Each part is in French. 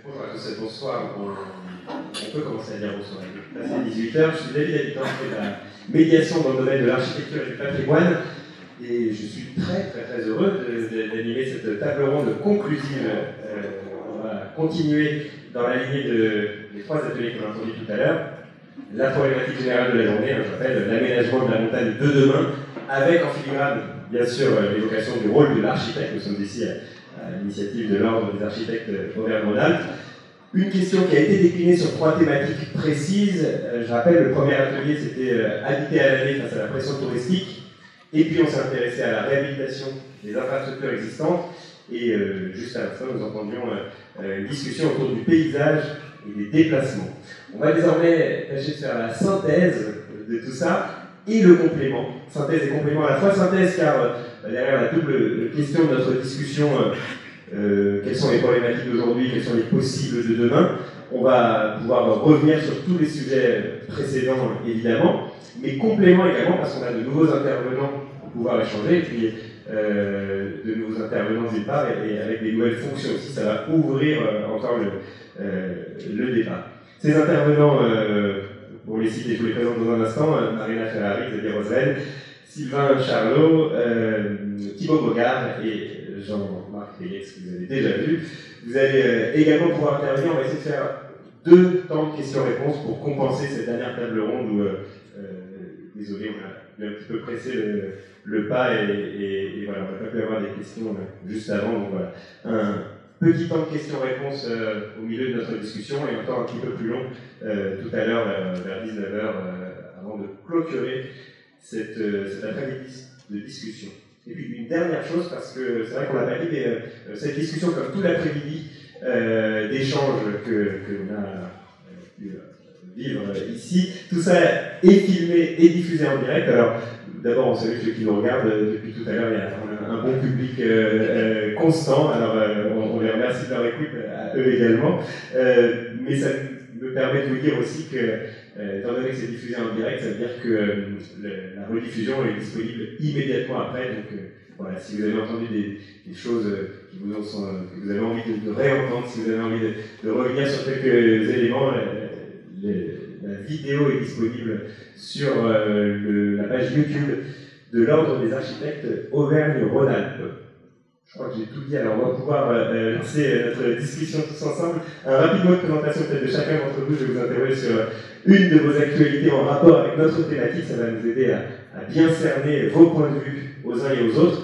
Bonjour à tous et bonsoir. On peut commencer à dire bonsoir. Il est passé 18h. Je suis David Habitant, je fais de la médiation dans le domaine de l'architecture et du patrimoine. Et je suis très heureux d'animer cette table ronde conclusive. On va continuer dans la lignée des trois ateliers qu'on a entendus tout à l'heure. La problématique générale de la journée, je rappelle, l'aménagement de la montagne de demain, avec en filigrane, bien sûr, l'évocation du rôle de l'architecte. Nous sommes ici à l'initiative de l'Ordre des architectes Auvergne-Rhône-Alpes. Une question qui a été déclinée sur trois thématiques précises. Je rappelle, le premier atelier, c'était habiter à l'année face à la pression touristique. Et puis, on s'est intéressé à la réhabilitation des infrastructures existantes. Et juste à la fin, nous entendions une discussion autour du paysage et des déplacements. On va désormais tâcher de faire la synthèse de tout ça et le complément. Synthèse et complément à la fois. Synthèse, car derrière la double question de notre discussion, quelles sont les problématiques d'aujourd'hui, quels sont les possibles de demain. On va pouvoir revenir sur tous les sujets précédents, évidemment, mais complément également, parce qu'on a de nouveaux intervenants pour pouvoir échanger, et puis de nouveaux intervenants d'une part, et avec des nouvelles fonctions aussi, ça va ouvrir encore le débat. Ces intervenants, pour les citer, je vous les présente dans un instant, Marina Ferrari, Xavier Rosel, Sylvain Charlot, Thibaut Bogard et Jean-Marc Félix, que vous avez déjà vu. Vous allez également pouvoir intervenir. On va essayer de faire 2 temps de questions-réponses pour compenser cette dernière table ronde où, désolé, on a un petit peu pressé le pas et voilà, on n'a pas pu avoir des questions juste avant. Donc voilà, un petit temps de questions-réponses au milieu de notre discussion et un temps un petit peu plus long tout à l'heure, vers 19h, avant de clôturer cet après-midi de discussion. Et puis une dernière chose, parce que c'est vrai qu'on n'a pas dit, mais cette discussion, comme tout l'après-midi d'échange que l'on a pu vivre ici, tout ça est filmé et diffusé en direct. Alors, d'abord, on salue ceux qui nous regardent depuis tout à l'heure, il y a un bon public constant, alors on les remercie de leur écoute, à eux également, mais ça me permet de vous dire aussi que, étant donné que c'est diffusé en direct, ça veut dire que la rediffusion est disponible immédiatement après. Donc voilà, si vous avez entendu des choses que vous avez envie de réentendre, si vous avez envie de revenir sur quelques éléments, la vidéo est disponible sur la page YouTube de l'Ordre des architectes Auvergne-Rhône-Alpes. Je crois que j'ai tout dit, alors on va pouvoir lancer notre discussion tous ensemble. Un rapide mot de présentation peut-être de chacun d'entre vous. Je vais vous interroger sur une de vos actualités en rapport avec notre thématique. Ça va nous aider à bien cerner vos points de vue aux uns et aux autres.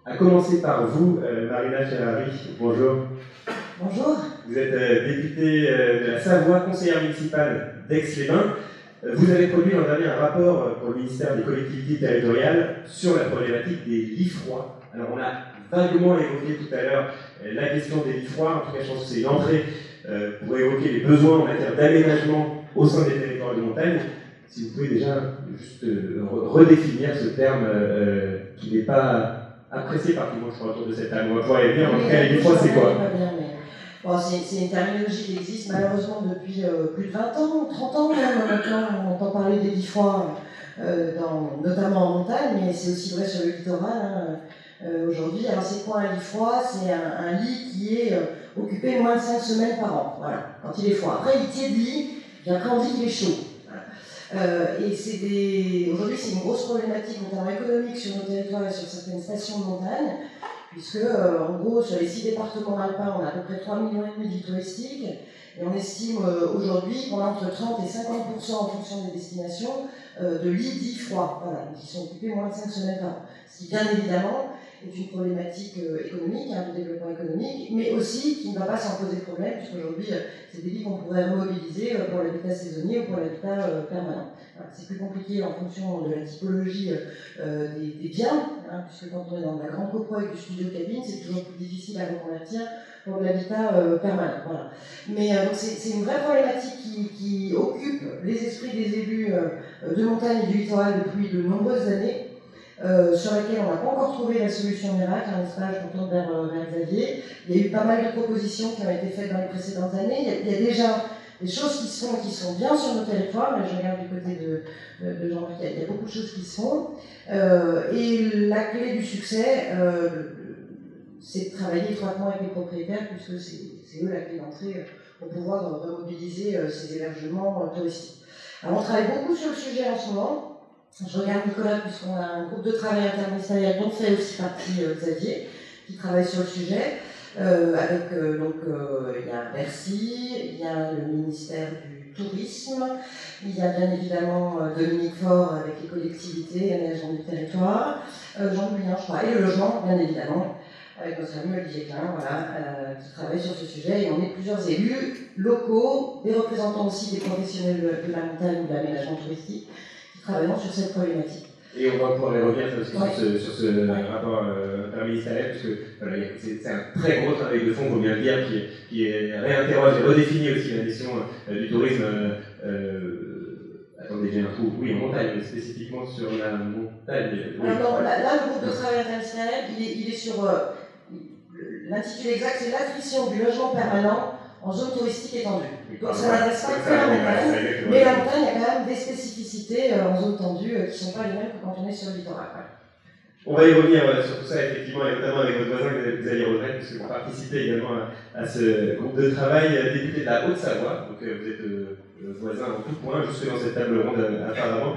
À commencer par vous, Marina Ferrari. Bonjour. Bonjour. Vous êtes députée de la Savoie, conseillère municipale d'Aix-les-Bains. Vous avez produit l'an dernier un rapport pour le ministère des collectivités territoriales sur la problématique des lits froids. Alors on a vaguement évoqué tout à l'heure la question des lits froids. En tout cas, je pense que c'est une entrée pour évoquer les besoins en matière d'aménagement au sein des territoires de montagne. Si vous pouvez déjà juste redéfinir ce terme qui n'est pas apprécié par tout le monde, je crois, autour de cette table. On va pouvoir y venir. En tout cas, les lits froids, c'est quoi? Bon, c'est une terminologie qui existe malheureusement depuis plus de 20 ans, 30 ans même. Maintenant, on entend parler des lits froids, notamment en montagne, mais c'est aussi vrai sur le littoral aujourd'hui. Alors, c'est quoi un lit froid? C'est un lit qui est occupé moins de 5 semaines par an, voilà, quand il est froid. Après, il tiédit, et après, on dit qu'il est chaud. Voilà. Et aujourd'hui, c'est une grosse problématique, notamment économique, sur nos territoires et sur certaines stations de montagne. Puisque, en gros, sur les 6 départements alpins, on a à peu près 3,5 millions de lits touristiques, et on estime aujourd'hui qu'on a entre 30 et 50% en fonction des destinations de lits dits froids, voilà, qui sont occupés moins de 5 semaines par an. Ce qui, bien évidemment, est une problématique économique, de développement économique, mais aussi qui ne va pas s'en poser problème, puisqu'aujourd'hui, c'est des lits qu'on pourrait remobiliser pour l'habitat saisonnier ou pour l'habitat permanent. Voilà, c'est plus compliqué en fonction de la typologie des biens, puisque quand on est dans la grande copro avec du studio cabine, c'est toujours plus difficile à reconvertir pour de l'habitat permanent. Voilà. Mais donc c'est une vraie problématique qui occupe les esprits des élus de montagne et du littoral depuis de nombreuses années. Sur laquelle on n'a pas encore trouvé la solution miracle, n'est-ce pas? Je me tourne vers Xavier. Il y a eu pas mal de propositions qui ont été faites dans les précédentes années. Il y a déjà des choses qui se font et qui sont bien sur nos territoires. Là, je regarde du côté de Jean-Marc, il y a beaucoup de choses qui se font. Et la clé du succès, c'est de travailler étroitement avec les propriétaires, puisque c'est eux la clé d'entrée pour pouvoir remobiliser ces hébergements touristiques. Alors on travaille beaucoup sur le sujet en ce moment. Je regarde Nicolas, puisqu'on a un groupe de travail interministériel dont fait aussi partie Xavier, qui travaille sur le sujet. Il y a Bercy, il y a le ministère du Tourisme, il y a bien évidemment Dominique Faure avec les collectivités, l'aménagement du territoire, Jean Bullion, je crois, et le logement, bien évidemment, avec notre ami Olivier Klein, voilà, qui travaille sur ce sujet. Et on est plusieurs élus locaux, des représentants aussi des professionnels de la montagne ou de l'aménagement touristique, qui travaillent sur cette problématique. Et on va pouvoir y revenir sur ce rapport interministériel, parce que voilà, c'est un très gros travail de fond, il faut bien le dire, qui réinterroge et redéfinit aussi la question du tourisme. Attendez, j'ai un trou. Oui, en montagne, mais spécifiquement sur la montagne. Oui. Alors non, là, le groupe de travail interministériel, il est sur l'intitulé exact, c'est l'attrition du logement permanent en zone touristique étendue. Donc ça n'adresse pas que la montagne, mais la montagne, il y a quand même des spécificités en zone tendue qui ne sont pas les mêmes que quand on est sur le littoral. On va y revenir sur tout ça, effectivement, et notamment avec votre voisin Xavier Rodrette, puisque vous participez également à ce groupe de travail, député de la Haute-Savoie, donc vous êtes voisin en tout point, jusque dans cette table ronde apparemment.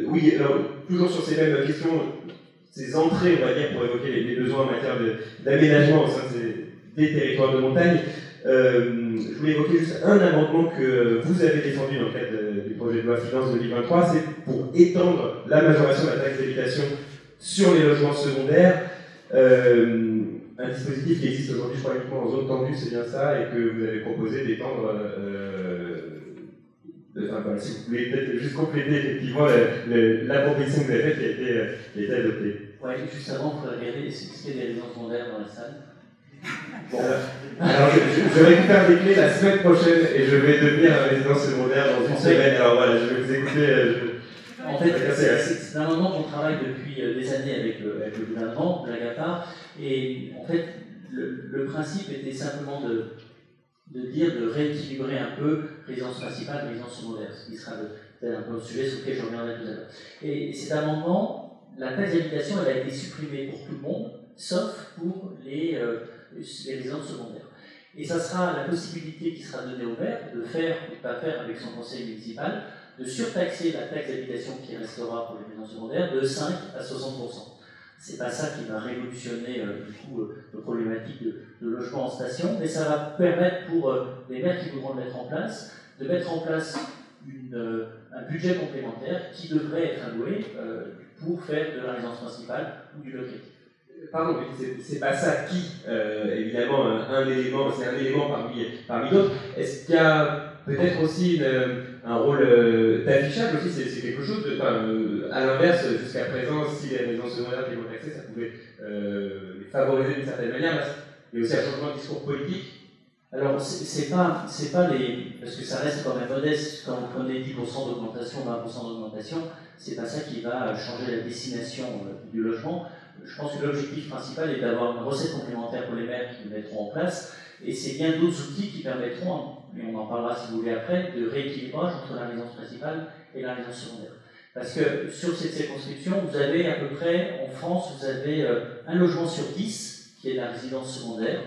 Oui, alors, toujours sur ces mêmes questions, ces entrées, on va dire, pour évoquer les besoins en matière d'aménagement au sein des territoires de montagne. Je voulais évoquer juste un amendement que vous avez défendu dans le cadre du projet de loi Finances 2023, c'est pour étendre la majoration de la taxe d'habitation sur les logements secondaires. Un dispositif qui existe aujourd'hui, je crois, uniquement en zone tendue, c'est bien ça, et que vous avez proposé d'étendre. Voilà, si vous pouvez peut-être juste compléter effectivement la proposition que vous avez faite qui a été adoptée. Oui, juste avant, il faudrait regarder est-ce qu'il y a des résidences secondaires dans la salle. Bon. Alors, je récupère des clés la semaine prochaine et je vais devenir un résident secondaire dans une semaine. Alors voilà, je vais vous écouter. En fait, c'est un amendement qu'on travaille depuis des années avec le gouvernement, de l'AGAPA, et en fait, le principe était simplement de rééquilibrer un peu résidence principale et résidence secondaire, ce qui sera un peu le sujet sur lequel je reviendrai tout à l'heure. Et cet amendement, la taxe d'habitation, elle a été supprimée pour tout le monde, sauf pour les résidences secondaires. Et ça sera la possibilité qui sera donnée au maire de faire ou de ne pas faire avec son conseil municipal, de surtaxer la taxe d'habitation qui restera pour les résidences secondaires de 5 à 60%. C'est pas ça qui va révolutionner nos problématiques de logement en station, mais ça va permettre pour les maires qui voudront le mettre en place, de mettre en place un budget complémentaire qui devrait être alloué pour faire de la résidence principale ou du locatif. Pardon, c'est pas ça qui, évidemment, un élément, c'est un élément parmi d'autres. Est-ce qu'il y a peut-être aussi un rôle d'affichage aussi, c'est quelque chose de, à l'inverse, jusqu'à présent, si les résidences secondaires qui vont accès, ça pouvait les favoriser d'une certaine manière. Il y a aussi un changement de discours politique. Alors, c'est pas les. Parce que ça reste quand même modeste, quand vous prenez 10% d'augmentation, 20% d'augmentation, c'est pas ça qui va changer la destination du logement. Je pense que l'objectif principal est d'avoir une recette complémentaire pour les maires qui le mettront en place, et c'est bien d'autres outils qui permettront, et on en parlera si vous voulez après, de rééquilibrage entre la résidence principale et la résidence secondaire. Parce que sur cette circonscription, vous avez à peu près, en France, vous avez un logement sur 10 qui est la résidence secondaire,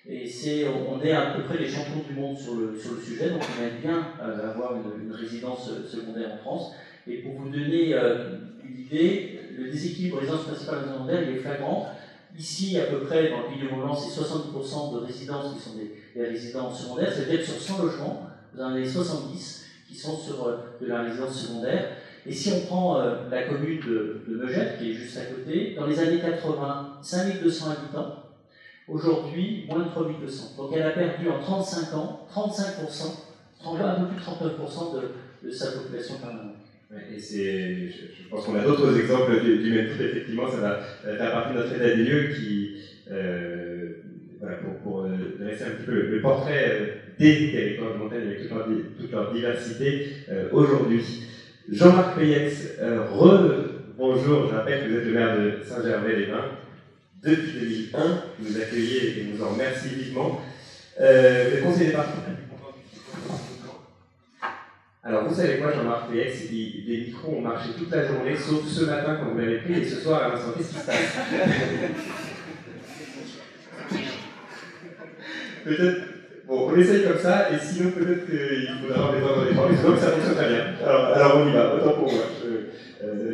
et on est à peu près les champions du monde sur le sujet, donc on aime bien avoir une résidence secondaire en France. Et pour vous donner une idée, le déséquilibre résidence principale et secondaire, il est flagrant. Ici, à peu près, dans le milieu roulant, c'est 60% de résidences qui sont des résidences secondaires. C'est-à-dire que sur 100 logements, vous en avez 70 qui sont sur de la résidence secondaire. Et si on prend la commune de Megève, qui est juste à côté, dans les années 80, 5200 habitants. Aujourd'hui, moins de 3200. Donc elle a perdu en 35 ans 35%, un peu plus de 39% de sa population permanente. Et je pense qu'on a d'autres exemples du même type, effectivement, ça va faire partie de notre état des lieux qui, voilà, pour dresser un petit peu le portrait des territoires de montagne avec toute leur diversité aujourd'hui. Jean-Marc Peyex, bonjour, je rappelle que vous êtes le maire de Saint-Gervais-les-Bains depuis 2001, vous nous accueillez et nous en remercie vivement. Vous êtes conseiller départemental. Alors vous savez quoi, Jean-Marc Péex, les micros ont marché toute la journée, sauf ce matin quand vous l'avez pris, et ce soir à l'instant, qu'est-ce qui se passe? Peut-être, bon, on essaye comme ça, et sinon peut-être qu'il faudra en détendre les gens, mais sinon ça fonctionne très bien. Alors on y va, autant pour moi.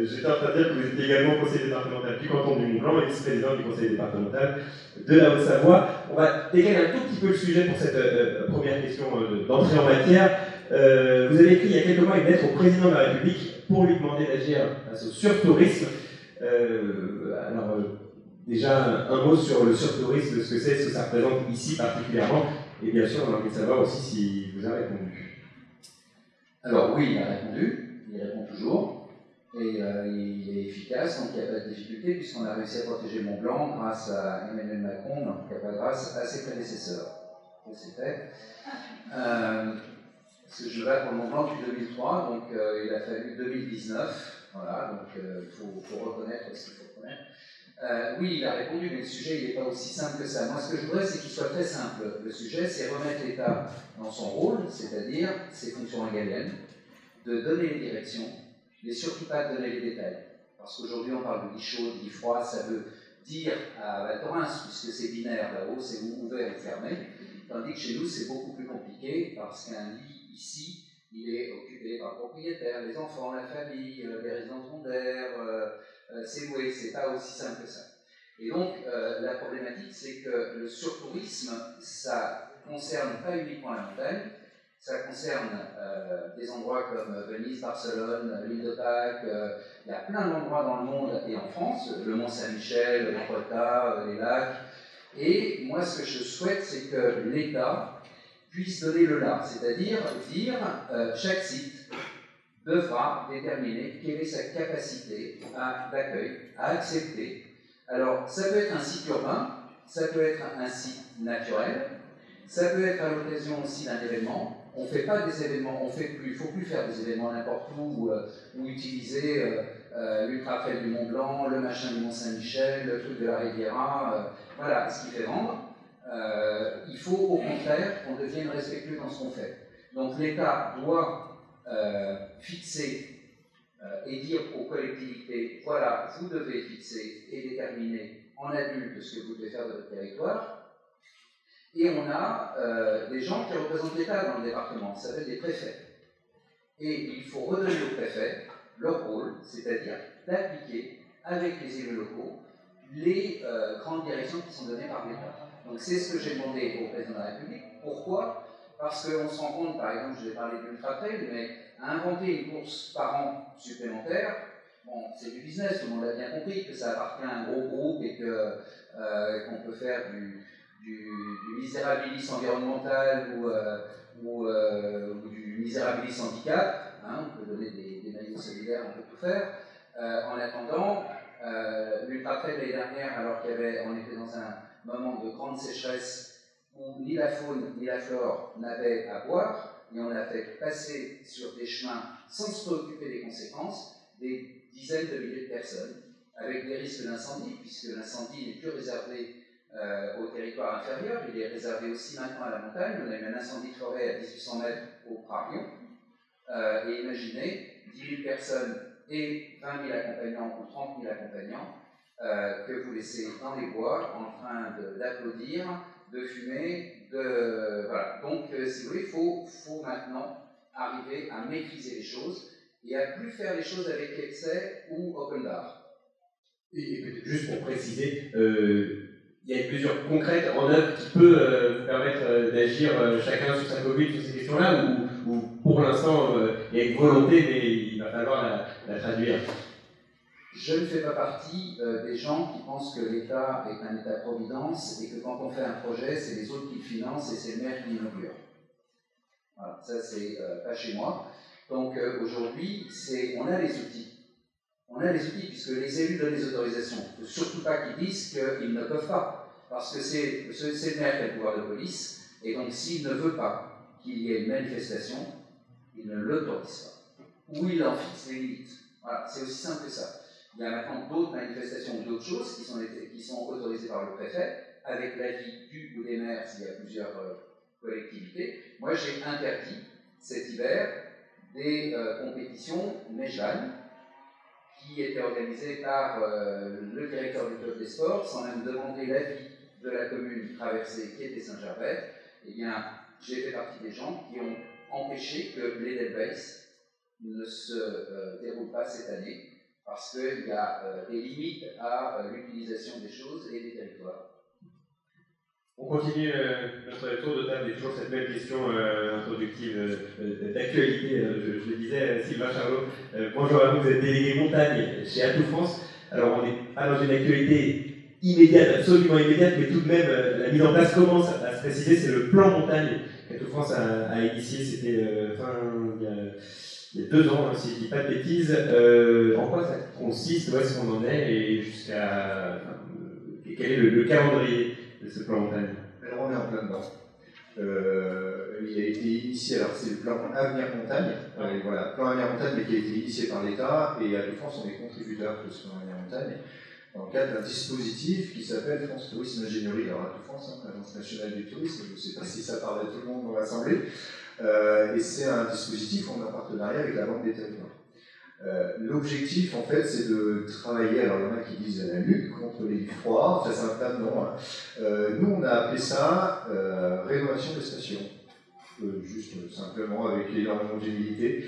J'étais en train de dire que vous étiez également conseiller départemental du canton du Mont-Blanc et vice-président du conseil départemental de la Haute-Savoie. On va décaler un tout petit peu le sujet pour cette première question d'entrée en matière. Vous avez écrit il y a quelques mois une lettre au président de la République pour lui demander d'agir face au surtourisme. Déjà un mot sur le surtourisme, ce que c'est, ce que ça représente ici particulièrement, et bien sûr on a envie de savoir aussi si vous avez répondu. Alors oui, il a répondu, il répond toujours. Et il est efficace, donc il n'y a pas de difficulté, puisqu'on a réussi à protéger le Mont-Blanc grâce à Emmanuel Macron, donc il n'y a pas grâce à ses prédécesseurs. Et c'est fait. Parce que je me bats pour le Mont-Blanc depuis 2003, donc il a fallu 2019. Voilà, donc il faut reconnaître ce qu'il faut reconnaître. Oui, il a répondu, mais le sujet il n'est pas aussi simple que ça. Moi, ce que je voudrais, c'est qu'il soit très simple. Le sujet, c'est remettre l'État dans son rôle, c'est-à-dire ses fonctions régaliennes, de donner les directions, mais surtout pas de donner les détails. Parce qu'aujourd'hui, on parle de lit chaud, de lit froid, ça veut dire à Val Thorens, puisque c'est binaire là-haut, c'est ouvert ou fermé, tandis que chez nous, c'est beaucoup plus compliqué, parce qu'un lit ici, il est occupé par le propriétaire, les enfants, la famille, les résidences secondaires, c'est loué, c'est pas aussi simple que ça. Et donc, la problématique, c'est que le surtourisme, ça concerne pas uniquement la montagne, ça concerne des endroits comme Venise, Barcelone, l'île de Pâques, il y a plein d'endroits dans le monde et en France, le Mont Saint-Michel, les Crotas, les lacs. Et moi, ce que je souhaite, c'est que l'État puisse donner le là, c'est-à-dire dire chaque site devra déterminer quelle est sa capacité d'accueil, à accepter. Alors, ça peut être un site urbain, ça peut être un site naturel, ça peut être à l'occasion aussi d'un événement. On ne fait pas des événements, il ne faut plus faire des événements n'importe où, ou utiliser l'Ultra Trail du Mont Blanc, le machin du Mont Saint-Michel, le truc de la Riviera, voilà ce qui fait vendre. Il faut au contraire qu'on devienne respectueux dans ce qu'on fait. Donc l'État doit fixer et dire aux collectivités, voilà, vous devez fixer et déterminer en adulte ce que vous devez faire de votre territoire. Et on a des gens qui représentent l'État dans le département, ça s'appelle des préfets. Et il faut redonner aux préfets leur rôle, c'est-à-dire d'appliquer avec les élus locaux les grandes directions qui sont données par l'État. Donc c'est ce que j'ai demandé au président de la République. Pourquoi? Parce qu'on se rend compte, par exemple, je vais parler d'Ultra Trail, mais à inventer une course par an supplémentaire, bon, c'est du business, tout le monde a bien compris que ça appartient à un gros groupe et qu'on peut faire du misérabilis environnemental ou du misérabilis handicap, hein, on peut donner des maillots solidaires, on peut tout faire. En attendant, l'Ultra Trail l'année dernière, alors on était dans un moment de grande sécheresse où ni la faune ni la flore n'avaient à boire, et on a fait passer sur des chemins sans se préoccuper des conséquences des dizaines de milliers de personnes, avec des risques d'incendie, puisque l'incendie n'est plus réservé au territoire inférieur, il est réservé aussi maintenant à la montagne. On a eu un incendie de forêt à 1800 mètres au Prarion, et imaginez 10 000 personnes et 20 000 accompagnants ou 30 000 accompagnants que vous laissez dans les bois en train d'applaudir, de fumer, voilà. Donc, si vous voulez, il faut maintenant arriver à maîtriser les choses et à plus faire les choses avec excès ou open bar. Et juste pour préciser, il y a une mesure concrète en œuvre qui peut vous permettre d'agir chacun sur sa commune sur ces questions-là, ou pour l'instant il y a une volonté, mais il va falloir la traduire. Je ne fais pas partie des gens qui pensent que l'État est un État-providence et que quand on fait un projet, c'est les autres qui le financent et c'est le maire qui l'inaugure. Voilà, ça c'est pas chez moi. Donc aujourd'hui, on a les outils. On a les outils puisque les élus donnent les autorisations. Il ne faut surtout pas qu'ils disent qu'ils ne peuvent pas. Parce que c'est le maire qui a le pouvoir de police. Et donc s'il ne veut pas qu'il y ait une manifestation, il ne l'autorise pas. Ou il en fixe les limites. Voilà, c'est aussi simple que ça. Il y a maintenant d'autres manifestations ou d'autres choses qui sont autorisées par le préfet, avec l'avis du ou des maires s'il y a plusieurs collectivités. Moi j'ai interdit cet hiver des compétitions Mejvan, qui étaient organisées par le directeur du club des sports, sans même demander l'avis de la commune traversée qui était Saint-Gervais. Eh bien, j'ai fait partie des gens qui ont empêché que l'Edelweiss ne se déroule pas cette année, parce qu'il y a des limites à l'utilisation des choses et des territoires. On continue notre tour de table et toujours cette même question introductive d'actualité. Je le disais, Sylvain Charlot, bonjour à vous, vous êtes délégué montagne chez Atout France. Alors on n'est pas dans une actualité immédiate, absolument immédiate, mais tout de même la mise en place commence à se préciser, c'est le plan montagne qu'Atout France a initié, c'était il y a 2 ans, hein, si je ne dis pas de bêtises. En quoi ça consiste, où est-ce qu'on en est et jusqu'à quel est le calendrier de ce plan montagne? Alors on est en plein dedans. Il a été initié, alors c'est le plan Avenir Montagne, voilà, plan Avenir Montagne, mais qui a été initié par l'État, et à Atout France on est contributeur de ce plan Avenir Montagne, dans le cadre d'un dispositif qui s'appelle France Tourisme Ingénierie. Alors Atout France, hein, l'Agence nationale du tourisme, je ne sais pas si ça parle à tout le monde dans l'Assemblée, et c'est un dispositif en partenariat avec la Banque des Territoires. L'objectif, en fait, c'est de travailler, alors il y en a qui disent la lutte contre les froids, ça c'est un tas de noms. Nous, on a appelé ça rénovation des stations, juste simplement avec l'énorme longévité.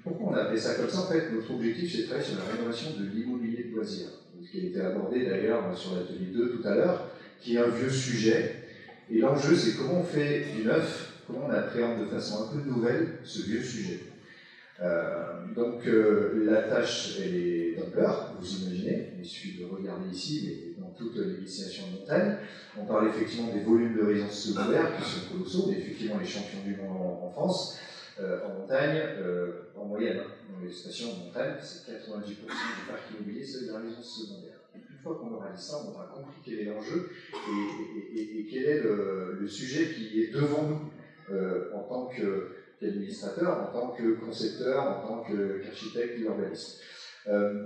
Pourquoi on a appelé ça comme ça? En fait, notre objectif, c'est de travailler sur la rénovation de l'immobilier de loisirs, qui a été abordé d'ailleurs sur l'atelier 2 tout à l'heure, qui est un vieux sujet. Et l'enjeu, c'est comment on fait du neuf, comment on appréhende de façon un peu nouvelle ce vieux sujet. Donc la tâche elle est d'ampleur, vous imaginez, il suffit de regarder ici, mais dans toutes les destinations de montagne, on parle effectivement des volumes de résidences secondaires qui sont colossaux, mais effectivement les champions du monde en France, en montagne, en moyenne, dans les stations de montagne, c'est 90% du parc immobilier, c'est de la résidence secondaire. Une fois qu'on aura dit ça, on aura compris quel est l'enjeu et quel est le sujet qui est devant nous en tant qu'administrateur, en tant que concepteur, en tant qu'architecte et urbaniste.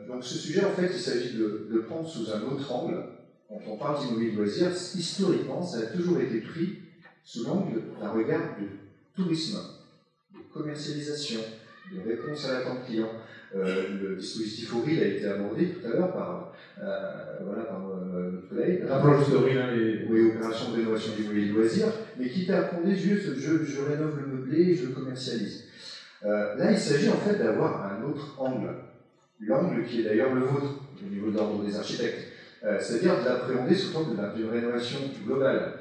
Donc ce sujet, en fait, il s'agit de le prendre sous un autre angle. Quand on parle d'immobilier de loisirs, historiquement, ça a toujours été pris sous l'angle d'un regard de tourisme, de commercialisation, de réponse à l'attente client. Le dispositif ORIL a été abordé tout à l'heure par notre collègue. Rappelons juste ORIL, hein, oui, opération de rénovation d'immobilier de loisirs, mais qui t'a appris juste je rénove le meublé et je le commercialise. Là, il s'agit en fait d'avoir un autre angle. L'angle qui est d'ailleurs le vôtre, au niveau de l'ordre des architectes. C'est-à-dire de l'appréhender sous forme d'une rénovation globale,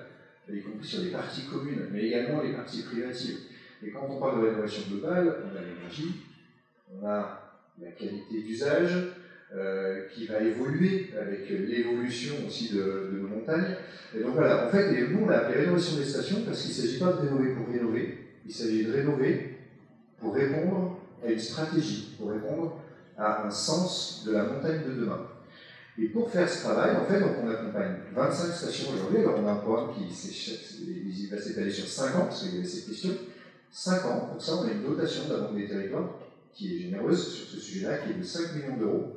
y compris sur les parties communes, mais également les parties privatives. Et quand on parle de rénovation globale, on a l'énergie, on a la qualité d'usage qui va évoluer avec l'évolution aussi de nos montagnes. Et donc voilà, en fait, nous on l'a appelé rénovation des stations parce qu'il ne s'agit pas de rénover pour rénover, il s'agit de rénover pour répondre à une stratégie, pour répondre à un sens de la montagne de demain. Et pour faire ce travail, en fait, donc on accompagne 25 stations aujourd'hui. Alors on a un programme qui va s'étaler sur 5 ans, parce qu'il y avait cette question. 5 ans, pour ça on a une dotation de la Banque des Territoires qui est généreuse sur ce sujet-là, qui est de 5 millions d'euros,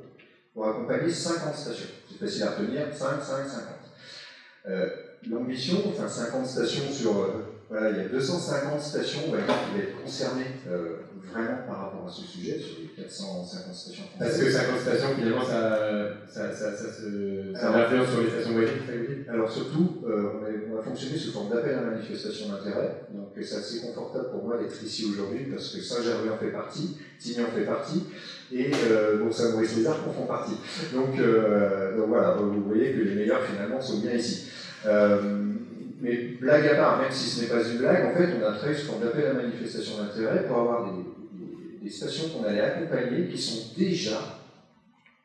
pour accompagner 50 stations. C'est facile à retenir, 5, 5, 50. L'ambition, enfin 50 stations sur... voilà, il y a 250 stations qui vont être concernées vraiment par rapport à ce sujet, sur les 450 stations. Parce que 50 stations, finalement, ça influence sur les stations voisines, ça vous dit? Alors surtout, on va fonctionner sous forme d'appel à manifestation d'intérêt, donc c'est assez confortable pour moi d'être ici aujourd'hui, parce que Saint-Gervais en fait partie, Tignes en fait partie, et Saint-Maurice-les-Arcs en font partie. Donc voilà, vous voyez que les meilleurs finalement sont bien ici. Mais blague à part, même si ce n'est pas une blague, en fait, on a travaillé sous forme d'appel à manifestation d'intérêt pour avoir des stations qu'on allait accompagner qui sont déjà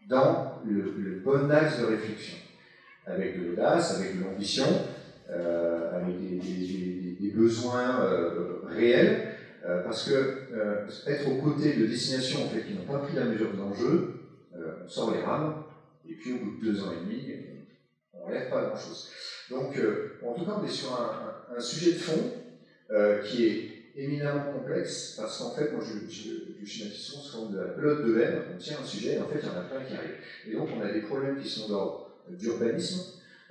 dans le bon axe de réflexion, avec de l'audace, avec de l'ambition, avec des besoins réels, parce que être aux côtés de destinations en fait, qui n'ont pas pris la mesure de l'enjeu, on sort les rames, et puis au bout de 2 ans et demi, on ne relève pas grand-chose. Donc, en tout cas, on est sur un sujet de fond qui est éminemment complexe, parce qu'en fait, moi, je schématise souvent sous forme de la pelote de laine, on tient un sujet, et en fait, il y en a plein qui arrivent. Et donc, on a des problèmes qui sont d'ordre d'urbanisme,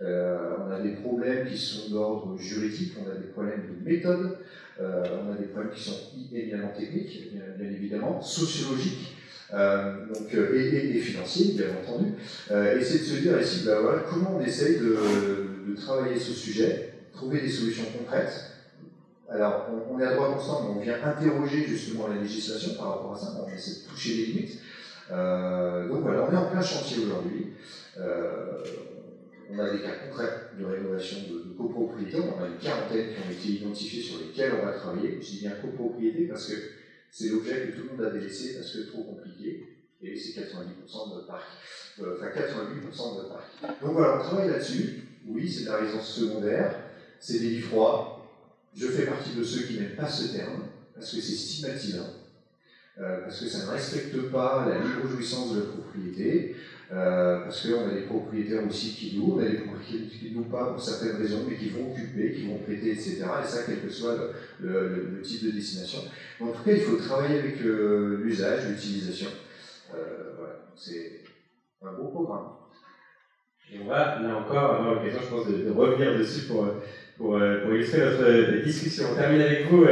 on a des problèmes qui sont d'ordre juridique, on a des problèmes de méthode, On a des problèmes qui sont éminemment techniques, bien évidemment, sociologiques, et financiers, bien entendu. Et c'est de se dire ici, ben voilà, comment on essaye de travailler ce sujet, trouver des solutions concrètes. Alors, on est à droit constant, mais on vient interroger justement la législation par rapport à ça, on essaie de toucher les limites. Donc voilà, on est en plein chantier aujourd'hui. On a des cas concrets de rénovation de copropriété, on en a une quarantaine qui ont été identifiés sur lesquels on va travailler. Je dis bien copropriété parce que c'est l'objet que tout le monde a délaissé parce que trop compliqué, et c'est 90% de notre parc. Enfin, 88% de notre parc. Donc voilà, on travaille là-dessus. Oui, c'est de la résidence secondaire, c'est des lits froids. Je fais partie de ceux qui n'aiment pas ce terme, parce que c'est stigmatisant, parce que ça ne respecte pas la libre jouissance de la propriété, parce qu'on a des propriétaires aussi qui louent, on a des propriétaires qui ne louent pas pour certaines raisons, mais qui vont occuper, qui vont prêter, etc. Et ça, quel que soit le type de destination. Mais en tout cas, il faut travailler avec l'usage, l'utilisation. Voilà, c'est un beau programme. Et on va, là encore, avoir l'occasion, je pense, de revenir dessus pour illustrer notre discussion. On termine avec vous,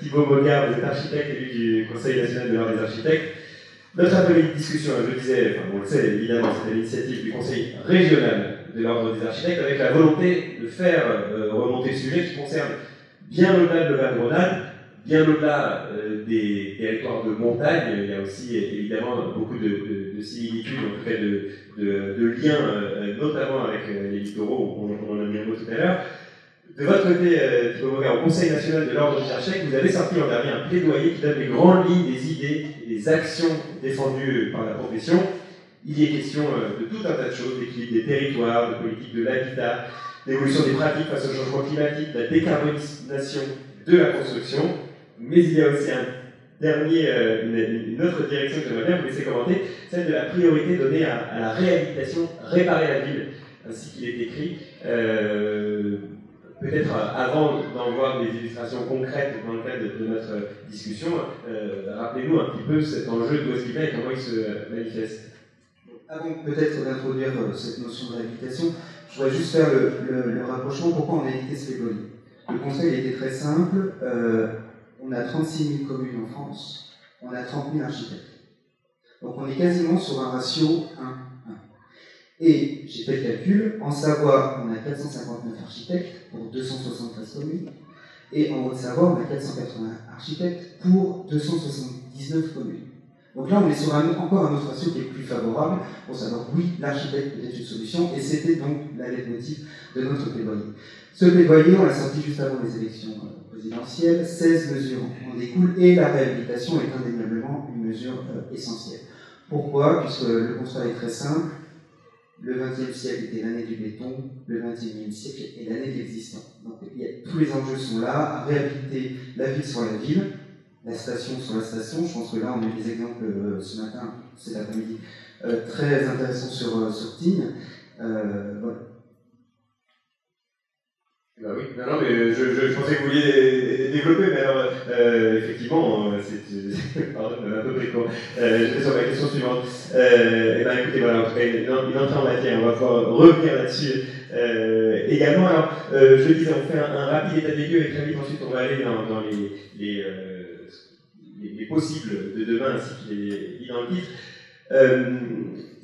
Thibaut Mogard, vous êtes architecte élu du Conseil national de l'ordre des architectes. Notre appel de discussion, je le disais, enfin, on le sait évidemment, c'est l'initiative du Conseil régional de l'ordre des architectes avec la volonté de faire remonter le sujet qui concerne bien au-delà de l'Auvergne-Rhône-Alpes, bien au-delà des territoires de montagne. Il y a aussi évidemment beaucoup de similitudes, en tout cas de liens, notamment avec les littoraux, on en a mis un mot tout à l'heure. De votre côté, Thibaut Mogard, au Conseil national de l'ordre des architectes, vous avez sorti l'an dernier un plaidoyer qui donne les grandes lignes des idées et des actions défendues par la profession. Il y est question de tout un tas de choses, d'équilibre des territoires, de politique de l'habitat, d'évolution des pratiques face au changement climatique, de la décarbonisation de la construction, mais il y a aussi une autre direction que j'aimerais bien vous laisser commenter, celle de la priorité donnée à la réhabilitation, réparer la ville, ainsi qu'il est écrit. Peut-être avant d'en voir des illustrations concrètes dans le cadre de notre discussion, rappelez-nous un petit peu cet enjeu, d'où est-ce qu'il vient et comment il se manifeste. Avant peut-être d'introduire cette notion de réhabilitation, je voudrais juste faire le rapprochement pourquoi on a édité ce plaidoyer. Le conseil était très simple, on a 36 000 communes en France, on a 30 000 architectes. Donc on est quasiment sur un ratio 1-1. Et j'ai fait le calcul, en Savoie, on a 459 architectes pour 273 communes, et en Haute-Savoie, on a 480 architectes pour 279 communes. Donc là, on est sur encore un autre ratio qui est plus favorable pour savoir, oui, l'architecte peut être une solution, et c'était donc la leitmotiv de notre plaidoyer. Ce plaidoyer, on l'a sorti juste avant les élections présidentielles, 16 mesures en découlent, et la réhabilitation est indéniablement une mesure essentielle. Pourquoi? Puisque le constat est très simple. Le XXe siècle était l'année du béton, le XXIe siècle est l'année de l'existant. Donc tous les enjeux sont là, réhabiliter la ville sur la ville, la station sur la station. Je pense que là on a eu des exemples ce matin, cet après-midi, très intéressants sur Tignes. Voilà. Bah oui, non, mais je pensais que vous vouliez développer, mais alors, effectivement, pardon, un peu pris court. J'étais sur ma question suivante. Et ben écoutez, voilà, en tout cas, une entrée en matière, on va pouvoir revenir là-dessus également. Alors, je le disais, on fait un rapide état des lieux et très vite ensuite on va aller dans les possibles de demain, ainsi qu'il est dit dans le titre.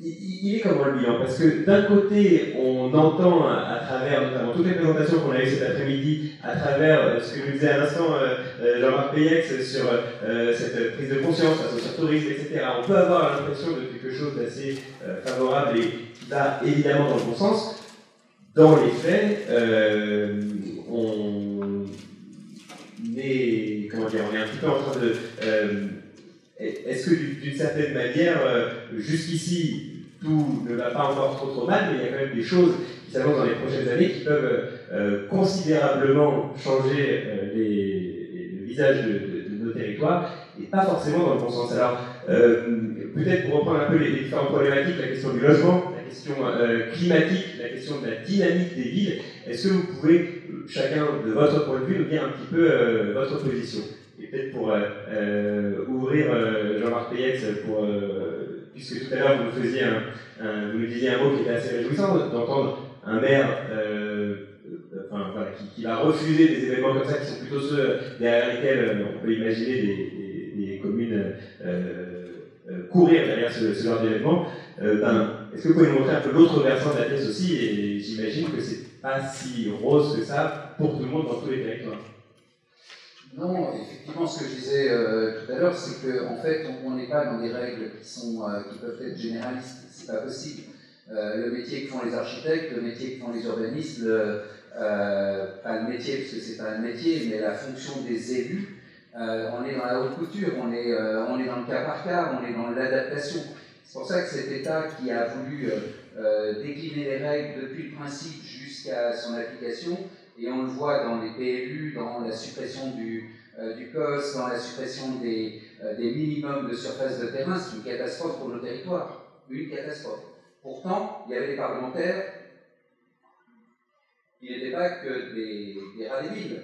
Il est comment le bilan? Parce que d'un côté, on entend à travers notamment toutes les présentations qu'on a eues cet après-midi, à travers ce que je disais à l'instant, Jean-Marc Peyex, sur cette prise de conscience face au surtourisme, etc. On peut avoir l'impression de quelque chose d'assez favorable et qui va évidemment dans le bon sens. Dans les faits, on est un petit peu en train de... Est-ce que d'une certaine manière, jusqu'ici, tout ne va pas encore trop mal, mais il y a quand même des choses qui s'annoncent dans les prochaines années qui peuvent considérablement changer le visage de nos territoires, et pas forcément dans le bon sens. Alors, peut-être pour reprendre un peu les différentes problématiques, la question du logement, la question climatique, la question de la dynamique des villes, est-ce que vous pouvez, chacun de votre point de vue, nous dire un petit peu votre position? Et peut-être pour ouvrir Jean-Marc Peyex, puisque tout à l'heure vous nous disiez un mot qui était assez réjouissant, d'entendre un maire voilà, qui va refuser des événements comme ça, qui sont plutôt ceux derrière lesquels on peut imaginer des communes courir derrière ce genre d'événement, est-ce que vous pouvez nous montrer un peu l'autre versant de la pièce aussi? Et j'imagine que c'est pas si rose que ça pour tout le monde dans tous les territoires. Non, effectivement, ce que je disais tout à l'heure, c'est qu'en fait, on n'est pas dans des règles qui peuvent être généralistes. C'est pas possible. Le métier que font les architectes, le métier que font les urbanistes, pas le métier, parce que c'est pas un métier, mais la fonction des élus, on est dans la haute couture, on est dans le cas par cas, on est dans l'adaptation. C'est pour ça que cet État qui a voulu décliner les règles depuis le principe jusqu'à son application, et on le voit dans les PLU, dans la suppression du COS, dans la suppression des minimums de surface de terrain, c'est une catastrophe pour nos territoires. Une catastrophe. Pourtant, il y avait des parlementaires, qui n'étaient pas que des rats des villes.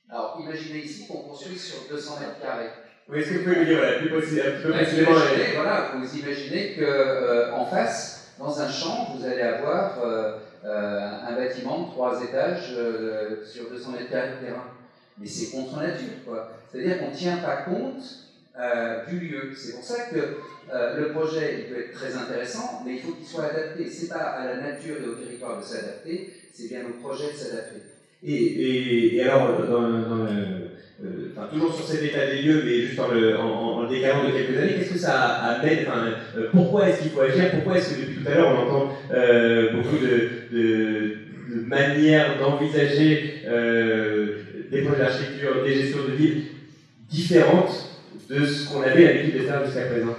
Alors, imaginez ici qu'on construise sur 200 mètres carrés. Oui, est-ce que vous pouvez me dire un petit peu précisément voilà, vous imaginez qu'en face, dans un champ, vous allez avoir un bâtiment de 3 étages sur 200 mètres carrés de terrain. Mais c'est contre nature, quoi. C'est-à-dire qu'on ne tient pas compte du lieu. C'est pour ça que le projet il peut être très intéressant, mais il faut qu'il soit adapté. Ce n'est pas à la nature et au territoire de s'adapter, c'est bien au projet de s'adapter. Et alors, toujours sur cet état des lieux, mais juste en le décalant de quelques années, qu'est-ce que ça amène, pourquoi est-ce qu'il faut agir? Pourquoi est-ce que depuis tout à l'heure on entend beaucoup de manières d'envisager des projets d'architecture, des gestions de ville différentes de ce qu'on avait l'habitude de faire jusqu'à présent?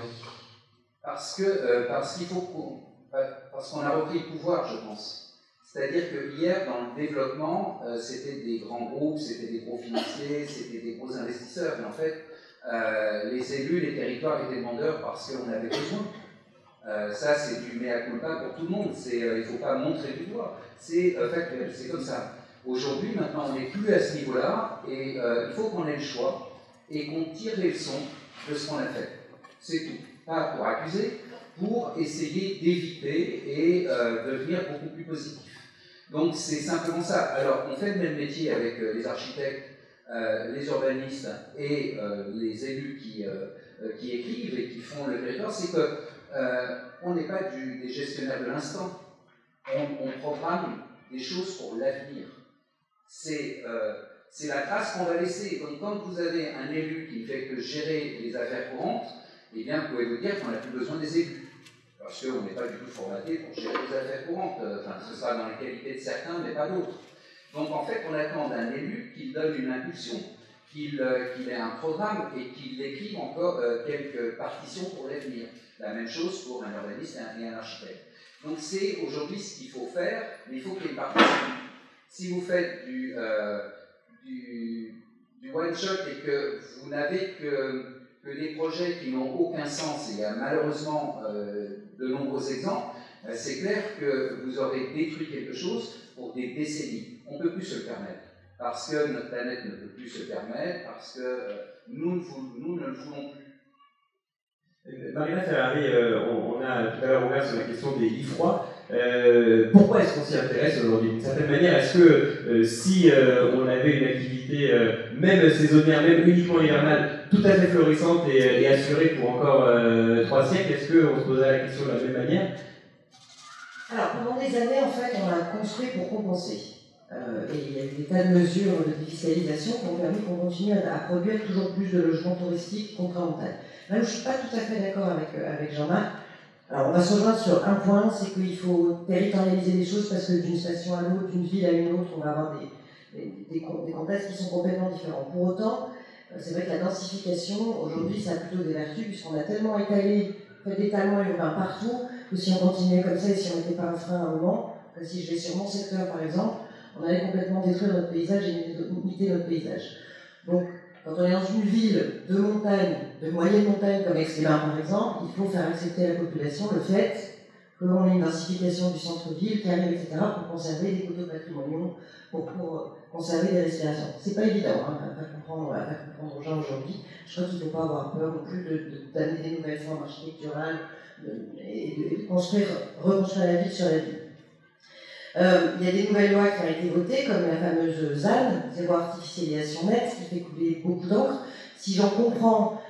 Parce qu'on a repris le pouvoir, je pense. C'est-à-dire que hier, dans le développement, c'était des grands groupes, c'était des gros financiers, c'était des gros investisseurs. Mais en fait, les élus, les territoires étaient demandeurs parce qu'on avait besoin. Ça, c'est du mea culpa pour tout le monde. Il ne faut pas montrer du doigt. C'est factuel, c'est comme ça. Aujourd'hui, maintenant, on n'est plus à ce niveau-là et il faut qu'on ait le choix et qu'on tire les leçons de ce qu'on a fait. C'est tout. Pas pour accuser, pour essayer d'éviter et devenir beaucoup plus positif. Donc c'est simplement ça. Alors on fait le même métier avec les architectes, les urbanistes et les élus qui écrivent et qui font le territoire, c'est qu'on n'est pas des gestionnaires de l'instant. On programme des choses pour l'avenir. C'est la trace qu'on va laisser. Donc quand vous avez un élu qui ne fait que gérer les affaires courantes, eh bien vous pouvez vous dire qu'on n'a plus besoin des élus. Parce qu'on n'est pas du tout formaté pour gérer les affaires courantes. Ce sera dans les qualités de certains, mais pas d'autres. Donc en fait, on attend d'un élu qu'il donne une impulsion, qu'il ait un programme et qu'il écrive encore quelques partitions pour l'avenir. La même chose pour un urbaniste et un architecte. Donc c'est aujourd'hui ce qu'il faut faire, mais il faut qu'il y ait une partition. Si vous faites du one-shot et que vous n'avez que des projets qui n'ont aucun sens, et il y a malheureusement de nombreux exemples, c'est clair que vous aurez détruit quelque chose pour des décennies. On ne peut plus se le permettre, parce que notre planète ne peut plus se permettre, parce que nous ne le voulons plus. Marina Ferrari, on a tout à l'heure ouvert sur la question des lits froids. Pourquoi est-ce qu'on s'y intéresse aujourd'hui? D'une certaine manière, est-ce que si on avait une activité, même saisonnière, même uniquement hivernale, tout à fait florissante et assurée pour encore 3 siècles, est-ce qu'on se posait la question de la même manière? Alors, pendant des années, en fait, on a construit pour compenser. Et il y a eu des tas de mesures de défiscalisation qui ont permis qu'on continue à produire toujours plus de logements touristiques contre la montagne. Là où je ne suis pas tout à fait d'accord avec Jean-Marc, alors on va se rejoindre sur un point, c'est qu'il faut territorialiser les choses parce que d'une station à l'autre, d'une ville à une autre, on va avoir des contextes qui sont complètement différents. Pour autant, c'est vrai que la densification, aujourd'hui, ça a plutôt des vertus puisqu'on a tellement fait d'étalement urbain partout que si on continuait comme ça et si on n'était pas un frein à un moment, si je vais sur mon secteur par exemple, on allait complètement détruire notre paysage et limiter notre paysage. Donc, quand on est dans une ville de montagne, de moyenne montagne comme Aix-les-Bains par exemple, il faut faire accepter à la population le fait que l'on ait une densification du centre-ville qui arrive, etc., pour conserver des coteaux patrimoniaux, pour conserver des respirations. C'est pas évident à faire comprendre aux gens aujourd'hui. Je crois qu'il ne faut pas avoir peur non plus d'amener des nouvelles formes architecturales et de reconstruire la ville sur la ville. Il y a des nouvelles lois qui ont été votées, comme la fameuse ZAN, zéro artificialisation nette, qui fait couler beaucoup d'encre. Si j'en comprends,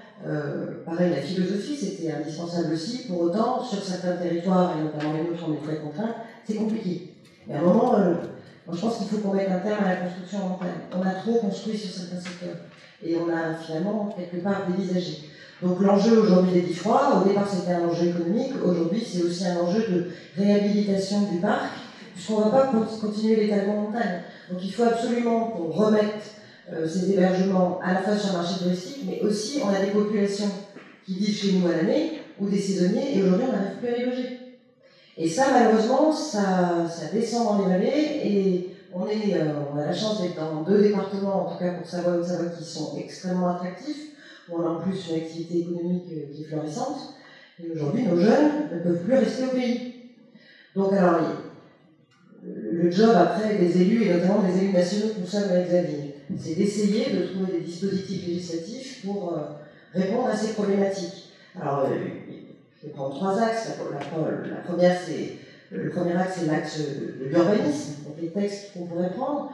pareil, la philosophie, c'était indispensable aussi. Pour autant, sur certains territoires, et notamment les nôtres, on est très contraints, c'est compliqué. Mais à un moment, moi, je pense qu'il faut qu'on mette un terme à la construction en montagne. On a trop construit sur certains secteurs. Et on a finalement, quelque part, dévisagé. Donc l'enjeu aujourd'hui des Bifroids, au départ c'était un enjeu économique, aujourd'hui c'est aussi un enjeu de réhabilitation du parc, puisqu'on ne va pas continuer l'étalement en montagne. Donc il faut absolument qu'on remette ces hébergements à la fois sur le marché touristique, mais aussi on a des populations qui vivent chez nous à l'année, ou des saisonniers, et aujourd'hui on n'arrive plus à les loger. Et ça, malheureusement, ça descend dans les vallées, et on a la chance d'être dans 2 départements, en tout cas pour Savoie et Haute-Savoie, qui sont extrêmement attractifs, où on a en plus une activité économique qui est florissante. Et aujourd'hui, nos jeunes ne peuvent plus rester au pays. Donc alors, le job après des élus, et notamment des élus nationaux que nous sommes avec Xavier, c'est d'essayer de trouver des dispositifs législatifs pour répondre à ces problématiques. Alors, je vais prendre 3 axes. Le premier axe, c'est l'axe de l'urbanisme, donc les textes qu'on pourrait prendre.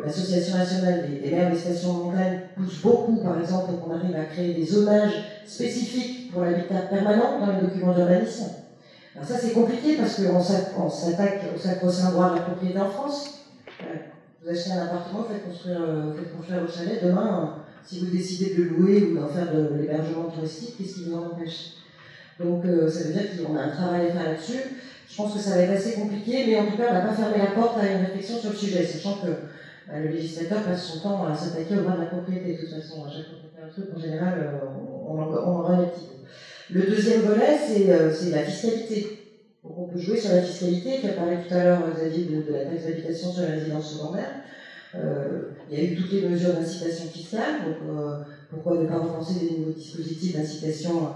L'Association nationale des maires des stations de montagne pousse beaucoup, par exemple, pour qu'on arrive à créer des zonages spécifiques pour l'habitat permanent dans les documents d'urbanisme. Alors ça, c'est compliqué parce qu'on s'attaque au sacro-saint droit de la propriété en France. Vous achetez un appartement, vous faites construire votre chalet. Demain, si vous décidez de le louer ou d'en faire de l'hébergement touristique, qu'est-ce qui vous en empêche? Donc ça veut dire qu'on a un travail à faire là-dessus. Je pense que ça va être assez compliqué, mais en tout cas, on n'a pas fermé la porte à une réflexion sur le sujet, sachant que le législateur passe son temps à s'attaquer au droit de la propriété. De toute façon, à chaque fois qu'on fait un truc, en général, on en rend un petit peu. Le deuxième volet, c'est la fiscalité. Donc on peut jouer sur la fiscalité, qui a parlé tout à l'heure, Xavier, de la taxe d'habitation sur les résidences secondaires. Il y a eu toutes les mesures d'incitation fiscale, donc pourquoi ne pas repenser des nouveaux dispositifs d'incitation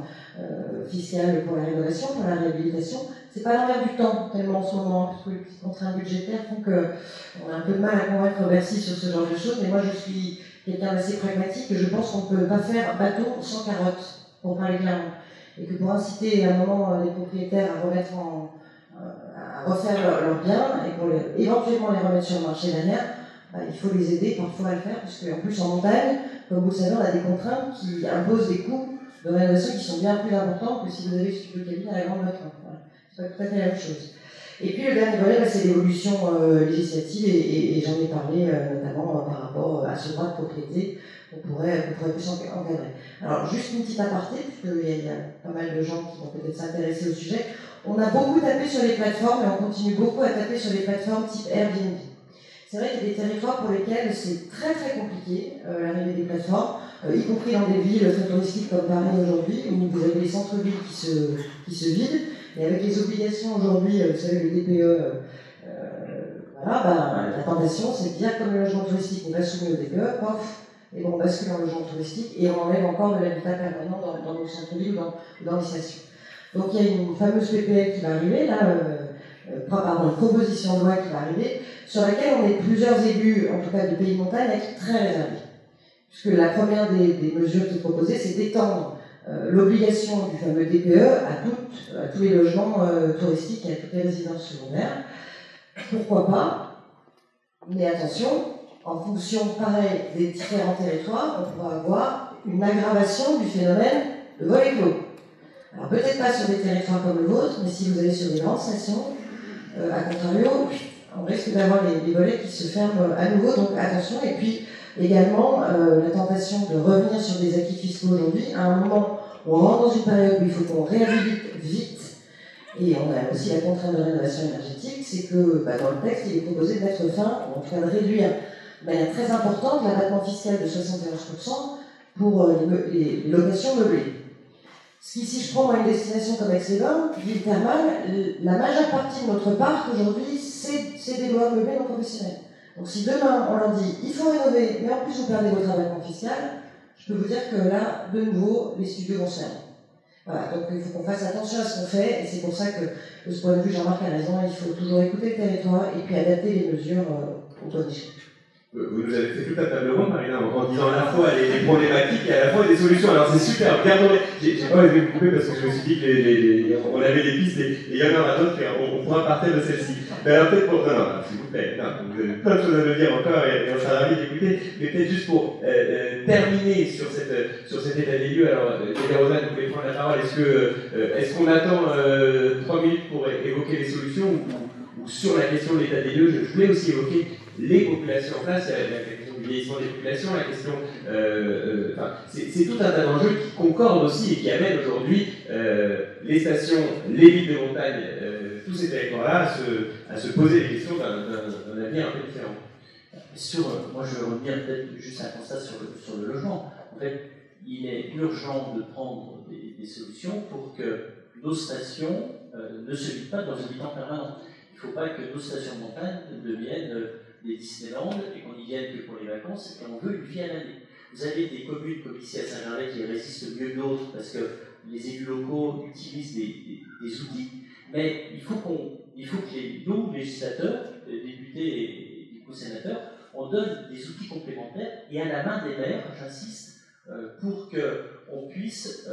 fiscale pour la rénovation, pour la réhabilitation. C'est pas l'envers du temps, tellement en ce moment, parce que les petites contraintes budgétaires font qu'on a un peu de mal à convaincre Bercy sur ce genre de choses, mais moi je suis quelqu'un d'assez pragmatique et je pense qu'on ne peut pas faire bateau sans carotte, pour parler clairement. Et que pour inciter à un moment les propriétaires à refaire leurs biens et pour éventuellement les remettre sur le marché derrière, il faut les aider parfois à le faire, parce qu'en plus en montagne, comme vous le savez, on a des contraintes qui imposent des coûts de rénovation qui sont bien plus importants que si vous avez le studio cabine à la grande matin. Voilà. C'est pas tout à fait la même chose. Et puis le dernier volet, c'est l'évolution législative, et j'en ai parlé notamment par rapport à ce droit de propriété qu'on pourrait plus encadrer. Alors juste une petite aparté, puisqu'il y a pas mal de gens qui vont peut-être s'intéresser au sujet. On a beaucoup tapé sur les plateformes, et on continue beaucoup à taper sur les plateformes type Airbnb. C'est vrai qu'il y a des territoires pour lesquels c'est très très compliqué, l'arrivée des plateformes, y compris dans des villes très touristiques comme Paris aujourd'hui, où vous avez les centres-villes qui se vident, et avec les obligations aujourd'hui, vous savez, le DPE, la tentation, c'est de dire comme le logement touristique n'est pas soumis au DPE, pof, et on bascule en logement touristique, et on enlève encore de l'habitat permanent dans nos centres-villes ou dans les stations. Donc il y a une fameuse PPL qui va arriver, une proposition de loi qui va arriver, sur laquelle on est plusieurs élus, en tout cas du pays de montagne, à être très réservés. Puisque la première des mesures qui est proposée, c'est d'étendre l'obligation du fameux DPE à tous les logements touristiques et à toutes les résidences secondaires. Pourquoi pas? Mais attention, en fonction, pareil, des différents territoires, on pourra avoir une aggravation du phénomène de vol clos. Alors peut-être pas sur des territoires comme le vôtre, mais si vous allez sur des grandes stations, à contrario, on risque d'avoir les volets qui se ferment à nouveau, donc attention. Et puis également la tentation de revenir sur des acquis fiscaux aujourd'hui, à un moment où on rentre dans une période où il faut qu'on réhabilite vite, et on a aussi la contrainte de rénovation énergétique, c'est que dans le texte, il est proposé de mettre fin, ou en tout cas de réduire de manière très importante l'abattement fiscal de 71% pour les locations meublées. Si je prends une destination comme Aix-les-Bains, ville thermale, la majeure partie de notre parc aujourd'hui, c'est des logements meublés non professionnels. Donc si demain on leur dit il faut rénover, mais en plus vous perdez votre abattement fiscal, je peux vous dire que là, de nouveau, les studios vont se fermer. Voilà, donc il faut qu'on fasse attention à ce qu'on fait, et c'est pour ça que, de ce point de vue, Jean-Marc a raison, il faut toujours écouter le territoire et puis adapter les mesures aux bonnes échelles. Vous nous avez fait toute la table ronde, Marina, en disant à la fois les problématiques et à la fois des solutions. Alors c'est super, regardons, j'ai pas osé vous couper parce que je me suis dit qu'on avait des pistes et il y en aura d'autres, on pourra partir de celle-ci. Mais alors peut-être pour... Non, s'il vous plaît, vous avez plein de choses à me dire encore et on sera ravis d'écouter, mais peut-être juste pour terminer sur cet état des lieux, alors Rosanne, vous pouvez prendre la parole, est-ce qu'on attend 3 minutes pour évoquer les solutions ou sur la question de l'état des lieux, je voulais aussi évoquer les populations en place, la question du vieillissement des populations, la question... c'est tout un tas d'enjeux qui concordent aussi et qui amènent aujourd'hui les stations, les villes de montagne, tous ces territoires-là à se poser des questions d'un avenir un peu différent. Moi je vais revenir peut-être juste à un constat sur le logement. En fait, il est urgent de prendre des solutions pour que nos stations ne se vident pas dans un habitant permanent. Il ne faut pas que nos stations de montagne deviennent des Disneyland et qu'on n'y vienne que pour les vacances et qu'on veut une vie à l'année. Vous avez des communes comme ici à Saint-Gervais qui résistent mieux que d'autres parce que les élus locaux utilisent des outils, mais il faut que nous, législateurs, députés et du coup sénateurs, on donne des outils complémentaires et à la main des maires, j'insiste, pour qu'on puisse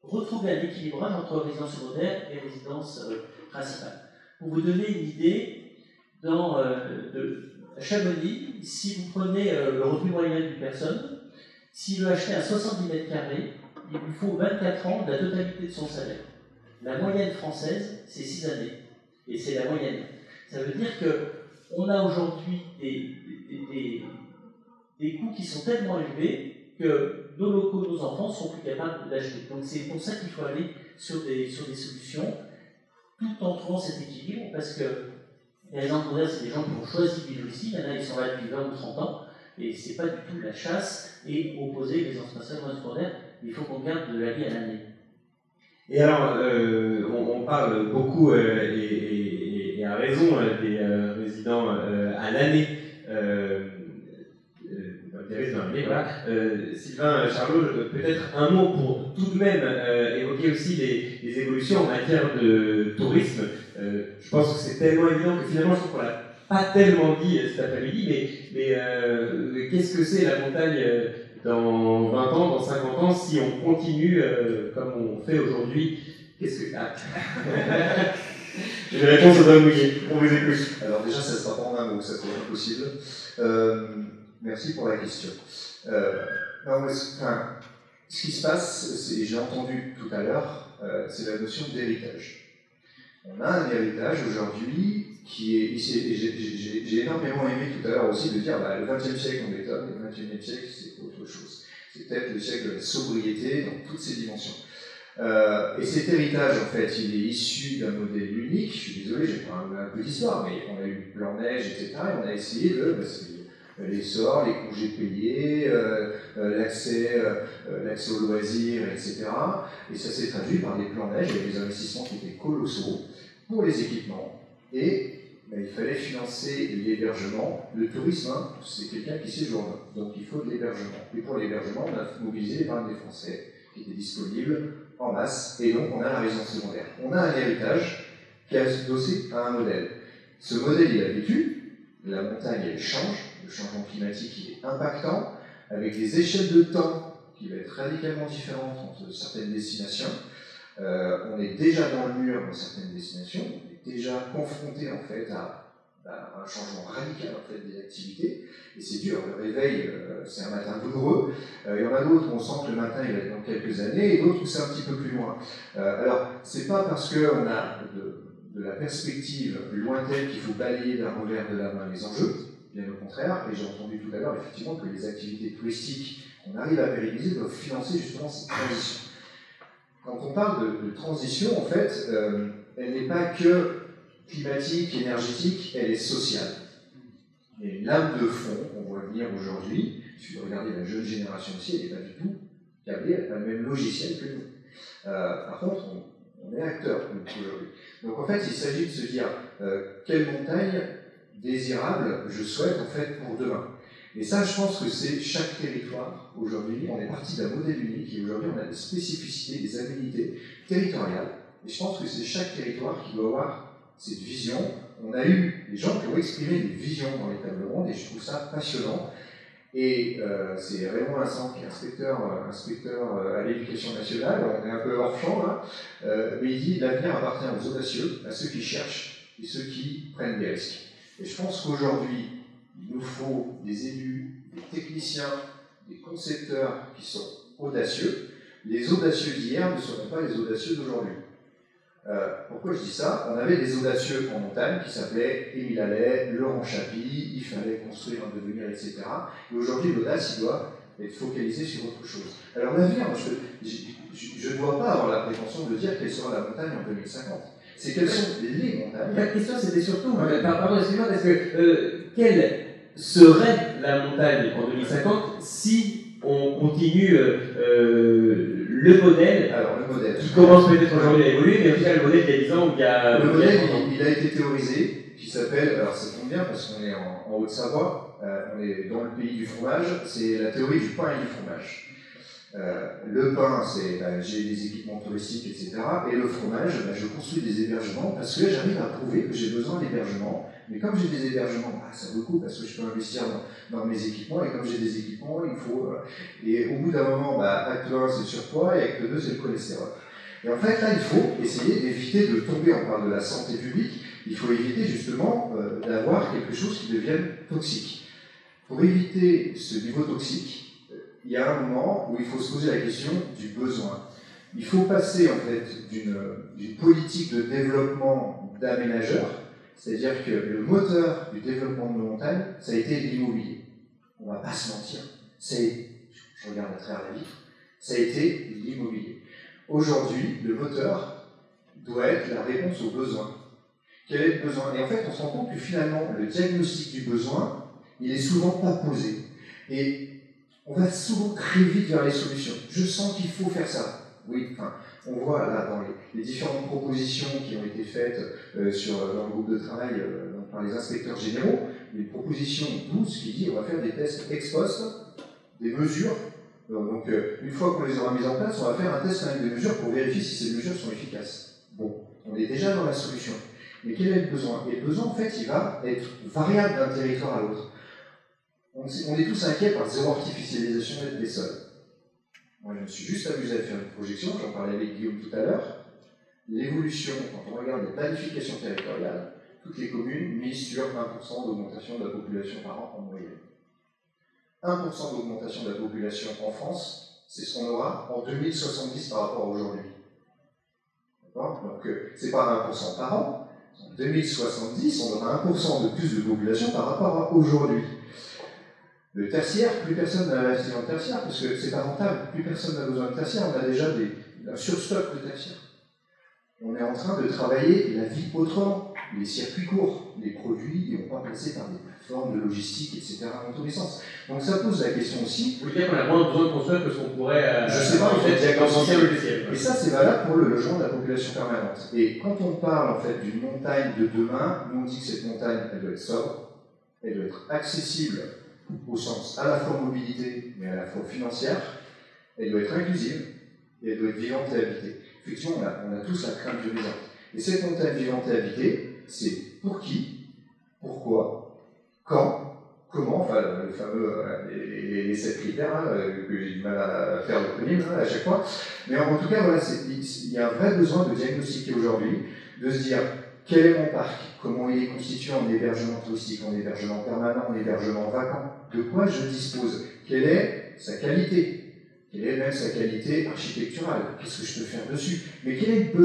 retrouver un équilibrage entre résidence secondaire et résidence principale. Pour vous donner une idée, dans Chamonix, si vous prenez le revenu moyen d'une personne, s'il veut acheter un 70 mètres carrés, il lui faut 24 ans de la totalité de son salaire. La moyenne française, c'est 6 années. Et c'est la moyenne. Ça veut dire qu'on a aujourd'hui des coûts qui sont tellement élevés que nos locaux, nos enfants sont plus capables d'acheter. Donc c'est pour ça qu'il faut aller sur des solutions tout en trouvant cet équilibre, parce que les résidents secondaires, c'est des gens qui ont choisi de vivre ici, il y en a qui sont là depuis 20 ou 30 ans, et c'est pas du tout la chasse et opposer les résidences secondaires, il faut qu'on garde de la vie à l'année. Et alors, on parle beaucoup, et à raison, des résidents à l'année, des résidents à l'année, voilà. Sylvain Charlot, peut-être un mot pour tout de même évoquer aussi les évolutions en matière de tourisme. Je pense que c'est tellement évident que finalement, je trouve qu'on l'a pas tellement dit cet après-midi, mais qu'est-ce que c'est la montagne dans 20 ans, dans 50 ans, si on continue comme on fait aujourd'hui? Qu'est-ce que... Ah. J'ai une réponse aux hommes mouillés, on vous écoute. Alors déjà, ça ne sera pas en un mot, ça c'est impossible. Merci pour la question. Ce qui se passe, j'ai entendu tout à l'heure, c'est la notion d'héritage. On a un héritage aujourd'hui qui est... J'ai énormément aimé tout à l'heure aussi de dire le XXe siècle on bétonne, le XXIe siècle c'est autre chose. C'est peut-être le siècle de la sobriété dans toutes ses dimensions. Et cet héritage, en fait, il est issu d'un modèle unique. Je suis désolé, j'ai pas un peu d'histoire, mais on a eu le plan neige, etc. Et on a essayé de... l'essor, les congés payés, l'accès aux loisirs, etc. Et ça s'est traduit par des plans neige avec des investissements qui étaient colossaux pour les équipements. Et il fallait financer l'hébergement. Le tourisme, c'est quelqu'un qui séjourne, donc il faut de l'hébergement. Et pour l'hébergement, on a mobilisé l'épargne des Français qui était disponible en masse, et donc on a la résidence secondaire. On a un héritage qui est adossé à un modèle. Ce modèle, il a vécu, la montagne, elle change, le changement climatique, il est impactant, avec des échelles de temps qui vont être radicalement différentes entre certaines destinations. On est déjà dans le mur dans certaines destinations, on est déjà confronté en fait à un changement radical en fait, des activités, et c'est dur, le réveil c'est un matin douloureux, il y en a d'autres où on sent que le matin il va être dans quelques années, et d'autres où c'est un petit peu plus loin. Alors, c'est pas parce qu'on a de la perspective lointaine qu'il faut balayer d'un revers de la main les enjeux, bien au contraire, et j'ai entendu tout à l'heure effectivement que les activités touristiques qu'on arrive à pérenniser doivent financer justement cette transition. Quand on parle de transition, en fait, elle n'est pas que climatique, énergétique, elle est sociale. Et l'âme de fond, on voit venir aujourd'hui, il suffit de regarder la jeune génération aussi, elle n'est pas du tout câblée, elle n'a pas le même logiciel que nous. Par contre, on est acteur aujourd'hui. Donc en fait, il s'agit de se dire quelle montagne désirable je souhaite en fait pour demain. Et ça, je pense que c'est chaque territoire aujourd'hui. On est parti d'un modèle unique et aujourd'hui on a des spécificités, des habilités territoriales. Et je pense que c'est chaque territoire qui doit avoir cette vision. On a eu des gens qui ont exprimé des visions dans les tables rondes et je trouve ça passionnant. Et c'est Raymond Vincent qui est inspecteur à l'éducation nationale, on est un peu hors champ là, mais il dit l'avenir appartient aux audacieux, à ceux qui cherchent et ceux qui prennent des risques. Et je pense qu'aujourd'hui, il nous faut des élus, des techniciens, des concepteurs qui sont audacieux. Les audacieux d'hier ne seront pas les audacieux d'aujourd'hui. Pourquoi je dis ça? On avait des audacieux en montagne qui s'appelaient Émile Allais, Laurent Chappy, il fallait construire un devenir, etc. Et aujourd'hui, l'audace, il doit être focalisé sur autre chose. Alors l'avenir, je ne dois pas avoir la prétention de dire quelle sera la montagne en 2050. C'est quelles sont les montagnes. Ma question, c'était surtout, pardon, excusez-moi, parce que quelle serait la montagne en 2050 si on continue le modèle, alors, le modèle qui commence peut-être aujourd'hui à évoluer, mais en tout cas le modèle il y a 10 ans ou il y a... Le modèle, il a été théorisé, qui s'appelle, alors ça tombe bien parce qu'on est en Haute-Savoie, on est dans le pays du fromage, c'est la théorie du pain et du fromage. Le pain, c'est j'ai des équipements touristiques, etc. Et le fromage, je construis des hébergements parce que j'arrive à prouver que j'ai besoin d'hébergements. Mais comme j'ai des hébergements, ça vaut le coup parce que je peux investir dans mes équipements. Et comme j'ai des équipements, il faut. Et au bout d'un moment, acte 1, c'est le surpoids et acte 2, c'est le cholestérol. Et en fait, là, il faut essayer d'éviter de tomber, on parle de la santé publique, il faut éviter justement d'avoir quelque chose qui devienne toxique. Pour éviter ce niveau toxique, il y a un moment où il faut se poser la question du besoin. Il faut passer en fait d'une politique de développement d'aménageurs, c'est-à-dire que le moteur du développement de nos montagnes, ça a été l'immobilier. On ne va pas se mentir. Je regarde à travers la vitre, ça a été l'immobilier. Aujourd'hui, le moteur doit être la réponse aux besoins. Quel est le besoin? Et en fait, on se rend compte que finalement, le diagnostic du besoin, il n'est souvent pas posé. Et on va souvent très vite vers les solutions. Je sens qu'il faut faire ça. Oui, on voit là dans les différentes propositions qui ont été faites dans le groupe de travail par les inspecteurs généraux, une proposition douce qui dit on va faire des tests ex post, des mesures. Donc une fois qu'on les aura mises en place, on va faire un test avec des mesures pour vérifier si ces mesures sont efficaces. Bon, on est déjà dans la solution. Mais quel est le besoin? Et le besoin, en fait, il va être variable d'un territoire à l'autre. On est tous inquiets par zéro artificialisation des sols. Moi, je me suis juste amusé à faire une projection, j'en parlais avec Guillaume tout à l'heure. L'évolution, quand on regarde les planifications territoriales, toutes les communes misent sur 1% d'augmentation de la population par an en moyenne. 1% d'augmentation de la population en France, c'est ce qu'on aura en 2070 par rapport à aujourd'hui. D'accord? Donc, c'est pas 1% par an. En 2070, on aura 1% de plus de population par rapport à aujourd'hui. Le tertiaire, plus personne n'a investi dans le tertiaire parce que c'est pas rentable, plus personne n'a besoin de tertiaire, on a déjà un surstock de tertiaire. On est en train de travailler la vie autrement, les circuits courts, les produits, ils vont pas passer par des plateformes de logistique, etc. dans tous les sens. Donc ça pose la question aussi. Vous voulez dire qu'on a moins besoin de construire que ce qu'on pourrait. Je sais pas, en fait, dans l'ancien logiciel. Et ça, c'est valable pour le logement de la population permanente. Et quand on parle en fait d'une montagne de demain, nous on dit que cette montagne, elle doit être sobre, elle doit être accessible au sens à la fois mobilité, mais à la fois financière, elle doit être inclusive et elle doit être vivante et habitée. Effectivement, on a tous la crainte du vivant. Et cette montagne vivante et habitée, c'est pour qui, pourquoi, quand, comment, enfin le fameux, les 7 critères hein, que j'ai du mal à faire l'acronyme à chaque fois. Mais en tout cas, voilà, il y a un vrai besoin de diagnostiquer aujourd'hui, de se dire quel est mon parc, comment il est constitué en hébergement touristique, en hébergement permanent, en hébergement vacant, de quoi je dispose, quelle est sa qualité, quelle est même sa qualité architecturale, qu'est-ce que je peux faire dessus, mais quel est le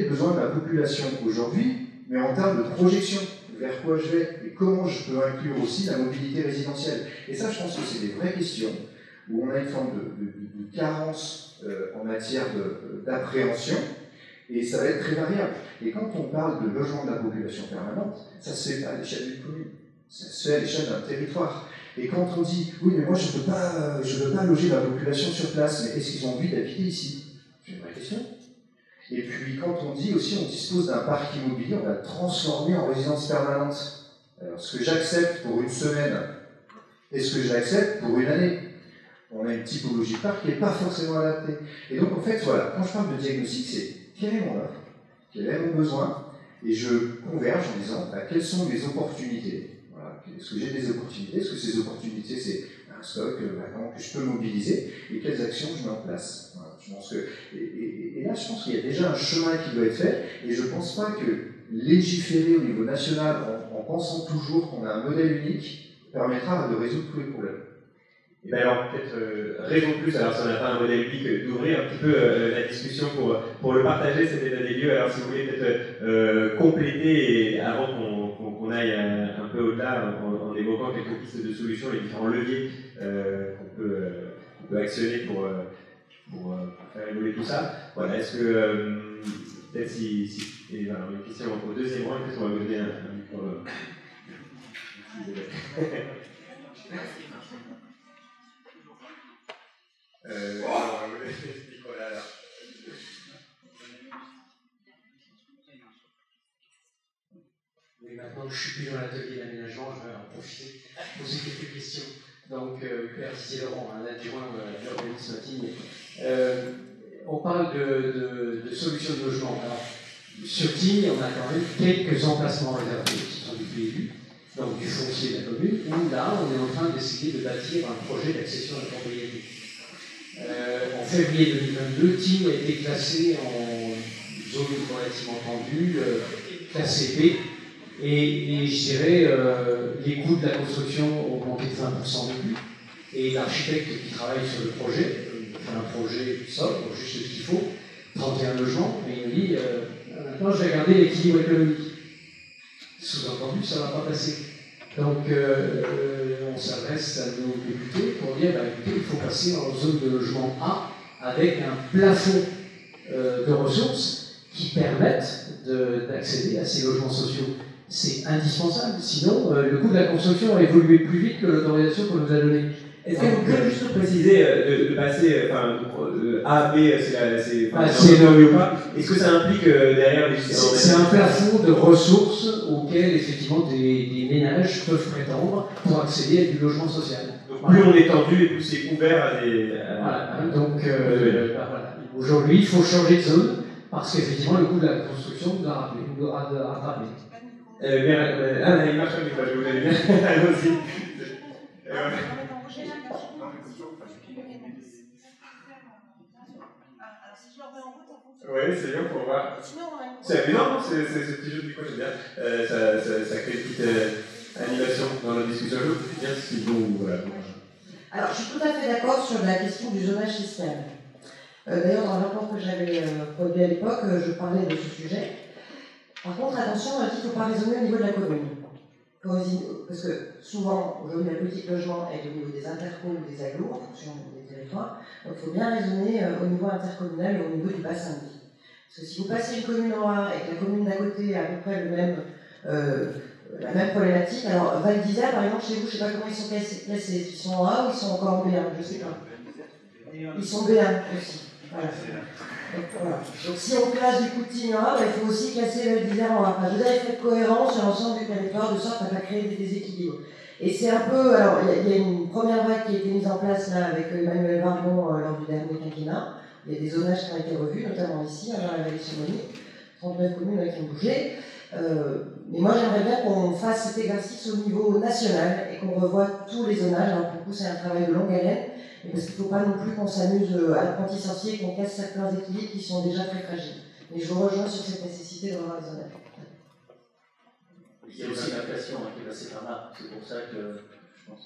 besoin de la population aujourd'hui, mais en termes de projection, vers quoi je vais, et comment je peux inclure aussi la mobilité résidentielle. Et ça, je pense que c'est des vraies questions, où on a une forme de carence en matière d'appréhension, et ça va être très variable. Et quand on parle de logement de la population permanente, ça se fait pas à l'échelle d'une commune, ça se fait à l'échelle d'un territoire. Et quand on dit, oui, mais moi je ne peux pas loger la population sur place, mais est-ce qu'ils ont envie d'habiter ici? C'est une vraie question. Et puis quand on dit aussi, on dispose d'un parc immobilier, on va le transformer en résidence permanente. Alors ce que j'accepte pour une semaine, est-ce que j'accepte pour une année? On a une typologie de parc qui n'est pas forcément adaptée. Et donc en fait, voilà, quand je parle de diagnostic, c'est quelle est mon offre, quel est mon besoin, et je converge en disant quelles sont mes opportunités. Voilà. Est-ce que j'ai des opportunités? Est-ce que ces opportunités, c'est un stock vacant que je peux mobiliser? Et quelles actions je mets en place? Voilà. Je pense que, et là, je pense qu'il y a déjà un chemin qui doit être fait, et je ne pense pas que légiférer au niveau national en pensant toujours qu'on a un modèle unique permettra de résoudre tous les problèmes. Et bien alors, peut-être raison de plus, alors si on n'a pas un modèle unique, d'ouvrir un petit peu la discussion pour le partager, cet état des lieux. Alors si vous voulez peut-être compléter, et avant qu'on aille un peu au-delà, en évoquant quelques pistes de solutions, les différents leviers qu'on peut actionner pour faire évoluer tout ça. Voilà, est-ce que, peut-être et voilà, une question au deuxième rang, peut-être on va vous donner un micro. Mais maintenant que je suis plus dans l'atelier d'aménagement, je vais en profiter pour poser quelques questions. Donc, Claire Dizier-Laurent, un adjoint à l'urbanisme à Tignes. On parle de solutions de logement. Alors, sur Tignes, on a quand même quelques emplacements réservés qui sont depuis élus, donc du foncier de la commune, où là, on est en train d'essayer de bâtir un projet d'accession à la propriété. En février 2022, Tignes a été classé en zone relativement tendue, classé B, et je dirais les coûts de la construction ont augmenté de 20% depuis, et l'architecte qui travaille sur le projet fait un projet sobre, juste ce qu'il faut, 31 logements, et il me dit maintenant je vais regarder l'équilibre économique. Sous-entendu, ça ne va pas passer. Donc, on s'adresse à nos députés pour dire écoutez, il faut passer en zone de logement A avec un plafond de ressources qui permettent d'accéder à ces logements sociaux. C'est indispensable, sinon le coût de la construction va évoluer plus vite que l'autorisation qu'on nous a donnée. Est-ce que vous pouvez juste préciser de passer, A, B, c'est ou pas? Est-ce que ça implique derrière les... C'est un plafond de ressources auxquelles effectivement des ménages peuvent prétendre pour accéder à du logement social. Donc plus on est tendu et plus c'est ouvert à des... Voilà, donc voilà. Aujourd'hui il faut changer de zone parce qu'effectivement le coût de la construction nous a rattrapé. Il marche avec moi, je vous l'ai dit. Allons-y. Oui, c'est bien pour voir. Mais non, c'est ce petit jeu du coup, j'aime bien. Ça crée une petite animation dans la discussion. Je bien si vous. Voilà. Alors, je suis tout à fait d'accord sur la question du zonage système. D'ailleurs, dans le rapport que j'avais produit à l'époque, je parlais de ce sujet. Par contre, attention, il ne faut pas raisonner au niveau de la commune. Parce que souvent, aujourd'hui, la politique logement est au niveau des intercos ou des agglos, en fonction des territoires. Donc, il faut bien raisonner au niveau intercommunal et au niveau du bassin de vie. Parce que si vous passez une commune en A et que la commune d'à côté a à peu près la même problématique, alors Val d'Isère, par exemple, chez vous, je ne sais pas comment ils sont classés. Ils sont en A ou ils sont encore en B1, je ne sais pas. Ils sont B1 aussi. Voilà. Donc si on classe du coup de Tignes en A, il faut aussi classer Val d'Isère en A. Enfin, je veux dire, il faut être cohérent sur l'ensemble du territoire de sorte à ne pas créer des déséquilibres. Et c'est un peu. Alors, il y a une première vague qui a été mise en place là avec Emmanuel Vargon lors du dernier quinquennat. Il y a des zonages qui ont été revus, notamment ici, dans la vallée de Chamonix. 39 communes qui ont bougé. Mais moi, j'aimerais bien qu'on fasse cet exercice au niveau national et qu'on revoie tous les zonages. Alors, pour le coup, c'est un travail de longue haleine. Parce qu'il ne faut pas non plus qu'on s'amuse à l'apprenti sorcier et qu'on casse certains équilibres qui sont déjà très fragiles. Mais je vous rejoins sur cette nécessité de revoir les zonages. Il y a aussi l'inflation qui est passée par là. C'est pour ça que je pense.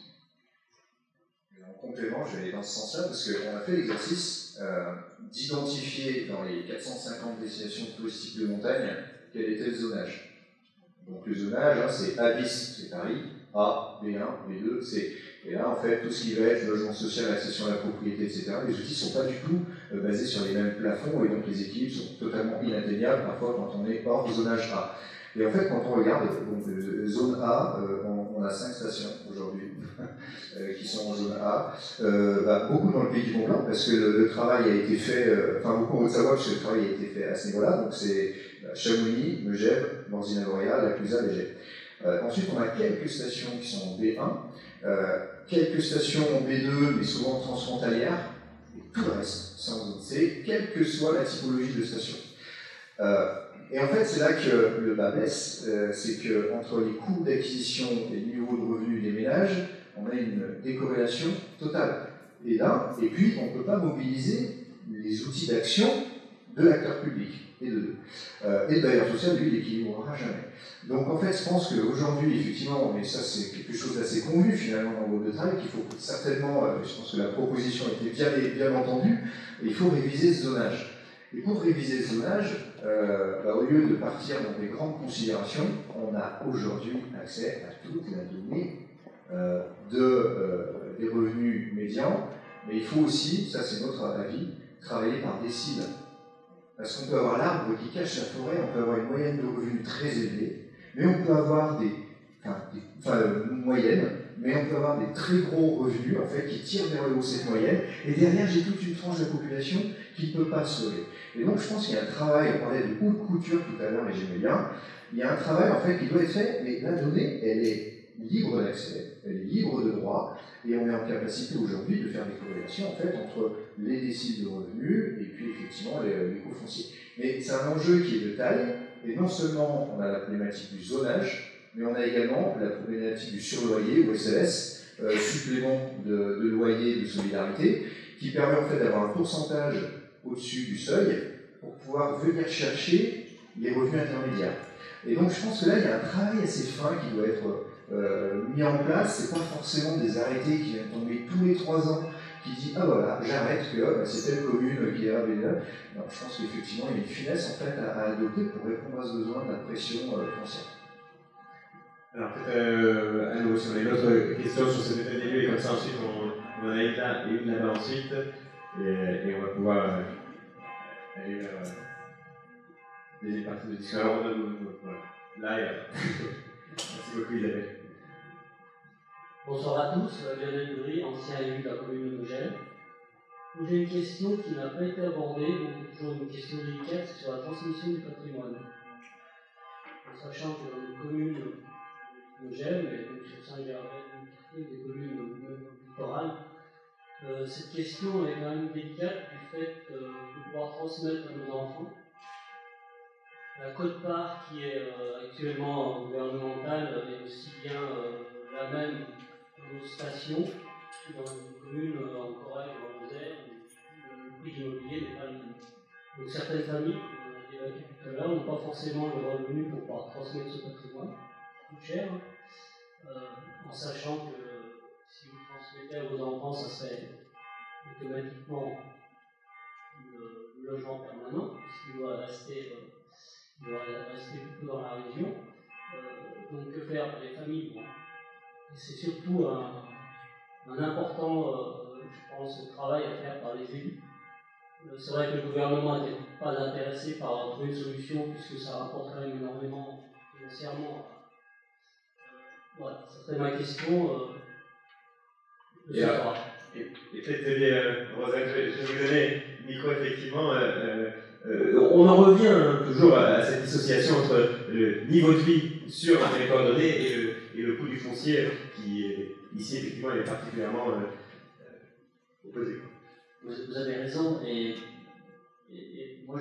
En complément, je vais aller dans ce sens-là parce qu'on a fait l'exercice d'identifier dans les 450 destinations touristiques de montagne quel était le zonage. Donc le zonage, c'est A bis, c'est Paris, A, B1, B2, C. Et là, en fait, tout ce qui va être logement social, accession à la propriété, etc., les outils ne sont pas du tout basés sur les mêmes plafonds et donc les équilibres sont totalement inatteignables parfois quand on est hors zonage A. Et en fait, quand on regarde, donc, zone A, on a 5 stations aujourd'hui qui sont en zone A. Beaucoup dans le Pays du Mont-Blanc, parce que le travail a été fait, beaucoup en Haute-Savoie, parce que le travail a été fait à ce niveau-là. Donc c'est Chamonix, Megève, Morzine-Avoria, Laclusa, Léger. Ensuite, on a quelques stations qui sont en B1, quelques stations en B2, mais souvent transfrontalières, et tout le reste, c'est en zone C, quelle que soit la typologie de station. Et en fait, c'est là que le bas blesse, c'est qu'entre les coûts d'acquisition et le niveau de revenus des ménages, on a une décorrélation totale. Et puis, on ne peut pas mobiliser les outils d'action de l'acteur public. et de 2. Et le bailleur social, lui, il n'équilibrera jamais. Donc en fait, je pense qu'aujourd'hui, effectivement, mais ça c'est quelque chose d'assez convenu finalement dans le mode de travail, qu'il faut certainement, je pense que la proposition était bien entendue, il faut réviser ce zonage. Et pour réviser ce zonage, au lieu de partir dans des grandes considérations, on a aujourd'hui accès à toute la donnée des revenus médians, mais il faut aussi, ça c'est notre avis, travailler par décile. Parce qu'on peut avoir l'arbre qui cache la forêt, on peut avoir une moyenne de revenus très élevée, mais on peut avoir une moyenne, mais on peut avoir des très gros revenus en fait, qui tirent vers le haut cette moyenne, et derrière j'ai toute une tranche de la population qui ne peut pas se lever. Et donc je pense qu'il y a un travail, on parlait de haute couture tout à l'heure, et j'aimais bien, il y a un travail en fait qui doit être fait, mais la donnée, elle est libre d'accès, elle est libre de droit, et on est en capacité aujourd'hui de faire des corrélations en fait, entre les déciles de revenus et puis effectivement les coûts fonciers. Mais c'est un enjeu qui est de taille, et non seulement on a la problématique du zonage, mais on a également la problématique du surloyer ou SLS, supplément de loyer de solidarité, qui permet en fait d'avoir un pourcentage au-dessus du seuil pour pouvoir venir chercher les revenus intermédiaires. Et donc je pense que là il y a un travail assez fin qui doit être mis en place. C'est pas forcément des arrêtés qui viennent tomber tous les 3 ans qui dit ah voilà j'arrête que c'est telle commune qui est ABL. Non, je pense qu'effectivement il y a une finesse en fait à adopter pour répondre à ce besoin de la pression foncière. Alors peut-être à nouveau si on a une autre question sur cette état des lieux et comme ça ensuite on en a une là et une là-bas ensuite et on va pouvoir aller vers des parties de discussion. Alors voilà. Là et là. Merci beaucoup Isabelle. Bonsoir à tous, Lionel Bry, ancien élu de la commune de Nogel. J'ai une question qui n'a pas été abordée, donc toujours une question délicate, c'est sur la transmission du patrimoine. En sachant que dans une commune de Nogel, mais donc sur Saint-Gervais, des communes littorales, cette question est quand même délicate du fait de pouvoir transmettre à nos enfants. La quote-part qui est actuellement gouvernementale est aussi bien la même que nos stations, dans une commune en Corrèze ou en Lozère, où le prix de l'immobilier n'est pas le même. Donc certaines familles, on a évoqué tout à l'heure, n'ont pas forcément le revenu pour pouvoir transmettre ce patrimoine, ça coûte cher, en sachant que si vous transmettez à vos enfants, ça serait automatiquement le logement permanent, puisqu'il doit rester plutôt dans la région. Donc que faire les familles? Et c'est surtout un important, je pense, travail à faire par les élus. C'est vrai que le gouvernement n'était pas intéressé par trouver une solution puisque ça rapporte quand même énormément financièrement. Voilà, ça serait ma question. Et peut-être, Rosa, je vais vous donner le micro, effectivement. On en revient toujours à cette dissociation entre le niveau de vie sur un territoire donné et le coût du foncier qui, ici, effectivement, est particulièrement opposé. Vous avez raison, et moi,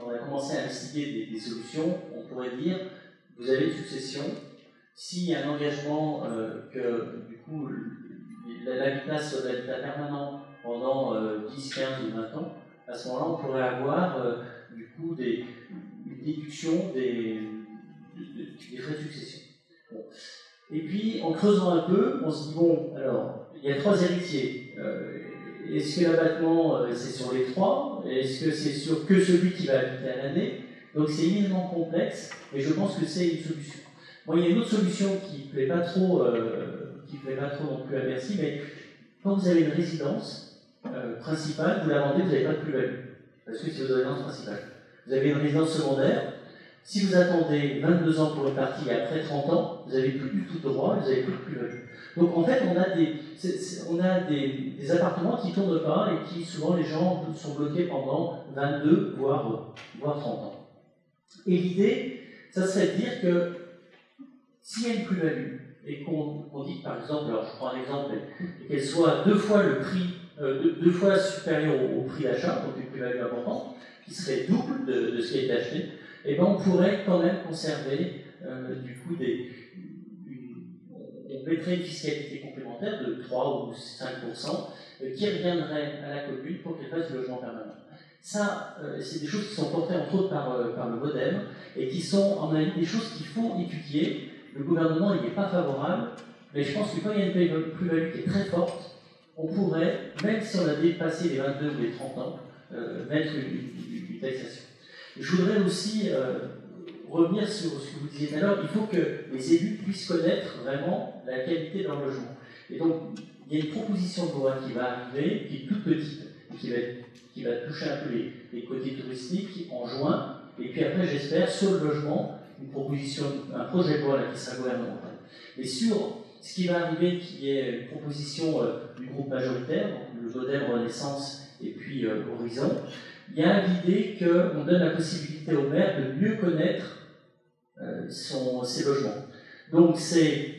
on a commencé à investiguer des solutions. On pourrait dire, vous avez une succession. S'il y a un engagement que, du coup, l'habitat soit de l'habitat permanent pendant 10, 15 ou 20 ans, à ce moment-là, on pourrait avoir du coup une déduction des frais de succession. Bon. Et puis, en creusant un peu, on se dit, bon, alors, il y a 3 héritiers. Est-ce que l'abattement, c'est sur les 3? Est-ce que c'est sur que celui qui va habiter à l'année? Donc c'est éminemment complexe, mais je pense que c'est une solution. Bon, il y a une autre solution qui ne plaît pas trop non plus à Bercy, mais quand vous avez une résidence principale, vous la vendez, vous n'avez pas de plus-value. Parce que c'est votre résidence principale. Vous avez une résidence secondaire. Si vous attendez 22 ans pour une partie et après 30 ans, vous n'avez plus du tout de droit, vous n'avez plus de plus-value. Donc en fait, on a des appartements qui ne tournent pas et qui, souvent, les gens sont bloqués pendant 22, voire 30 ans. Et l'idée, ça serait de dire que s'il y a une plus-value et qu'on dit, par exemple, alors je prends un exemple, qu'elle soit 2 fois le prix, 2 fois supérieure au prix d'achat, donc une plus-value importante, qui serait double de ce qui a été acheté, et ben on pourrait quand même conserver du coup on mettrait une fiscalité complémentaire de 3 ou 5% qui reviendrait à la commune pour qu'elle fasse du logement permanent. Ça, c'est des choses qui sont portées entre autres par le MODEM et qui sont, à mon avis, des choses qu'il faut étudier. Le gouvernement n'y est pas favorable, mais je pense que quand il y a une plus-value qui est très forte, on pourrait, même si on a dépassé les 22 ou les 30 ans, mettre une taxation. Je voudrais aussi revenir sur ce que vous disiez tout à l'heure. Il faut que les élus puissent connaître vraiment la qualité de leur logement. Et donc, il y a une proposition de loi qui va arriver, qui est toute petite, et qui va toucher un peu les côtés touristiques en juin. Et puis après, j'espère, sur le logement, un projet de loi là, qui sera gouvernemental. Mais sur ce qui va arriver, qui est une proposition du groupe majoritaire, donc le MODEM Renaissance et puis Horizon, il y a l'idée qu'on donne la possibilité au maire de mieux connaître ses logements. Donc c'est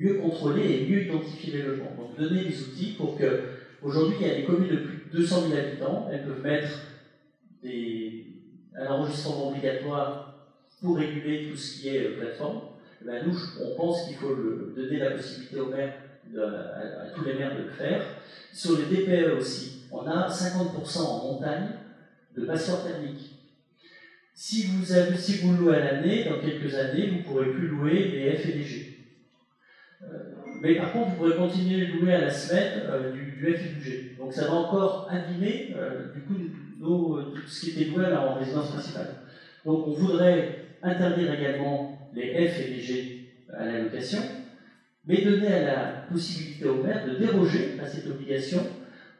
mieux contrôler et mieux identifier les logements. Donc donner des outils pour que, aujourd'hui il y a des communes de plus de 200 000 habitants, elles peuvent mettre un enregistrement obligatoire pour réguler tout ce qui est plateforme. Ben nous, on pense qu'il faut donner la possibilité aux maires, à tous les maires de le faire. Sur les DPE aussi, on a 50% en montagne de passoires thermiques. Si vous louez à l'année, dans quelques années, vous ne pourrez plus louer des F et des G. Mais par contre, vous pourrez continuer de louer à la semaine du F et du G. Donc ça va encore abîmer du coup tout ce qui était loué là, en résidence principale. Donc on voudrait interdire également les F et les G à la location, mais donner à la possibilité au maire de déroger à cette obligation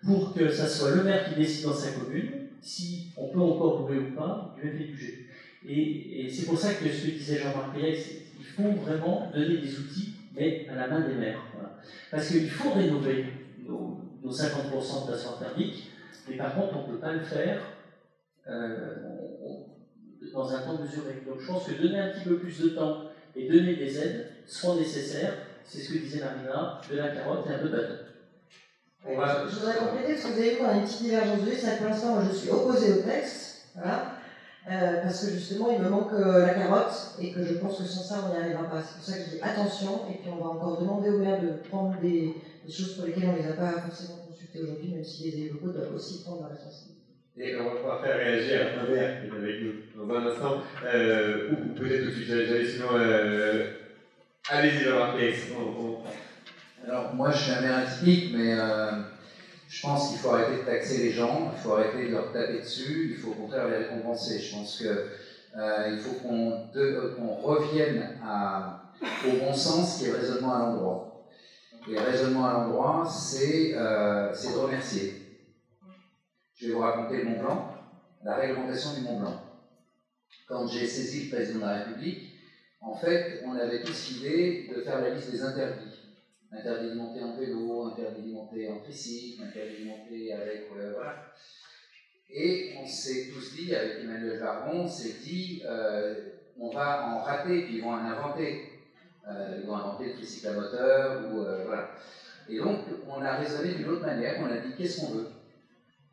pour que ça soit le maire qui décide dans sa commune si on peut encore louer ou pas du F et du G. Et c'est pour ça que ce que disait Jean-Marc Péret, c'est qu'il faut vraiment donner des outils, mais à la main des maires. Voilà. Parce qu'il faut rénover nos 50% de passoires thermiques, mais par contre on ne peut pas le faire dans un temps mesuré. Donc je pense que donner un petit peu plus de temps et donner des aides seront nécessaires. C'est ce que disait Marina, de la carotte et un peu de bâton. Je voudrais compléter parce que vous avez vu qu'on a une petite divergence de vue. C'est que pour l'instant, moi je suis opposée au texte, voilà, parce que justement il me manque la carotte et que je pense que sans ça on n'y arrivera pas. C'est pour ça que je dis attention et puis on va encore demander aux maires de prendre des choses pour lesquelles on ne les a pas forcément consultés aujourd'hui, même si les élus locaux doivent aussi prendre la responsabilité. Et on va pouvoir faire réagir un maire qui est avec nous dans un instant, ou peut-être tout de suite, j'allais sinon. Allez-y, Jean-Marc Péret. Alors, moi, je suis un maire atypique, mais je pense qu'il faut arrêter de taxer les gens, il faut arrêter de leur taper dessus, il faut au contraire les récompenser. Je pense qu'il faut qu'on revienne au bon sens qui est le raisonnement à l'endroit. Et le raisonnement à l'endroit, c'est de remercier. Je vais vous raconter le Mont Blanc, la réglementation du Mont Blanc. Quand j'ai saisi le président de la République, en fait, on avait tous l'idée de faire la liste des interdits. Interdit de monter en vélo, interdit de monter en tricycle, interdit de monter avec... voilà. Et on s'est tous dit, avec Emmanuel Vargon, on s'est dit, on va en rater, puis ils vont en inventer. Ils vont inventer le tricycle à moteur, ou voilà. Et donc, on a raisonné d'une autre manière, on a dit, qu'est-ce qu'on veut?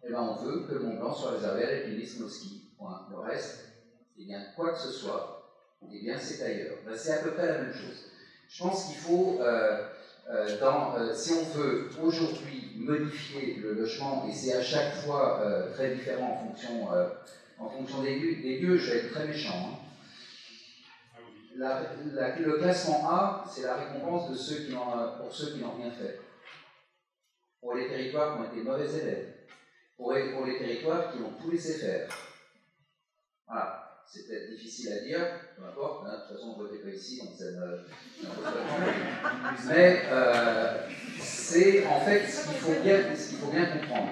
Eh bien, on veut que le Mont Blanc soit réservé à l'alpinisme au ski. Point. Le reste, eh bien, quoi que ce soit, eh bien, c'est ailleurs. Ben, c'est à peu près la même chose. Je pense qu'il faut, si on veut aujourd'hui modifier le logement, et c'est à chaque fois très différent en fonction des lieux, je vais être très méchant. Hein. Le classement A, c'est la récompense de pour ceux qui n'ont rien fait. Pour les territoires qui ont été mauvais élèves. Pour les territoires qui ont tout laissé faire. Voilà. C'est peut-être difficile à dire, peu importe, hein, de toute façon on ne votait pas ici, donc ça ne pose pas de problème. Mais c'est en fait ce qu'il faut bien comprendre.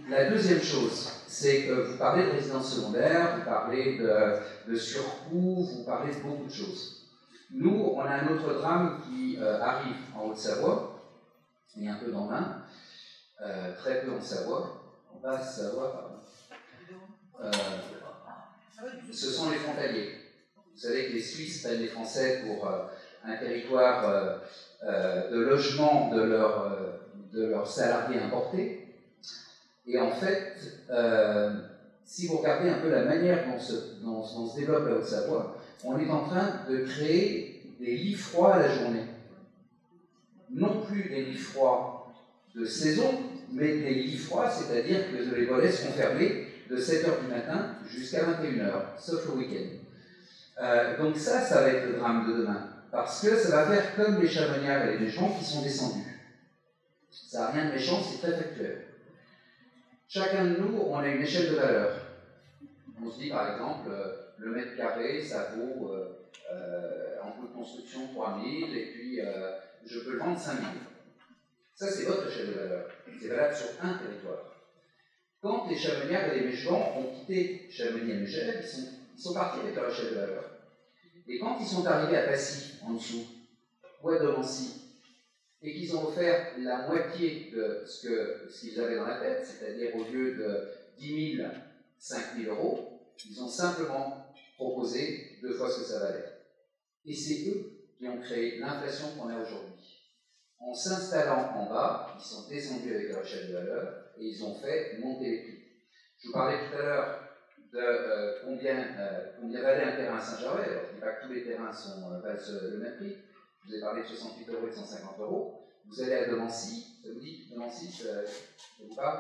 La deuxième chose, c'est que vous parlez de résidence secondaire, vous parlez de surcoût, vous parlez de beaucoup de choses. Nous, on a un autre drame qui arrive en Haute-Savoie, et un peu dans l'Ain, très peu en Savoie, en Basse-Savoie, pardon. Ce sont les frontaliers. Vous savez que les Suisses prennent les Français pour un territoire de logement de leurs salariés importés. Et en fait, si vous regardez un peu la manière dont se développe la Haute-Savoie, on est en train de créer des lits froids à la journée. Non plus des lits froids de saison, mais des lits froids, c'est-à-dire que les volets seront fermés de 7h du matin jusqu'à 21h, sauf le week-end. Donc ça va être le drame de demain, parce que ça va faire comme les Chamoniards et les gens qui sont descendus. Ça n'a rien de méchant, c'est très factuel. Chacun de nous, on a une échelle de valeur. On se dit par exemple, le mètre carré, ça vaut en coût de construction 3 000, et puis je peux le vendre 5 000. Ça, c'est votre échelle de valeur. C'est valable sur un territoire. Quand les Chamoniards et les Méchevans ont quitté Chamonix et Megève, ils sont partis avec leur échelle de valeur. Et quand ils sont arrivés à Passy, en dessous, ou à Domancy, et qu'ils ont offert la moitié de ce qu'ils avaient dans la tête, c'est-à-dire au lieu de 10 000, 5 000 euros, ils ont simplement proposé 2 fois ce que ça valait. Et c'est eux qui ont créé l'inflation qu'on a aujourd'hui. En s'installant en bas, ils sont descendus avec leur échelle de valeur et ils ont fait monter les prix. Je vous parlais tout à l'heure de combien valait un terrain à Saint-Gervais. Alors, je ne dis pas que tous les terrains valent le même prix. Je vous ai parlé de 68 € et de 150 €. Vous allez à Domancy, ça vous dit Domancy, ça vous parle?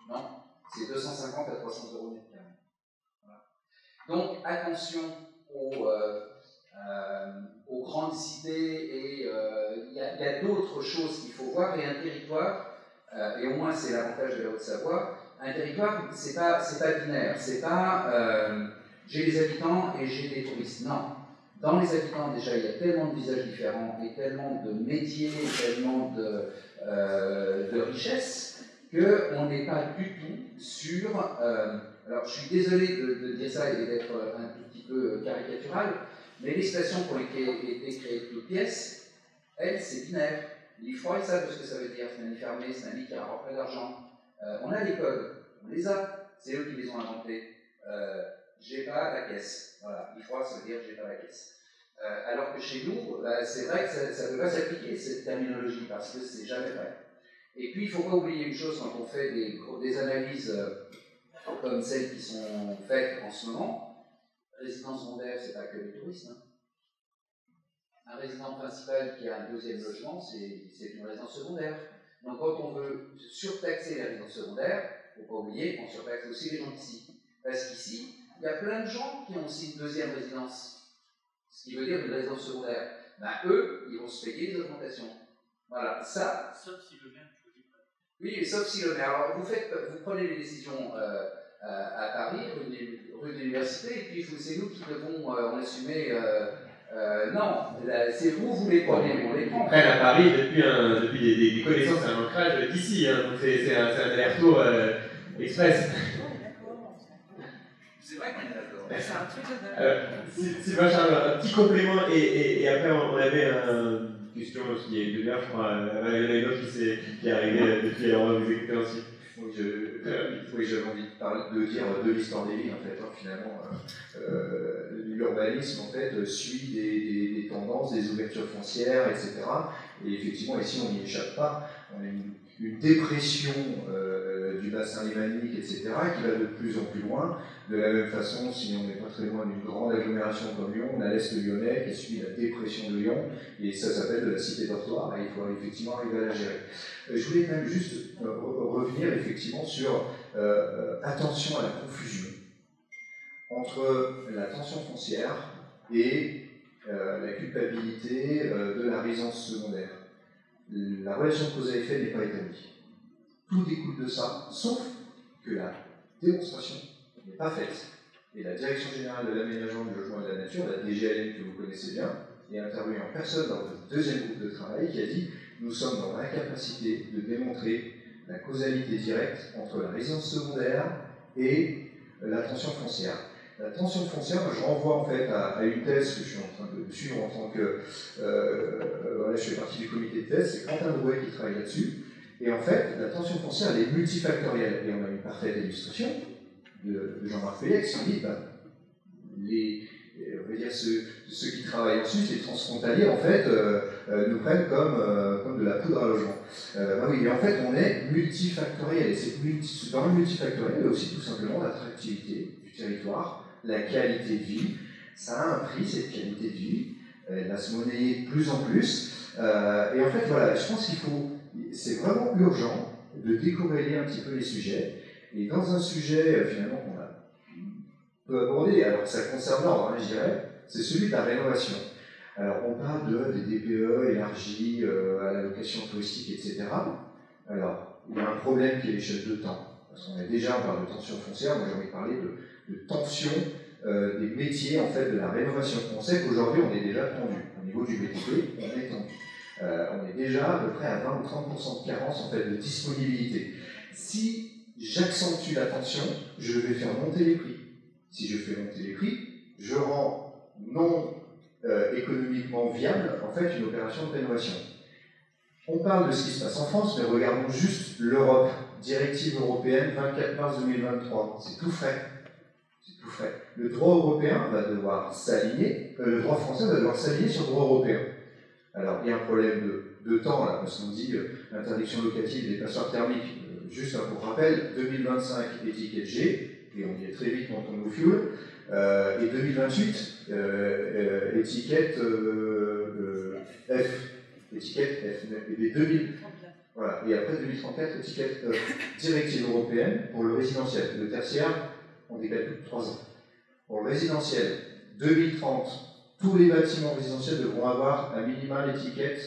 Non, c'est 250 à 300 € net carré. Voilà. Donc attention aux grandes cités, et il y a d'autres choses qu'il faut voir, et un territoire, et au moins c'est l'avantage de la Haute-Savoie, un territoire, c'est pas binaire, c'est pas j'ai les habitants et j'ai des touristes, non. Dans les habitants, déjà, il y a tellement de visages différents, et tellement de métiers, tellement de richesses, qu'on n'est pas du tout sur... alors, je suis désolé de dire ça et d'être un tout petit peu caricatural, mais les stations qui ont été créées de toutes pièces, elles, c'est binaire. Les froids, ils savent ce que ça veut dire. C'est un lit fermé, c'est un lit qui rapporte pas d'argent. On a les codes, on les a. C'est eux qui les ont inventés. J'ai pas la caisse. Voilà, lit froid, ça veut dire j'ai pas la caisse. Alors que chez nous, c'est vrai que ça ne peut pas s'appliquer, cette terminologie, parce que c'est jamais vrai. Et puis, il ne faut pas oublier une chose quand on fait des analyses comme celles qui sont faites en ce moment. Résidence secondaire, c'est pas que les touristes. Hein. Un résident principal qui a un deuxième logement, c'est une résidence secondaire. Donc quand on veut surtaxer les résidences secondaires, il ne faut pas oublier qu'on surtaxe aussi les gens d'ici. Parce qu'ici, il y a plein de gens qui ont aussi une deuxième résidence. Ce qui veut dire une résidence secondaire. Ben, eux, ils vont se payer des augmentations. Voilà, ça... Sauf si le maire choisit pas. Oui, sauf si le maire. Alors vous prenez les décisions à Paris, rue de l'Université, et puis c'est nous qui devons en assumer. Non, c'est vous les prenez, on les prend. Après, à Paris, depuis des connaissances, c'est un ancrage d'ici, hein, donc c'est un aller-retour express. C'est vrai qu'on est d'accord. C'est un truc de... Sylvain Charles, un petit complément, et après on avait une question qui est de l'heure, je crois, il y en a une autre qui est arrivée depuis, alors on va vous écouter ensuite. Oui, j'avais envie de dire de l'histoire des villes, en fait. Finalement, l'urbanisme, en fait, suit des tendances, des ouvertures foncières, etc. Et effectivement, ici, on n'y échappe pas. On a une dépression du bassin lémanique, etc., qui va de plus en plus loin. De la même façon, si on n'est pas très loin d'une grande agglomération comme Lyon, on a l'Est lyonnais qui suit la dépression de Lyon, et ça s'appelle de la cité dortoir, et il faut effectivement arriver à la gérer. Je voulais même juste revenir effectivement sur attention à la confusion entre la tension foncière et la culpabilité de la résidence secondaire. La relation de cause à effet n'est pas établie. Tout découle de ça, sauf que la démonstration n'est pas faite. Et la Direction Générale de l'Aménagement, du Logement et de la Nature, la DGALN que vous connaissez bien, est intervenue en personne dans le deuxième groupe de travail qui a dit « Nous sommes dans l'incapacité de démontrer la causalité directe entre la résidence secondaire et la tension foncière. » La tension foncière, moi, je renvoie en fait à une thèse que je suis en train de suivre en tant que... voilà, je fais partie du comité de thèse, c'est Quentin Drouet qui travaille là-dessus. Et en fait, la tension foncière, elle est multifactorielle. Et on a une parfaite illustration de Jean-Marc Félix qui dit on va dire ceux qui travaillent en Suisse, les transfrontaliers, en fait, nous prennent comme de la poudre à logement. Oui, et en fait, on est multifactoriel. Et dans le multifactoriel, il y a aussi tout simplement l'attractivité du territoire, la qualité de vie. Ça a un prix, cette qualité de vie. Elle va se monnayer de plus en plus. Et en fait, voilà, je pense c'est vraiment urgent de décorréler un petit peu les sujets. Et dans un sujet, finalement, qu'on a peu abordé, alors que ça concerne l'ordre, je dirais, c'est celui de la rénovation. Alors, on parle des DPE élargis à la location touristique, etc. Alors, il y a un problème qui est l'échelle de temps. Parce qu'on on parle de tension foncière, moi j'ai envie de parler de tension des métiers en fait, de la rénovation. On sait qu'aujourd'hui, on est déjà tendu. Au niveau du BTP, on est tendu. On est déjà à peu près à 20 ou 30% de carence en fait, de disponibilité. Si j'accentue la tension, je vais faire monter les prix. Si je fais monter les prix, je rends non économiquement viable en fait, une opération de rénovation. On parle de ce qui se passe en France, mais regardons juste l'Europe. Directive européenne 24 mars 2023. C'est tout frais. C'est tout frais. Le droit européen va devoir s'aligner, le droit français va devoir s'aligner sur le droit européen. Alors, il y a un problème de temps, là, parce qu'on dit l'interdiction locative des passoires thermiques. Juste pour rappel, 2025, étiquette G, et on y est très vite quand on est au fuel, et 2028, étiquette F. Étiquette F. Et 2000. Voilà. Et après 2034, étiquette directive européenne pour le résidentiel. Le tertiaire, on décale plus de 3 ans. Pour le résidentiel, 2030, tous les bâtiments résidentiels devront avoir à minima l'étiquette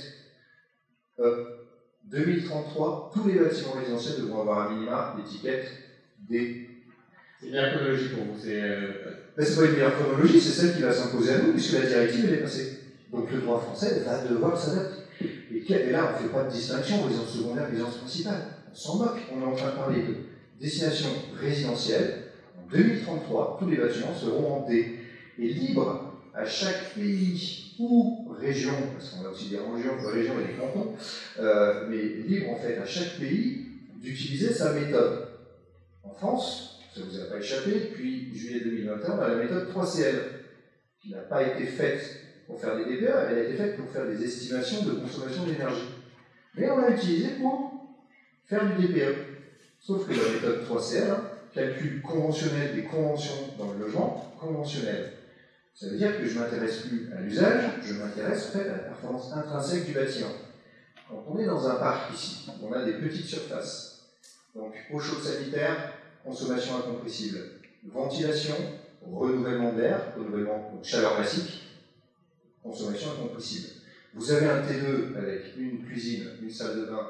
E. 2033, tous les bâtiments résidentiels devront avoir à minima l'étiquette D. C'est bien chronologie pour vous. C'est pas une meilleure chronologie, c'est celle qui va s'imposer à nous, puisque la directive elle est passée. Donc le droit français va devoir s'adapter. Et là, on ne fait pas de distinction, résidence secondaire, résidence principale. On s'en moque. On est en train de parler de destination résidentielle. En 2033, tous les bâtiments seront en D. Et libre à chaque pays ou région, parce qu'on a aussi des régions et des cantons, mais libre en fait à chaque pays d'utiliser sa méthode. En France, ça ne vous a pas échappé, depuis juillet 2021, on a la méthode 3CL, qui n'a pas été faite pour faire des DPE, elle a été faite pour faire des estimations de consommation d'énergie. Mais on l'a utilisé pour faire du DPE. Sauf que la méthode 3CL, calcul conventionnel des conventions dans le logement, conventionnel. Ça veut dire que je ne m'intéresse plus à l'usage, je m'intéresse en fait à la performance intrinsèque du bâtiment. Quand on est dans un parc ici, on a des petites surfaces. Donc eau chaude sanitaire, consommation incompressible, ventilation, renouvellement d'air, renouvellement donc chaleur massique, consommation incompressible. Vous avez un T2 avec une cuisine, une salle de bain,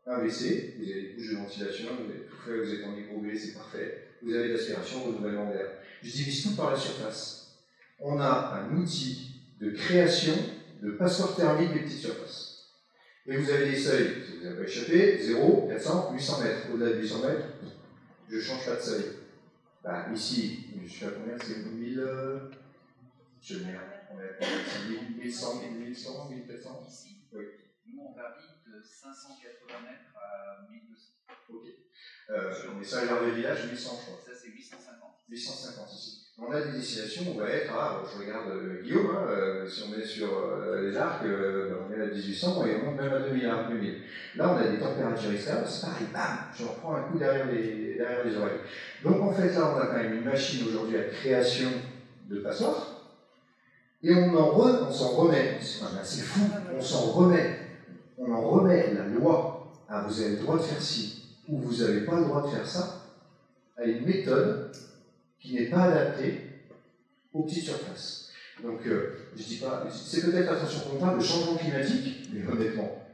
un WC, vous avez des couches de ventilation, vous avez tout fait, vous êtes en micro-B, c'est parfait. Vous avez l'aspiration, renouvellement d'air. Je divise tout par la surface. On a un outil de création de passoires thermiques des petites surfaces. Et vous avez des seuils, si vous n'avez pas échappé, 0, 400, 800 mètres. Au-delà de 800 mètres, je ne change pas de seuil. Bah, ici, je suis à combien? C'est 1000. Je mets. On est à 1100, 1100, 1400. Ici, oui. Nous, on varie de 580 mètres à 1200. Ok. Mais ça, dans les villages, 800, je crois. Ça, c'est 850. 850 ici. On a des destinations où on va être à, je regarde Guillaume, si on est sur les arcs, on est à 1800 et on monte même à 2000. Là, on a des températures extérieures, c'est pareil, bam, je reprends un coup derrière les oreilles. Donc en fait, là, on a quand même une machine aujourd'hui à création de passoires, et on s'en remet, c'est fou, on s'en remet, on en remet la loi, vous avez le droit de faire ci, ou vous n'avez pas le droit de faire ça, à une méthode qui n'est pas adaptée aux petites surfaces. Donc, je dis pas, c'est peut-être attention qu'on parle de changement climatique, mais honnêtement,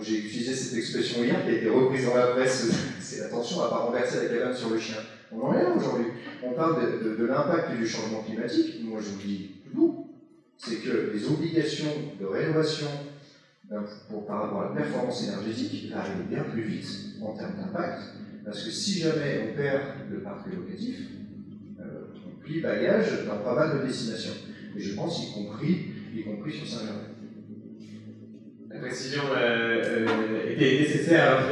j'ai utilisé cette expression hier qui a été reprise dans la presse, c'est attention à ne pas renverser la cabane sur le chien. On en est là aujourd'hui. On parle de l'impact du changement climatique. Moi, je vous dis tout. C'est que les obligations de rénovation par rapport à la performance énergétique arrivent bien plus vite en termes d'impact, parce que si jamais on perd le parc locatif, on plie bagage dans pas mal de destinations. Et je pense y compris sur Saint-Germain. La précision était nécessaire. Alors,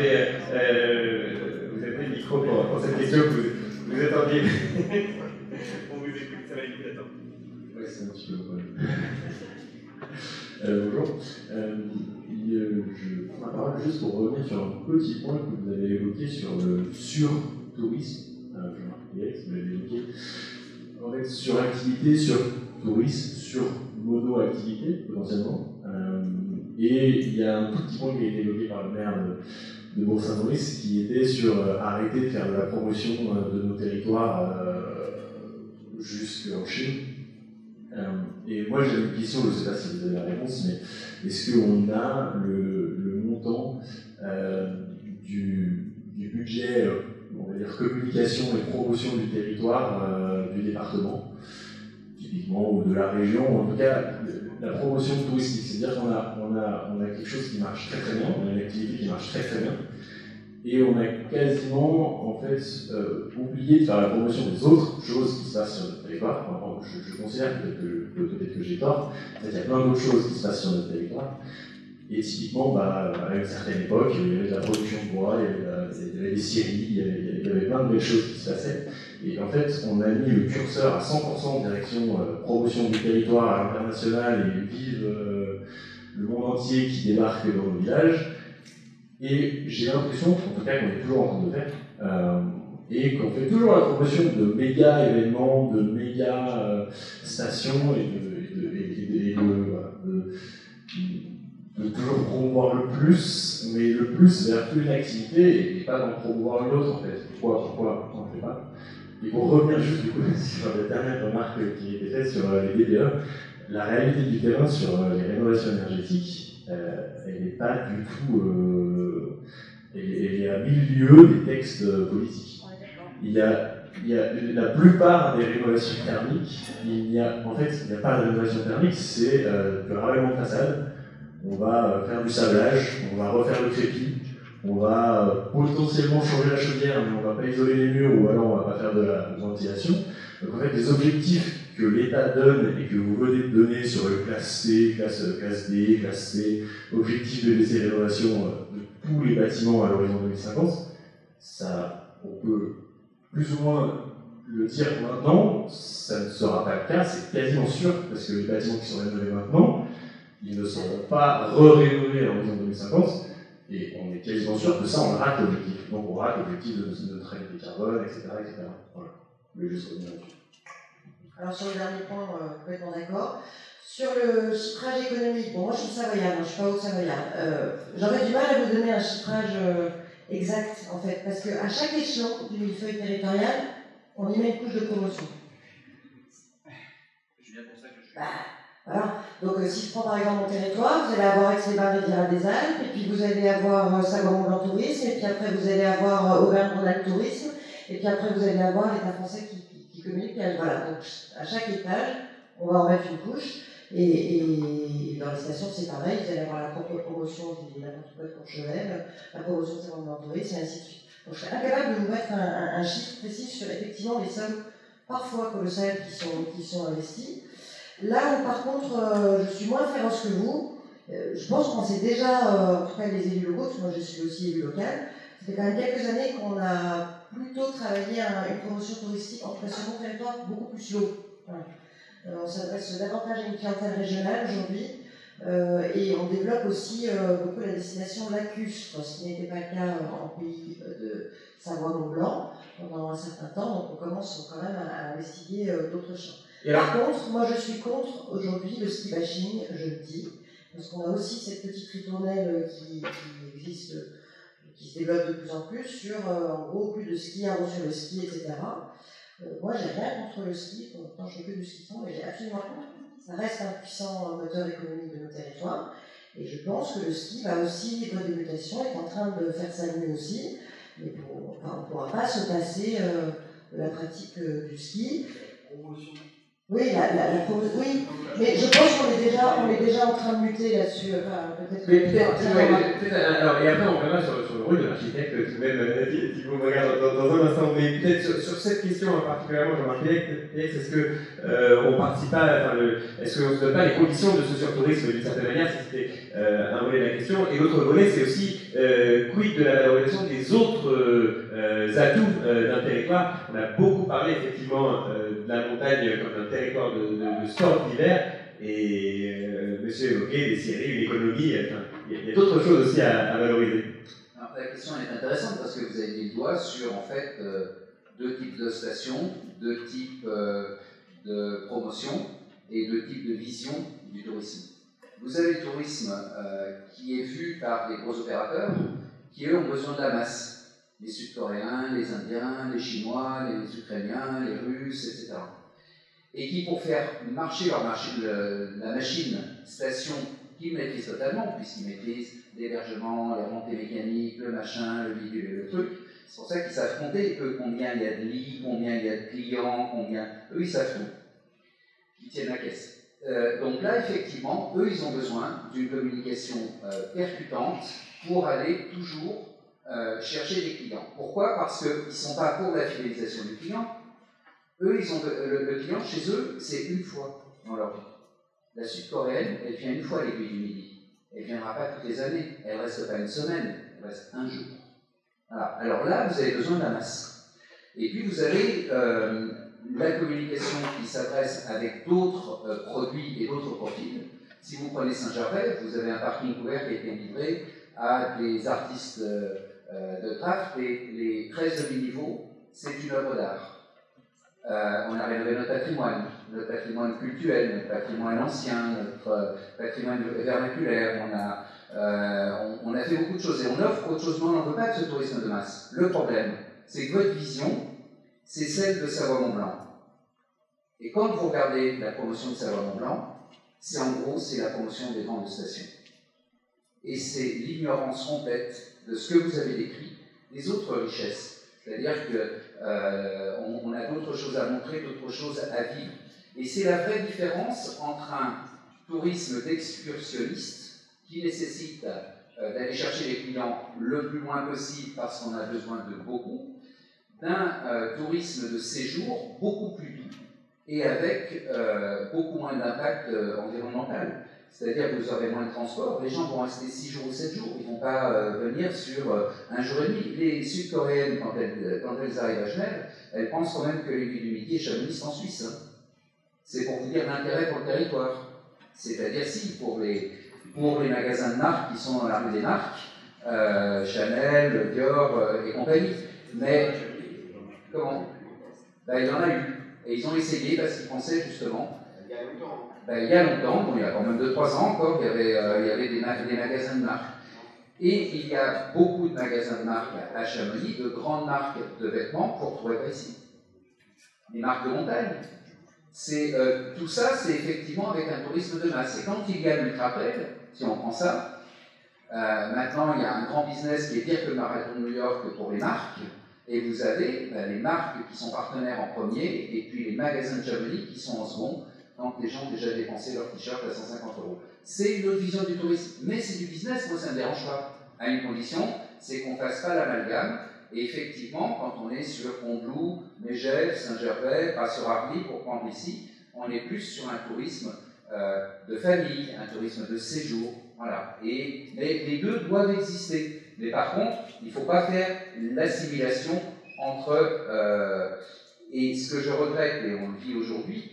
vous avez le micro pour cette question que vous attendiez. On vous écoute, ça va écouter, attends. Oui, c'est un petit peu le problème. Bonjour. Je prends la parole juste pour revenir sur un petit point que vous avez évoqué sur le sur-tourisme. Jean-Marc, vous l'avez évoqué. En fait, sur-activité, sur-tourisme, sur-mono-activité, potentiellement. Et il y a un tout petit point qui a été évoqué par le maire de Bourg-Saint-Maurice qui était sur arrêter de faire de la promotion de nos territoires jusqu'en Chine. Et moi j'ai une question, je ne sais pas si vous avez la réponse, mais est-ce qu'on a le montant du budget, on va dire communication et promotion du territoire du département, typiquement, ou de la région, en tout cas la promotion touristique, c'est-à-dire qu'on a quelque chose qui marche très très bien, on a une activité qui marche très très bien, et on a quasiment en fait oublié de faire la promotion des autres choses qui se passent sur notre territoire. Enfin, je considère peut-être que j'ai tort, en fait, il y a plein d'autres choses qui se passent sur notre territoire. Et typiquement, à une certaine époque, il y avait de la production de bois, il y avait des scieries, il y avait plein de belles choses qui se passaient. Et en fait, on a mis le curseur à 100% en direction promotion du territoire à l'international et vive le monde entier qui débarque dans nos villages. Et j'ai l'impression, en tout cas, qu'on est toujours en train de faire, et qu'on fait toujours la promotion de méga événements, de méga stations de toujours promouvoir le plus, mais le plus vers une activité et pas d'en promouvoir une autre en fait. Pourquoi on ne le fait pas? Et pour revenir juste du coup sur la dernière remarque qui a été faite sur les DPE, la réalité du terrain sur les rénovations énergétiques, elle n'est pas du tout. Elle est à milieu des textes politiques. Il y a la plupart des rénovations thermiques, il n'y a pas de rénovation thermique, c'est du ravalement de façade. On va faire du sablage, on va refaire le crépi, on va potentiellement changer la chaudière, mais on ne va pas isoler les murs ou alors on ne va pas faire de la ventilation. Donc en fait, les objectifs que l'État donne et que vous venez de donner sur le classe C, classe D, classe C, objectif de laisser rénovation de tous les bâtiments à l'horizon 2050, ça, on peut plus ou moins le dire maintenant, ça ne sera pas le cas, c'est quasiment sûr, parce que les bâtiments qui sont rénovés maintenant, ils ne seront pas rénovés à l'horizon 2050, et on est quasiment sûr que ça, on rate l'objectif. Donc on rate l'objectif de neutralité carbone, etc. Voilà. Je vais juste revenir là-dessus. Alors sur le dernier point, complètement d'accord. Sur le chiffrage économique, bon, moi je suis savoyarde, je ne suis pas haute-savoyarde. J'aurais du mal à vous donner un chiffrage exact, en fait, parce qu'à chaque échelon du millefeuille territorial, on y met une couche de promotion. C'est bien pour ça que je suis. Voilà. Donc si je prends par exemple mon territoire, vous allez avoir Aix-les-Bains-Riviera-des-Alpes, et puis vous allez avoir Savoie-Mont-Blanc Tourisme, et puis après vous allez avoir Auvergne-Rhône-Alpes Tourisme, et puis après vous allez avoir l'État français qui communique. Voilà, donc à chaque étage, on va en mettre une couche, et dans les stations c'est pareil, vous allez avoir la propre promotion de n'importe quoi de Courchevel, la promotion de Savoie-Mont-Blanc Tourisme, et ainsi de suite. Donc je serais incapable de vous mettre un chiffre précis sur effectivement les sommes parfois colossales qui sont investies. Là où par contre je suis moins féroce que vous, je pense qu'on sait déjà, en tout cas les élus locaux, parce que moi je suis aussi élu local, ça fait quand même quelques années qu'on a plutôt travaillé à une promotion touristique, en tout cas sur mon territoire, beaucoup plus low. Voilà. On s'adresse davantage à une clientèle régionale aujourd'hui, et on développe aussi beaucoup la destination Lacus, ce qui n'était pas le cas en pays de Savoie-Mont-Blanc pendant un certain temps, donc on commence quand même à investiguer d'autres champs. Par contre, moi je suis contre aujourd'hui le ski bashing, je le dis, parce qu'on a aussi cette petite ritournelle qui existe, qui se développe de plus en plus sur, en gros, plus de ski, un sur le ski, etc. Moi j'ai rien contre le ski, pourtant je fais que du ski de fond, mais j'ai absolument rien. Ça reste un puissant moteur économique de nos territoires, et je pense que le ski va aussi vivre des mutations, est en train de faire sa lune aussi, mais on ne pourra pas se passer de la pratique du ski. Oui, oui, mais je pense qu'on est déjà en train de muter là-dessus. Enfin, Alors, et après, on reviendra sur le rôle de l'architecte qui vous regarde dans un instant. Mais peut-être sur cette question particulièrement, Jean-Marc, est-ce qu'on ne participe pas, est-ce qu'on ne se donne pas les conditions de ce surtourisme d'une certaine manière? C'était un volet de la question. Et l'autre volet, c'est aussi quid de la valorisation des autres atouts d'un territoire. On a beaucoup parlé effectivement de la montagne comme d'un territoire de sport d'hiver, et monsieur évoquait des séries, une économie, il y a d'autres choses aussi à valoriser. Alors, la question est intéressante parce que vous avez mis le doigt sur en fait deux types de stations, deux types de promotion et deux types de vision du tourisme. Vous avez le tourisme qui est vu par les gros opérateurs qui eux ont besoin de la masse. Les Sud-Coréens, les Indiens, les Chinois, les Ukrainiens, les Russes, etc. Et qui, pour faire marcher la machine station qu'ils maîtrisent totalement, puisqu'ils maîtrisent l'hébergement, les remontées mécaniques, le machin, le bidule et le truc, c'est pour ça qu'ils savent compter, eux, combien il y a de lits, combien il y a de clients, eux, ils savent tout. Ils tiennent la caisse. Donc là, effectivement, eux, ils ont besoin d'une communication percutante pour aller toujours chercher des clients. Pourquoi? Parce qu'ils ne sont pas pour la fidélisation du client. Eux, le client, chez eux, c'est une fois dans leur vie. La Sud-Coréenne, elle vient une fois à l'Aiguille du Midi. Elle ne viendra pas toutes les années. Elle ne reste pas une semaine, elle reste un jour. Voilà. Alors là, vous avez besoin de la masse. Et puis, vous avez la communication qui s'adresse avec d'autres produits et d'autres profils. Si vous prenez Saint-Gervais, vous avez un parking couvert qui a été livré à des artistes de craft. Les 13 demi-niveaux, c'est une œuvre d'art. On a rénové notre patrimoine cultuel, notre patrimoine ancien, notre patrimoine vernaculaire. On a fait beaucoup de choses et on offre autre chose, mais on n'en veut pas de ce tourisme de masse. Le problème, c'est que votre vision, c'est celle de Savoie-Mont-Blanc. Et quand vous regardez la promotion de Savoie-Mont-Blanc, c'est la promotion des grandes stations. Et c'est l'ignorance complète de ce que vous avez décrit, des autres richesses. C'est-à-dire qu'on a d'autres choses à montrer, d'autres choses à vivre. Et c'est la vraie différence entre un tourisme d'excursionniste qui nécessite d'aller chercher les clients le plus loin possible parce qu'on a besoin de beaucoup, d'un tourisme de séjour beaucoup plus doux et avec beaucoup moins d'impact environnemental. C'est-à-dire que vous aurez moins de transport, les gens vont rester 6 jours ou 7 jours, ils ne vont pas venir sur un jour et demi. Les Sud-Coréennes, quand elles arrivent à Genève, elles pensent quand même que l'Aiguille du Midi et Chamonix, c'est en Suisse. Hein. C'est pour vous dire l'intérêt pour le territoire. C'est-à-dire si, pour les magasins de marque qui sont dans la rue des marques, Chanel, Dior et compagnie. Mais, comment? Il y en a eu. Et ils ont essayé parce qu'ils pensaient justement... Il y a longtemps, bon, il y a quand même 2-3 ans encore, il y avait des magasins de marque. Et il y a beaucoup de magasins de marque à Chamonix, de grandes marques de vêtements qu'on ne retrouverait pas ici. Des marques de montagne. Tout ça, c'est effectivement avec un tourisme de masse. Et quand il y a l'Ultra Trail, si on prend ça, maintenant il y a un grand business qui est pire que le marathon de New York pour les marques. Et vous avez les marques qui sont partenaires en premier, et puis les magasins de Chamonix qui sont en second. Donc les gens ont déjà dépensé leur t-shirt à 150 €. C'est une autre vision du tourisme, mais c'est du business, moi ça ne me dérange pas. À une condition, c'est qu'on ne fasse pas l'amalgame. Et effectivement, quand on est sur Combloux, Megève, Saint-Gervais, pas sur Arly, pour prendre ici, on est plus sur un tourisme de famille, un tourisme de séjour. Voilà. Mais les deux doivent exister. Mais par contre, il ne faut pas faire l'assimilation entre... et ce que je regrette, et on le vit aujourd'hui,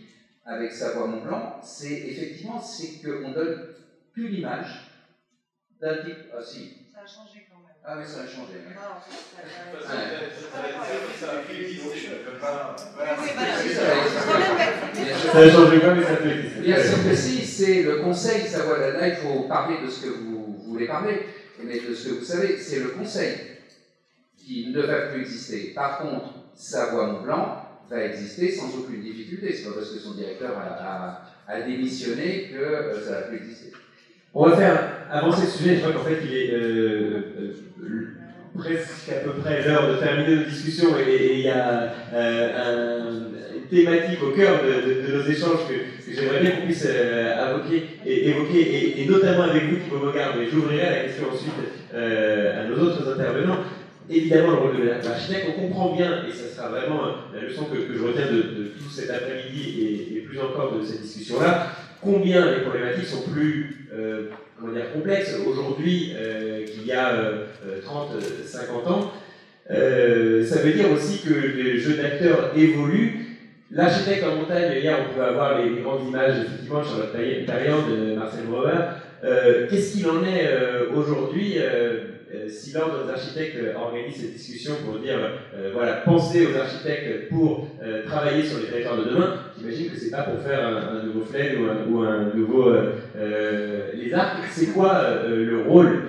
avec Savoie-Mont-Blanc, c'est effectivement qu'on donne plus l'image d'un type. Ah si. Ça a changé quand même. Ah oui, ça a changé. Ça a changé pas, mais ça peut exister. Bien sûr que si, c'est le conseil Savoie. Là, il faut parler de ce que vous voulez parler, mais de ce que vous savez, c'est le conseil qui ne va plus exister. Par contre, Savoie-Mont-Blanc va exister sans aucune difficulté. C'est pas parce que son directeur a démissionné que ça va plus exister. On va faire avancer le sujet. Je vois qu'en fait, il est presque à peu près l'heure de terminer nos discussions et il y a une thématique au cœur de nos échanges que j'aimerais bien qu'on puisse évoquer, et notamment avec vous qui vous regardez. J'ouvrirai la question ensuite à nos autres intervenants. Évidemment, le rôle de l'architecte, on comprend bien, et ça sera vraiment la leçon que je retiens de tout cet après-midi et plus encore de cette discussion-là, combien les problématiques sont plus complexes aujourd'hui qu'il y a 30-50 ans. Ça veut dire aussi que le jeu d'acteurs évolue. L'architecte en montagne, hier on pouvait avoir les grandes images, effectivement, Charlotte Tarian de Marcel Brower. Qu'est-ce qu'il en est aujourd'hui si l'ordre des architectes organise cette discussion pour dire penser aux architectes pour travailler sur les territoires de demain, j'imagine que c'est pas pour faire un nouveau Flaine ou un nouveau Les Arcs. C'est quoi le rôle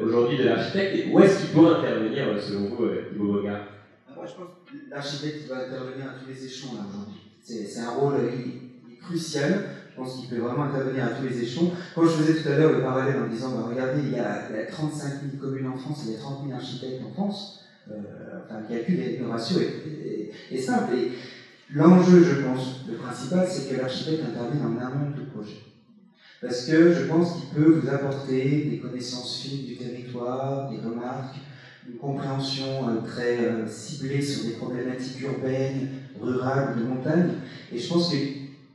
aujourd'hui de l'architecte et où est-ce qu'il doit intervenir selon vous, Thibaut Bogart? Moi, je pense que l'architecte doit intervenir à tous les échelons là aujourd'hui. C'est un rôle il est crucial. Je pense qu'il peut vraiment intervenir à tous les échelons. Quand je faisais tout à l'heure le parallèle en disant, bah, regardez, il y a 35 000 communes en France, il y a 30 000 architectes en France, enfin, le calcul, le ratio est simple. Et l'enjeu, je pense, le principal, c'est que l'architecte intervienne en amont du projet. Parce que je pense qu'il peut vous apporter des connaissances fines du territoire, des remarques, une compréhension très ciblée sur des problématiques urbaines, rurales, de montagne. Et je pense que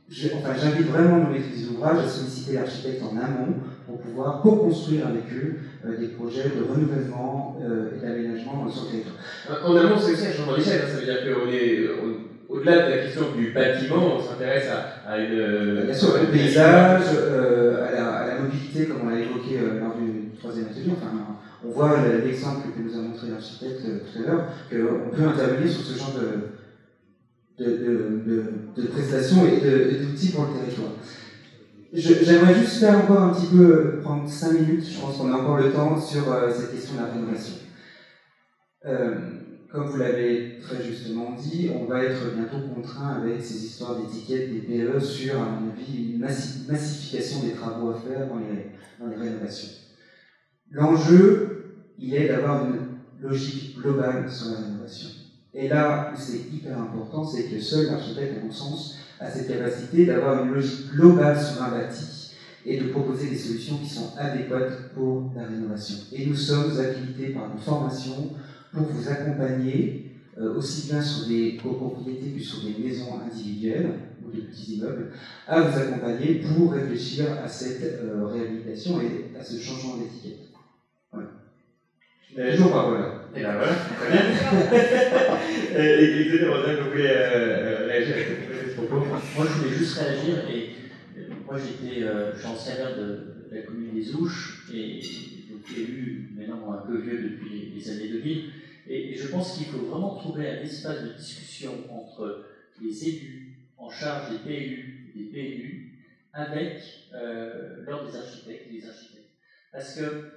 j'invite vraiment nos maîtrises d'ouvrage à solliciter l'architecte en amont pour pouvoir co-construire avec eux des projets de renouvellement et d'aménagement sur le territoire. En amont, c'est aussi un changement d'échelle, ça veut dire qu'on est au-delà de la question du bâtiment, on s'intéresse à une... Bien sûr, au paysage, à la mobilité, comme on l'a évoqué lors du troisième atelier. Enfin, on voit l'exemple que nous a montré l'architecte tout à l'heure, qu'on peut intervenir sur ce genre de prestations et d'outils pour le territoire. J'aimerais juste faire encore un petit peu, prendre 5 minutes, je pense qu'on a encore le temps, sur cette question de la rénovation. Comme vous l'avez très justement dit, on va être bientôt contraint avec ces histoires d'étiquettes des PE sur, à mon avis, une massification des travaux à faire dans les rénovations. L'enjeu, il est d'avoir une logique globale sur la rénovation. Et là où c'est hyper important, c'est que seul l'architecte, à mon sens, a cette capacité d'avoir une logique globale sur un bâti et de proposer des solutions qui sont adéquates pour la rénovation. Et nous sommes habilités par nos formations pour vous accompagner, aussi bien sur des copropriétés que sur des maisons individuelles ou de petits immeubles, à vous accompagner pour réfléchir à cette réhabilitation et à ce changement d'étiquette. Voilà. Toujours par voilà. Et ben voilà, très bien. Et Rosanne, vous voulez réagir à ce propos? Moi, je voulais juste réagir. Et moi, je suis ancien maire de la commune des Ouches et donc élu, maintenant un peu vieux depuis les années 2000. Et je pense qu'il faut vraiment trouver un espace de discussion entre les élus en charge des PLU et des PLU avec l'ordre des architectes et les architectes. Parce que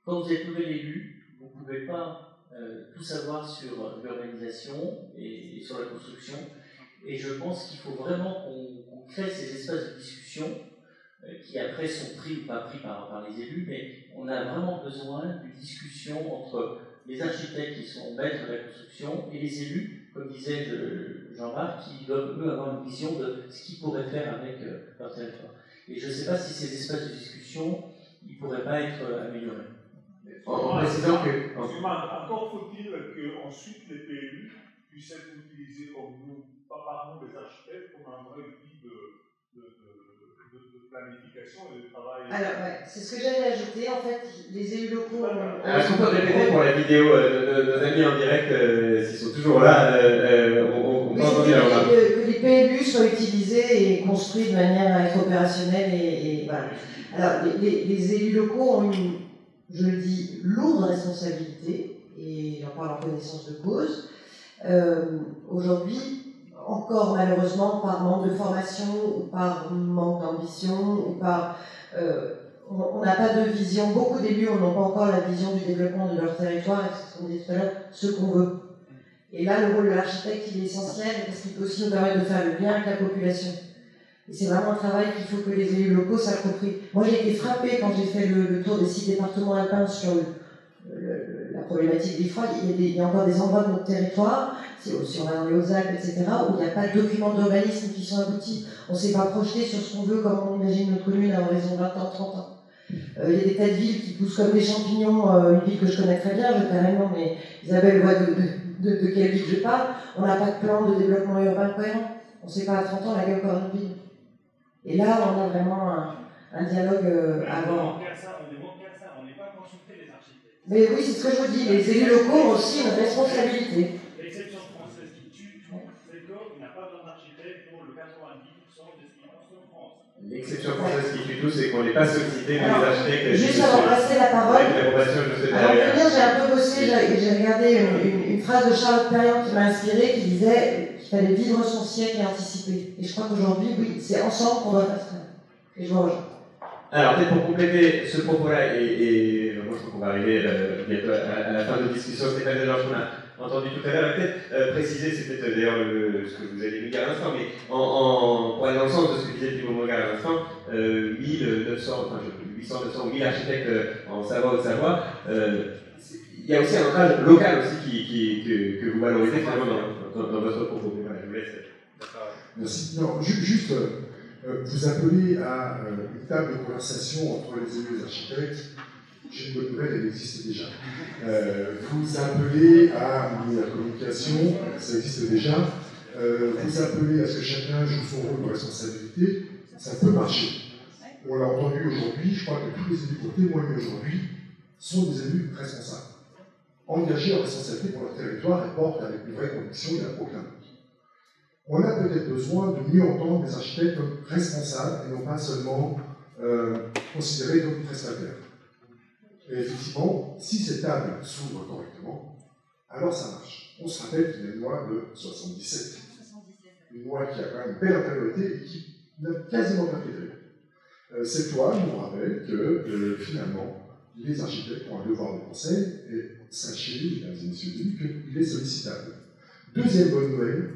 quand vous êtes nouvel élu, vous ne pouvez pas tout savoir sur l'urbanisation et sur la construction. Et je pense qu'il faut vraiment qu'on crée ces espaces de discussion qui après sont pris ou pas pris par les élus, mais on a vraiment besoin d'une discussion entre les architectes qui sont maîtres de la construction et les élus, comme disait Jean-Marc, qui doivent eux avoir une vision de ce qu'ils pourraient faire avec leur territoire. Et je ne sais pas si ces espaces de discussion ne pourraient pas être améliorés. En précisant que... Encore faut-il qu'ensuite les PLU puissent être utilisés comme nous, pas par nous les architectes, comme un vrai outil de planification et de travail. Alors, ouais, c'est ce que j'allais ajouter. En fait, les élus locaux. Est-ce qu'on peut répéter pour la vidéo de nos amis en direct, s'ils sont toujours là, on peut entendre la remarque. Que les PLU soient utilisés et construits de manière à être opérationnels et voilà. Alors, les élus locaux ont une, je le dis, lourde responsabilité, et j'en parle en connaissance de cause. Aujourd'hui, encore malheureusement, par manque de formation, ou par manque d'ambition, ou par... on n'a pas de vision, beaucoup d'élus n'ont pas encore la vision du développement de leur territoire, et c'est ce qu'on dit tout à l'heure, ce qu'on veut. Et là, le rôle de l'architecte, il est essentiel, parce qu'il peut aussi nous permettre de faire le lien avec la population. Et c'est vraiment un travail qu'il faut que les élus locaux s'approprient. Moi, j'ai été frappée quand j'ai fait le tour des 6 départements alpins sur la problématique des froids. Il y a encore des endroits de notre territoire, si on va dans les Hautes-Alpes, etc., où il n'y a pas de documents d'urbanisme qui sont aboutis. On ne s'est pas projeté sur ce qu'on veut, comme on imagine notre commune à horizon 20 ans, 30 ans. Il y a des tas de villes qui poussent comme des champignons, une ville que je connais très bien, je taire non, mais Isabelle voit de quelle ville je parle. On n'a pas de plan de développement urbain cohérent. On ne sait pas à 30 ans la gueule encore une ville. Et là, on a vraiment un dialogue avant. On n'est pas consulté les architectes. Mais oui, c'est ce que je vous dis, les élus locaux ont aussi une responsabilité. L'exception française qui tue, c'est qu'il n'y a pas besoin d'architecte pour le 90% des ce qui passe en France. L'exception française qui tue tout, c'est qu'on n'est pas sollicité par les architectes. Juste avant de passer la parole, j'ai un peu bossé, j'ai regardé une phrase de Charlotte Perriand qui m'a inspirée, qui disait qu'il fallait vivre son siècle et anticiper. Et je crois qu'aujourd'hui, oui, c'est ensemble qu'on doit faire ça. Et je vous rejoins. Alors, peut-être pour compléter ce propos-là, et moi je crois qu'on va arriver bientôt à la fin de la discussion, Stéphane Delorge, qu'on a entendu tout à l'heure, peut-être préciser, c'est peut-être d'ailleurs ce que vous avez dit à l'instant, mais pour aller dans le sens de ce que disait Thibaut Moga à l'instant, 800, 900 ou 1000 architectes en Savoie, Haute-Savoie, il y a aussi un ancrage local aussi que vous valorisez finalement dans votre propos. Voilà, je vous laisse. Merci. Non, juste, vous appelez à une table de conversation entre les élus et les architectes. J'ai une bonne nouvelle, elle existe déjà. Vous appelez à la communication, ça existe déjà. Vous appelez à ce que chacun joue son rôle de responsabilité, ça peut marcher. On l'a entendu aujourd'hui, je crois que tous les élus qui ont témoigné aujourd'hui sont des élus responsables, engagés en responsabilité pour leur territoire et portent avec une vraie conviction, il n'y a aucun doute. On a peut-être besoin de mieux entendre les architectes comme responsables et non pas seulement considérés comme prestataires. Et effectivement, si ces tables s'ouvrent correctement, alors ça marche. On se rappelle qu'il y a une loi de 77. Une loi qui a quand même une belle intériorité et qui n'a quasiment pas fait de cette loi nous rappelle que finalement, les architectes ont un devoir de conseil et sachez, mesdames et messieurs les élus, qu'il est sollicitable. Deuxième bonne nouvelle,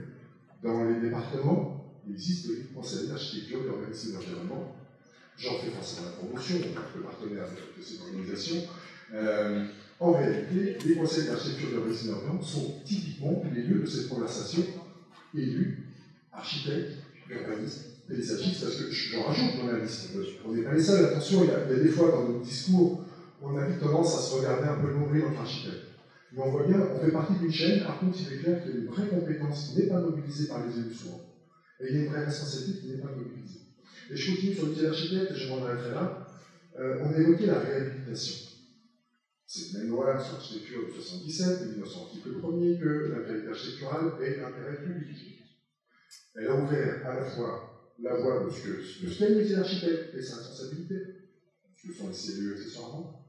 dans les départements, il existe des conseils d'architecture et d'organisme d'environnement. J'en fais forcément la promotion, on est le partenaire de cette organisation. En réalité, les conseils d'architecture et d'organisme d'environnement sont typiquement les lieux de cette conversation élus, architectes, urbanistes, paysagistes, parce que j'en rajoute dans la liste. On n'est pas les seuls, attention, il y a des fois dans nos discours, on a vite tendance à se regarder un peu le nombril entre architectes. Mais on voit bien, on fait partie d'une chaîne, par contre il est clair qu'il y a une vraie compétence qui n'est pas mobilisée par les élus souvent. Et il y a une vraie responsabilité qui n'est pas mobilisée. Et je continue sur le métier d'architecte, et je m'en arrêterai là. On a évoqué la réhabilitation. C'est une même loi sur l'architecture de 1977, 1900 article 1er, que la qualité architecturale est d'intérêt public. Elle a ouvert à la fois la voie de ce qu'est le métier d'architecte et sa responsabilité, ce que sont les CLU accessoirement,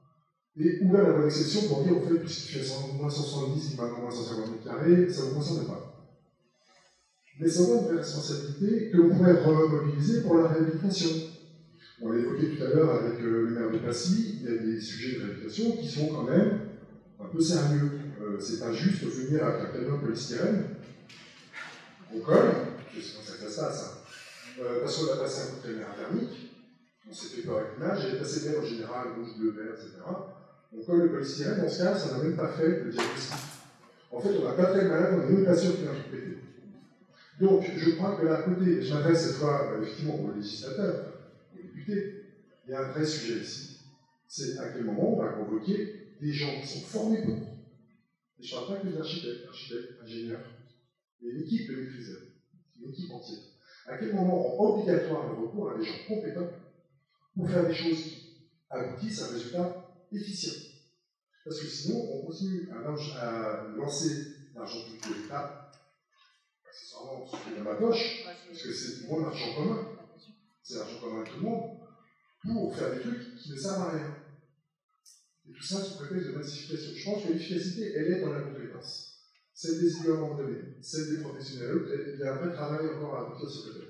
et ouvert la voie d'exception pour dire, au fait, puisqu'il fait moins 170, maintenant moins 150 mètres carrés, ça ne vous concerne pas. Mais ça ouvre une vraie responsabilité que l'on pourrait remobiliser pour la réhabilitation. On l'a évoqué tout à l'heure avec le maire de Passy, il y a des sujets de réhabilitation qui sont quand même un peu sérieux. C'est pas juste venir avec un camion de polystyrène, on colle, je sais pas ça que ça se passe, parce qu'on a passé un coup de caméra thermique, on s'est fait peur avec l'image, elle est passée belle en général, rouge, bleu, vert, etc. On colle le polystyrène, dans ce cas, ça n'a même pas fait le diagnostic. En fait, on n'a pas fait le malade, on n'est même pas sûr qu'il y a un truc pété. Donc, je crois que là, à côté, je m'adresse cette fois effectivement aux législateurs, aux députés, il y a un vrai sujet ici. C'est à quel moment on va convoquer des gens qui sont formés pour. Et je ne parle pas que des architectes, ingénieurs. Il y a une équipe de maîtriseurs, une équipe entière. À quel moment on rend obligatoire le recours à des gens compétents pour faire des choses qui aboutissent à un résultat efficient. Parce que sinon, on continue à lancer l'argent public de l'État, accessoirement, dans ma poche, parce que c'est mon argent commun, c'est l'argent commun de tout le monde, pour faire des trucs qui ne servent à rien. Et tout ça sous prétexte de massification. Je pense que l'efficacité, elle est dans la compétence. Celle des élus à un moment donné, celle des professionnels, il y a un vrai travail encore à aboutir sur ce côté.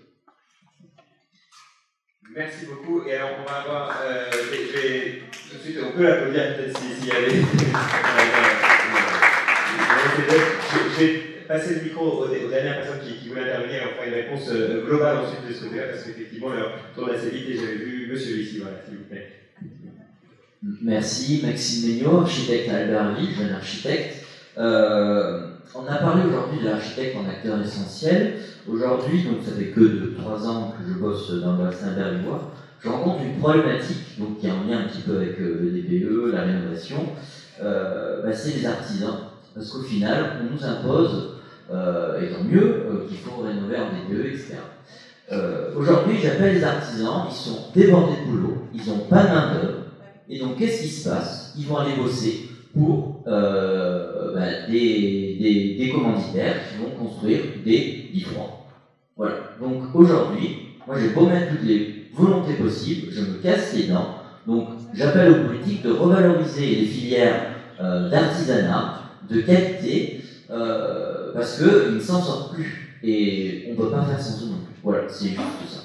Merci beaucoup. Et alors, on va avoir. Je vais tout de suite, on peut applaudir peut-être s'il y avait. Je vais passer le micro aux dernières personnes qui voulaient intervenir et on fera une réponse globale ensuite de ce côté-là, parce qu'effectivement, leur tourne assez vite et j'avais vu monsieur ici, voilà, s'il vous plaît. Merci, Maxime Megnaud, architecte à Albertville, jeune architecte. On a parlé aujourd'hui de l'architecte en acteur essentiel. Aujourd'hui, donc ça fait que 3 ans que je bosse dans le bassin berlinois, je rencontre une problématique donc, qui est en lien un petit peu avec le DPE, la rénovation, c'est les artisans. Parce qu'au final, on nous impose, et tant mieux, qu'il faut rénover un DPE, etc. Aujourd'hui, j'appelle les artisans, ils sont débordés de boulot, ils n'ont pas de main-d'œuvre, et donc qu'est-ce qui se passe? Ils vont aller bosser pour des commanditaires qui vont construire des lits-froids. Voilà. Donc aujourd'hui, moi j'ai beau mettre toutes les volontés possibles, je me casse les dents. Donc j'appelle aux politiques de revaloriser les filières d'artisanat, de qualité, parce qu'ils ne s'en sortent plus. Et on ne peut pas faire sans eux non plus. Voilà, c'est juste ça.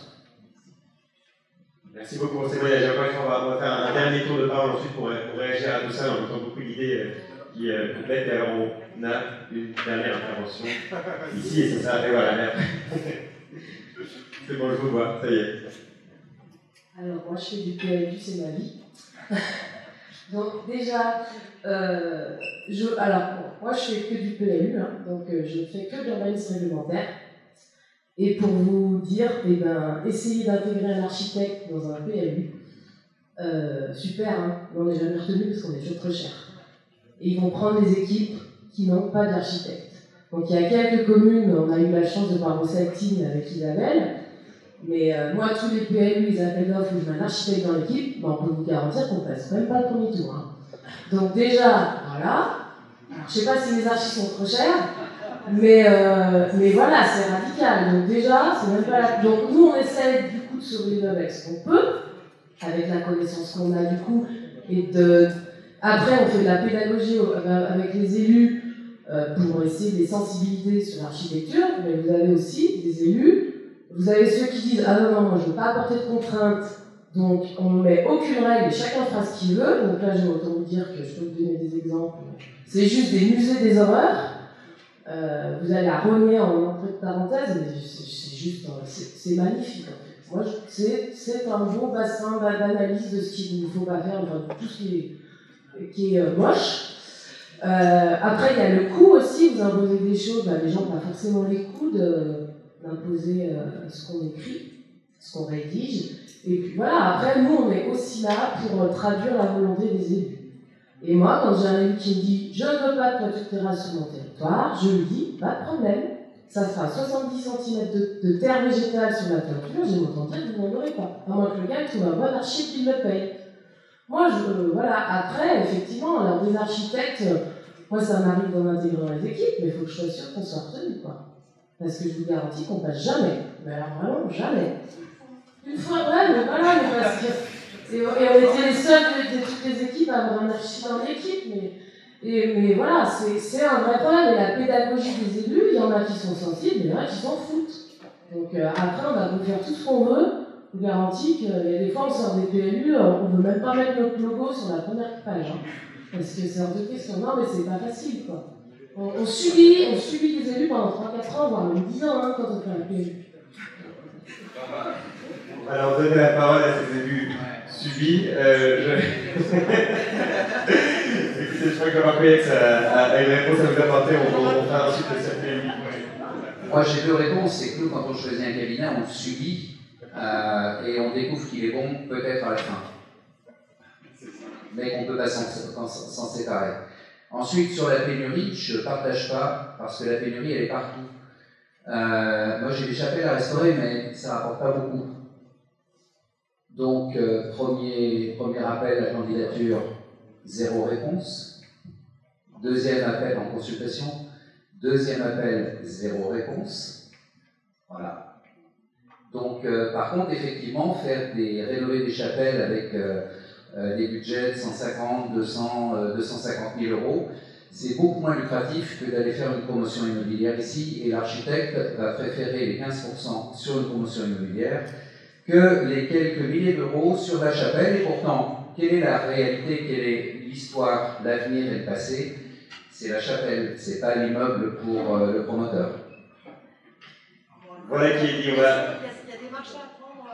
Merci beaucoup pour ces témoignages. Encore une fois, on va faire un dernier tour de parole ensuite pour réagir à tout ça. On entend beaucoup d'idées qui complètent. Alors, on a une dernière intervention ici et c'est ça. Et voilà. C'est bon, je vous vois. Ça y est. Alors, moi, je fais du PLU, c'est ma vie. Donc, déjà, moi, je fais que du PLU, hein, donc je ne fais que de l'urbanisme réglementaire. Et pour vous dire, essayez d'intégrer un architecte dans un PLU. Super, hein, mais on n'est jamais retenu parce qu'on est toujours trop cher. Et ils vont prendre des équipes qui n'ont pas d'architecte. Donc il y a quelques communes, on a eu la chance de pouvoir bosser avec Tine, avec Isabelle, mais moi, tous les PLU, les appels d'offres où je mets un architecte dans l'équipe, on peut vous garantir qu'on ne passe même pas le premier tour. Hein. Donc déjà, voilà. Alors, je ne sais pas si les archis sont trop chers, mais voilà, c'est radical. Donc déjà, c'est même pas la... Donc nous, on essaie du coup de sauver avec ce qu'on peut, avec la connaissance qu'on a du coup, et après, on fait de la pédagogie avec les élus pour essayer de les sensibiliser sur l'architecture, mais vous avez aussi des élus, vous avez ceux qui disent « Ah non, moi je ne veux pas apporter de contraintes, donc on ne met aucune règle et chacun fera ce qu'il veut. » Donc là, je vais autant vous dire que je peux vous donner des exemples. C'est juste des musées des horreurs. Vous allez à Rogné en entrée de parenthèse, mais c'est juste, c'est magnifique en fait. Moi, c'est un beau bassin d'analyse de ce qu'il ne faut pas faire, enfin tout ce qui est moche. Après, il y a le coût aussi, vous imposez des choses, les gens n'ont pas forcément les coûts d'imposer ce qu'on écrit, ce qu'on rédige. Et puis voilà, après, nous, on est aussi là pour traduire la volonté des élus. Et moi, quand j'ai un élu qui me dit « Je ne veux pas de toiture terrasse sur mon territoire », je lui dis « Pas de problème, ça fera 70 cm de terre végétale sur la toiture, j'ai entendu que vous n'en aurez pas. À moins que le gars trouve un bon archi qui le paye. » Moi, voilà, après, effectivement, alors des architectes, moi ça m'arrive d'en intégrer dans les équipes, mais il faut que je sois sûre qu'on soit retenu, quoi. Parce que je vous garantis qu'on passe jamais. Mais alors vraiment, jamais. Une fois, ouais, mais voilà, mais parce que. Et on était les seuls de toutes les équipes à avoir un archi dans l'équipe, mais voilà, c'est un vrai problème. Et la pédagogie des élus, il y en a qui sont sensibles, mais il y en a qui s'en foutent. Donc après, on va vous faire tout ce qu'on veut. Je vous garantis qu'il y a des fois, on sort des PLU, on ne veut même pas mettre notre logo sur la première page. Hein, parce que c'est hors de question. Non, mais c'est pas facile, quoi. On subit les élus pendant 3-4 ans, voire même 10 ans, hein, quand on fait un PLU. Alors, donner la parole à ces élus subis. Écoutez, je crois que Jean-Marc Coyex a une réponse à vous apporter. On fera ensuite le CPLU. Moi, j'ai deux réponses. C'est que nous, quand on choisit un cabinet, on le subit et on découvre qu'il est bon peut-être à la fin. Mais qu'on ne peut pas s'en séparer. Ensuite, sur la pénurie, je ne partage pas, parce que la pénurie, elle est partout. Moi, j'ai des chapelles à restaurer, mais ça ne rapporte pas beaucoup. Donc, premier appel à candidature, 0 réponse. Deuxième appel en consultation. Deuxième appel, 0 réponse. Voilà. Donc, par contre, effectivement, rénover des chapelles avec des budgets de 150, 200, 250 000 euros, c'est beaucoup moins lucratif que d'aller faire une promotion immobilière ici, et l'architecte va préférer les 15% sur une promotion immobilière que les quelques milliers d'euros sur la chapelle. Et pourtant, quelle est la réalité, quelle est l'histoire, l'avenir et le passé? C'est la chapelle, c'est pas l'immeuble pour le promoteur. Voilà qui est dit, on va... Il y a des marchés à prendre.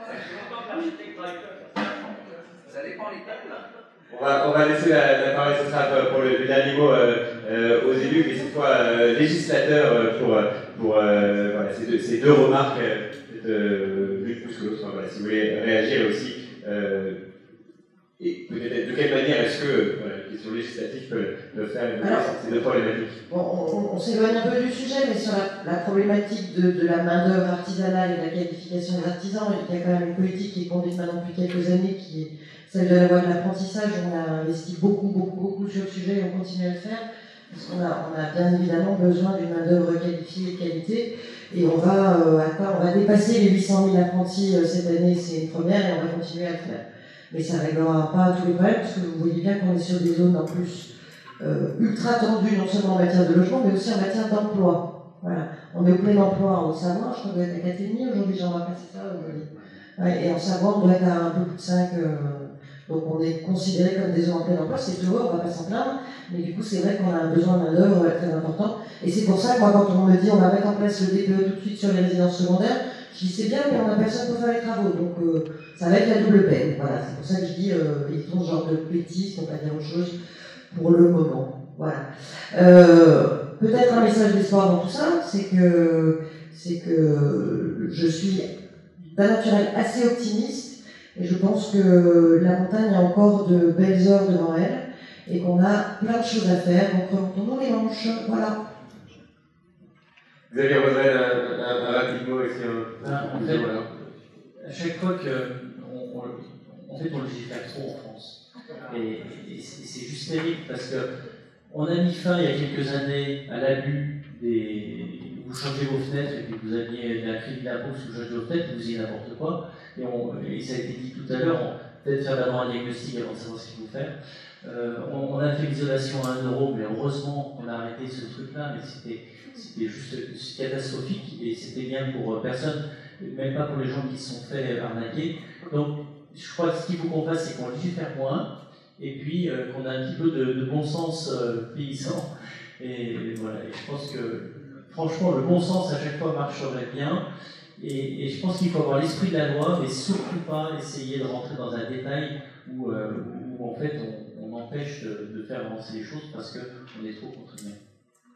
Ça dépend lesquels. On va laisser la parole, ce sera pour le dernier mot aux élus, mais cette fois législateurs pour voilà, ces deux remarques, l'une plus que l'autre. Enfin, voilà, si vous voulez réagir aussi, et peut-être de quelle manière est-ce que les questions législatives peuvent faire évoluer ces deux problématiques. Bon, on s'éloigne un peu du sujet, mais sur la problématique de la main-d'œuvre artisanale et de la qualification des artisans, il y a quand même une politique qui est conduite maintenant depuis quelques années, qui est celle de la voie de l'apprentissage. On a investi beaucoup sur le sujet et on continue à le faire, parce qu'on a bien évidemment besoin d'une main-d'œuvre qualifiée et de qualité. Et on va dépasser les 800 000 apprentis cette année, c'est une première, et on va continuer à le faire. Mais ça ne réglera pas tous les problèmes, parce que vous voyez bien qu'on est sur des zones en plus ultra tendues, non seulement en matière de logement, mais aussi en matière d'emploi. Voilà. On est au plein emploi en Haute-Savoie, je crois qu'on est à 4,5 aujourd'hui, j'en rappelle, c'est ça aujourd'hui. Ouais, et en Savoie, on doit être à un peu plus de 5. Donc on est considéré comme des zones en plein emploi, c'est heureux, on ne va pas s'en plaindre. Mais du coup, c'est vrai qu'on a un besoin de main-d'œuvre très important. Et c'est pour ça que moi, quand on me dit on va mettre en place le DPE tout de suite sur les résidences secondaires, je dis c'est bien, mais on n'a personne pour faire les travaux. Donc ça va être la double peine. Voilà, c'est pour ça que je dis évitons ce genre de bêtises, on va dire autre chose pour le moment. Voilà. Peut-être un message d'espoir dans tout ça, c'est que je suis d'un naturel assez optimiste et je pense que la montagne a encore de belles heures devant elle et qu'on a plein de choses à faire, donc remontons-nous les manches, voilà. Xavier Rosel, un rapide mot ici. En fait, à chaque fois on légifère trop en France. Et c'est juste terrible parce que on a mis fin il y a quelques années à l'abus vous changez vos fenêtres et puis vous aviez un crédit d'impôt si vous changez vos fenêtres, vous faisiez n'importe quoi. Et ça a été dit tout à l'heure, peut-être faire d'abord un diagnostic avant de savoir ce qu'il faut faire. On a fait l'isolation à 1 €, mais heureusement on a arrêté ce truc-là, mais c'était juste catastrophique et c'était bien pour personne, même pas pour les gens qui se sont fait arnaquer. Donc je crois que ce qu'il faut qu'on fasse, c'est qu'on légifère moins et puis qu'on a un petit peu de bon sens paysan. Et voilà, et je pense que franchement le bon sens à chaque fois marcherait bien. Et je pense qu'il faut avoir l'esprit de la loi, mais surtout pas essayer de rentrer dans un détail où en fait on empêche de faire avancer les choses parce qu'on est trop contraignant.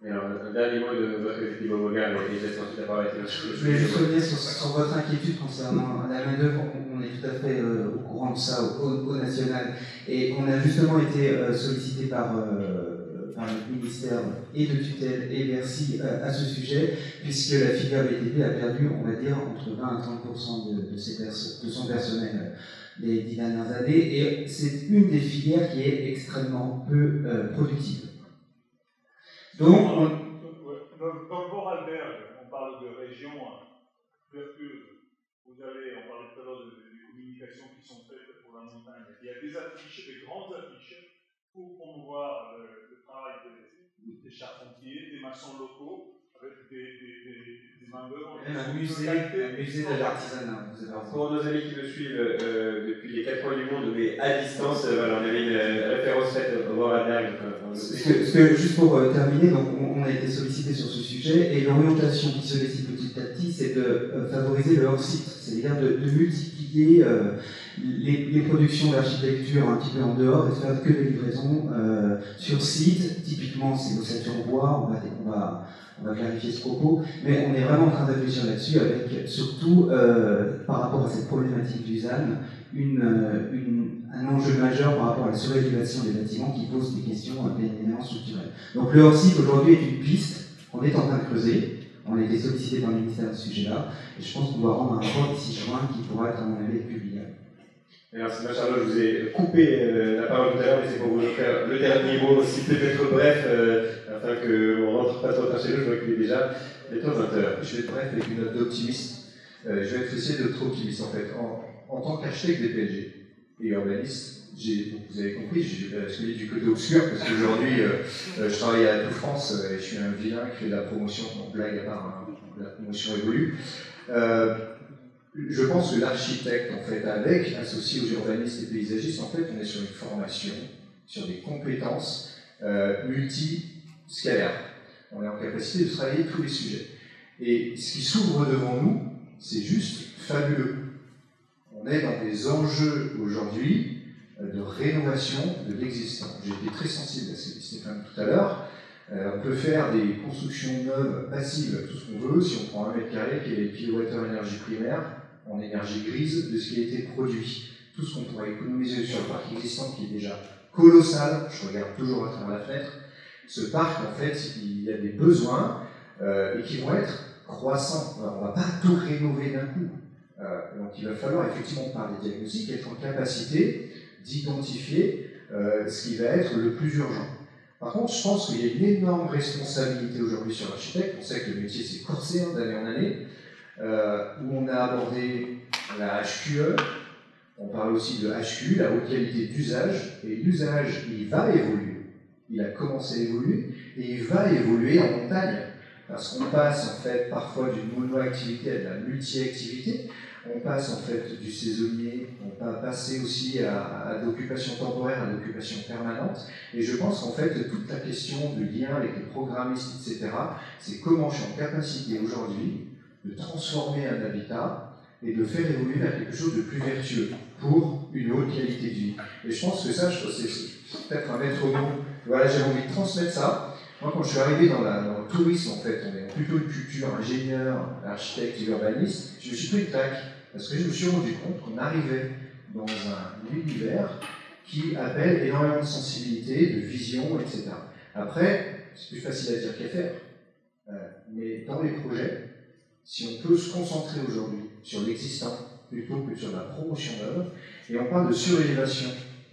Et alors, un dernier mot de votre Thibaut Moga, et je laisse ensuite la parole à Je voulais juste revenir sur votre inquiétude concernant la main-d'œuvre. On est tout à fait au courant de ça au national. Et on a justement été sollicité par le ministère et de tutelle et Bercy à ce sujet, puisque la filière BTP a perdu, on va dire, entre 20 et 30% de son personnel les 10 dernières années. Et c'est une des filières qui est extrêmement peu productive. Donc, dans le Vorarlberg, on parle de régions vertueuses. On parlait tout à l'heure des communications qui sont faites pour la montagne. Il y a des affiches, des grandes affiches, pour promouvoir le travail des charpentiers, des maçons locaux, avec des main-d'œuvre. Même un musée de l'artisanat. Pour nos amis qui me suivent depuis les 4 coins du monde, mais à distance, voilà, on avait une référence faite au Vorarlberg. Juste pour terminer, donc on a été sollicité sur ce sujet, et l'orientation qui se décide petit à petit, c'est de favoriser le hors-site, c'est-à-dire de multiplier les productions d'architecture un petit peu en dehors et de faire que des livraisons sur site. Typiquement, c'est l'ossature bois, on va clarifier ce propos, mais on est vraiment en train de réfléchir là-dessus avec surtout, par rapport à cette problématique du ZAN, un enjeu majeur par rapport à la surélévation des bâtiments qui pose des questions bien évidemment structurelles. Donc le hors-site aujourd'hui est une piste qu'on est en train de creuser. On a été sollicité par le ministère à ce sujet-là, et je pense qu'on doit rendre un rapport d'ici juin qui pourra être à mon avis publiable. Merci Charlotte, je vous ai coupé la parole tout à l'heure, mais c'est pour vous faire le dernier mot aussi peut-être bref, afin qu'on ne rentre pas trop tard chez nous, je vois qu'il est déjà 20h. Je vais être bref avec une note d'optimiste. Je vais essayer d'être trop optimiste en fait. En tant qu'architecte des PLG et urbaniste, vous avez compris, j'ai basculé du côté obscur parce qu'aujourd'hui je travaille à Tout France et je suis un vilain qui fait de la promotion, donc blague à part, la promotion évolue. Je pense que l'architecte, en fait, associé aux urbanistes et paysagistes, en fait, on est sur une formation, sur des compétences multiscalaires. On est en capacité de travailler tous les sujets. Et ce qui s'ouvre devant nous, c'est juste fabuleux. On est dans des enjeux aujourd'hui de rénovation de l'existant. J'ai été très sensible à ce que dit Stéphane tout à l'heure. On peut faire des constructions neuves, passives, tout ce qu'on veut, si on prend 1 mètre carré qui est les kilowattheures énergie primaire, en énergie grise de ce qui a été produit. Tout ce qu'on pourrait économiser sur le parc existant qui est déjà colossal, je regarde toujours à travers la fenêtre, ce parc, en fait, il y a des besoins et qui vont être croissants. Alors, on ne va pas tout rénover d'un coup. Donc il va falloir effectivement, par des diagnostics, être en capacité d'identifier ce qui va être le plus urgent. Par contre, je pense qu'il y a une énorme responsabilité aujourd'hui sur l'architecte. On sait que le métier s'est corsé d'année en année, où on a abordé la HQE, on parle aussi de HQ, la haute qualité d'usage, et l'usage, il va évoluer. Il a commencé à évoluer, et il va évoluer en montagne. Parce qu'on passe en fait parfois d'une monoactivité à de la multi-activité. On passe en fait du saisonnier, on va passer aussi à l'occupation temporaire, à l'occupation permanente. Et je pense qu'en fait, toute la question du lien avec les programmistes, etc., c'est comment je suis en capacité aujourd'hui de transformer un habitat et de le faire évoluer vers quelque chose de plus vertueux pour une haute qualité de vie. Et je pense que ça, c'est peut-être un maître mot. Voilà, j'avais envie de transmettre ça. Moi, quand je suis arrivé dans le tourisme, en fait, on est plutôt une culture ingénieur, architecte, urbaniste, je me suis pris une claque. Parce que je me suis rendu compte qu'on arrivait dans un univers qui appelle énormément de sensibilité, de vision, etc. Après, c'est plus facile à dire qu'à faire. Mais dans les projets, si on peut se concentrer aujourd'hui sur l'existant plutôt que sur la promotion d'œuvres, et on parle de surélévation,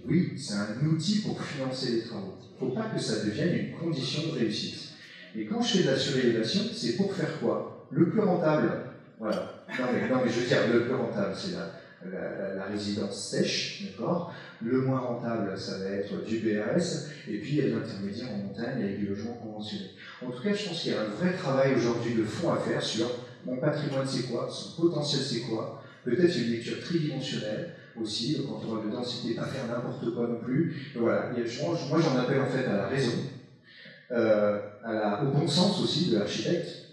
oui, c'est un outil pour financer les travaux. Il ne faut pas que ça devienne une condition de réussite. Et quand je fais de la surélévation, c'est pour faire quoi? Le plus rentable, voilà. Non mais je veux dire, le plus rentable, c'est la résidence sèche, d'accord? Le moins rentable, ça va être du BRS, et puis il y a de l'intermédiaire en montagne avec du logement conventionné. En tout cas, je pense qu'il y a un vrai travail aujourd'hui de fond à faire sur mon patrimoine c'est quoi, son potentiel c'est quoi, peut-être une lecture tridimensionnelle aussi, quand on parle de densité, pas faire n'importe quoi non plus. Et voilà, moi j'en appelle en fait à la raison, au bon sens aussi de l'architecte,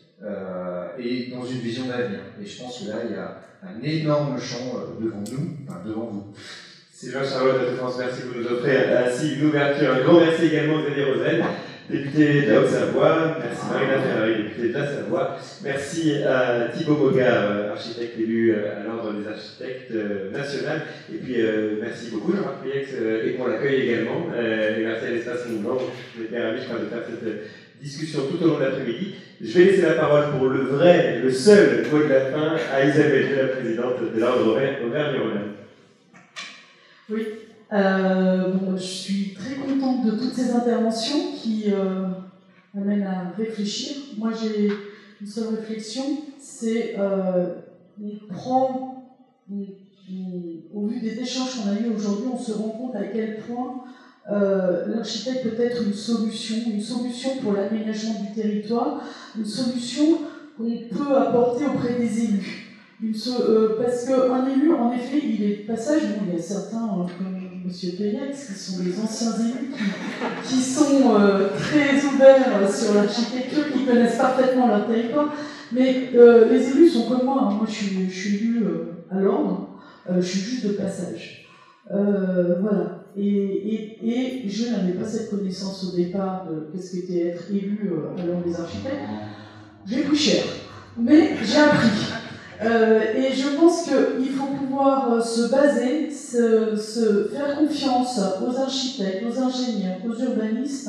et dans une vision d'avenir. Et je pense que là, il y a un énorme champ devant nous, enfin devant vous. Sylvain Charlotte de France, merci pour nous offrir ainsi une ouverture. Un grand merci également à Xavier Rosel, député de la Haute-Savoie. Merci Marina Ferrari, députée de la Savoie. Merci à Thibaut Bogard, architecte élu à l'Ordre des architectes national. Et puis merci beaucoup Jean-Marc Piex et pour l'accueil également. Et merci à l'Espace Mouvement. Je été ravi, je crois, de faire cette discussion tout au long de l'après-midi. Je vais laisser la parole pour le seul mot de la fin à Isabelle, la présidente de l'Ordre Auvergne-Rhône-Alpes. Oui, je suis très contente de toutes ces interventions qui m'amènent à réfléchir. Moi, j'ai une seule réflexion, c'est au vu des échanges qu'on a eus aujourd'hui, on se rend compte à quel point l'architecte peut être une solution pour l'aménagement du territoire, une solution qu'on peut apporter auprès des élus. Parce qu'un élu, en effet, il est de passage. Bon, il y a certains, comme M. Peyex, qui sont des anciens élus, qui sont très ouverts sur l'architecture, qui connaissent parfaitement leur territoire. Mais les élus sont comme moi. Moi, je suis élu à l'Ordre, je suis juste de passage. Voilà. Et je n'avais pas cette connaissance au départ de ce qu'était être élu à l'Ordre des architectes. J'ai pris cher, mais j'ai appris. Et je pense qu'il faut pouvoir se baser, se faire confiance aux architectes, aux ingénieurs, aux urbanistes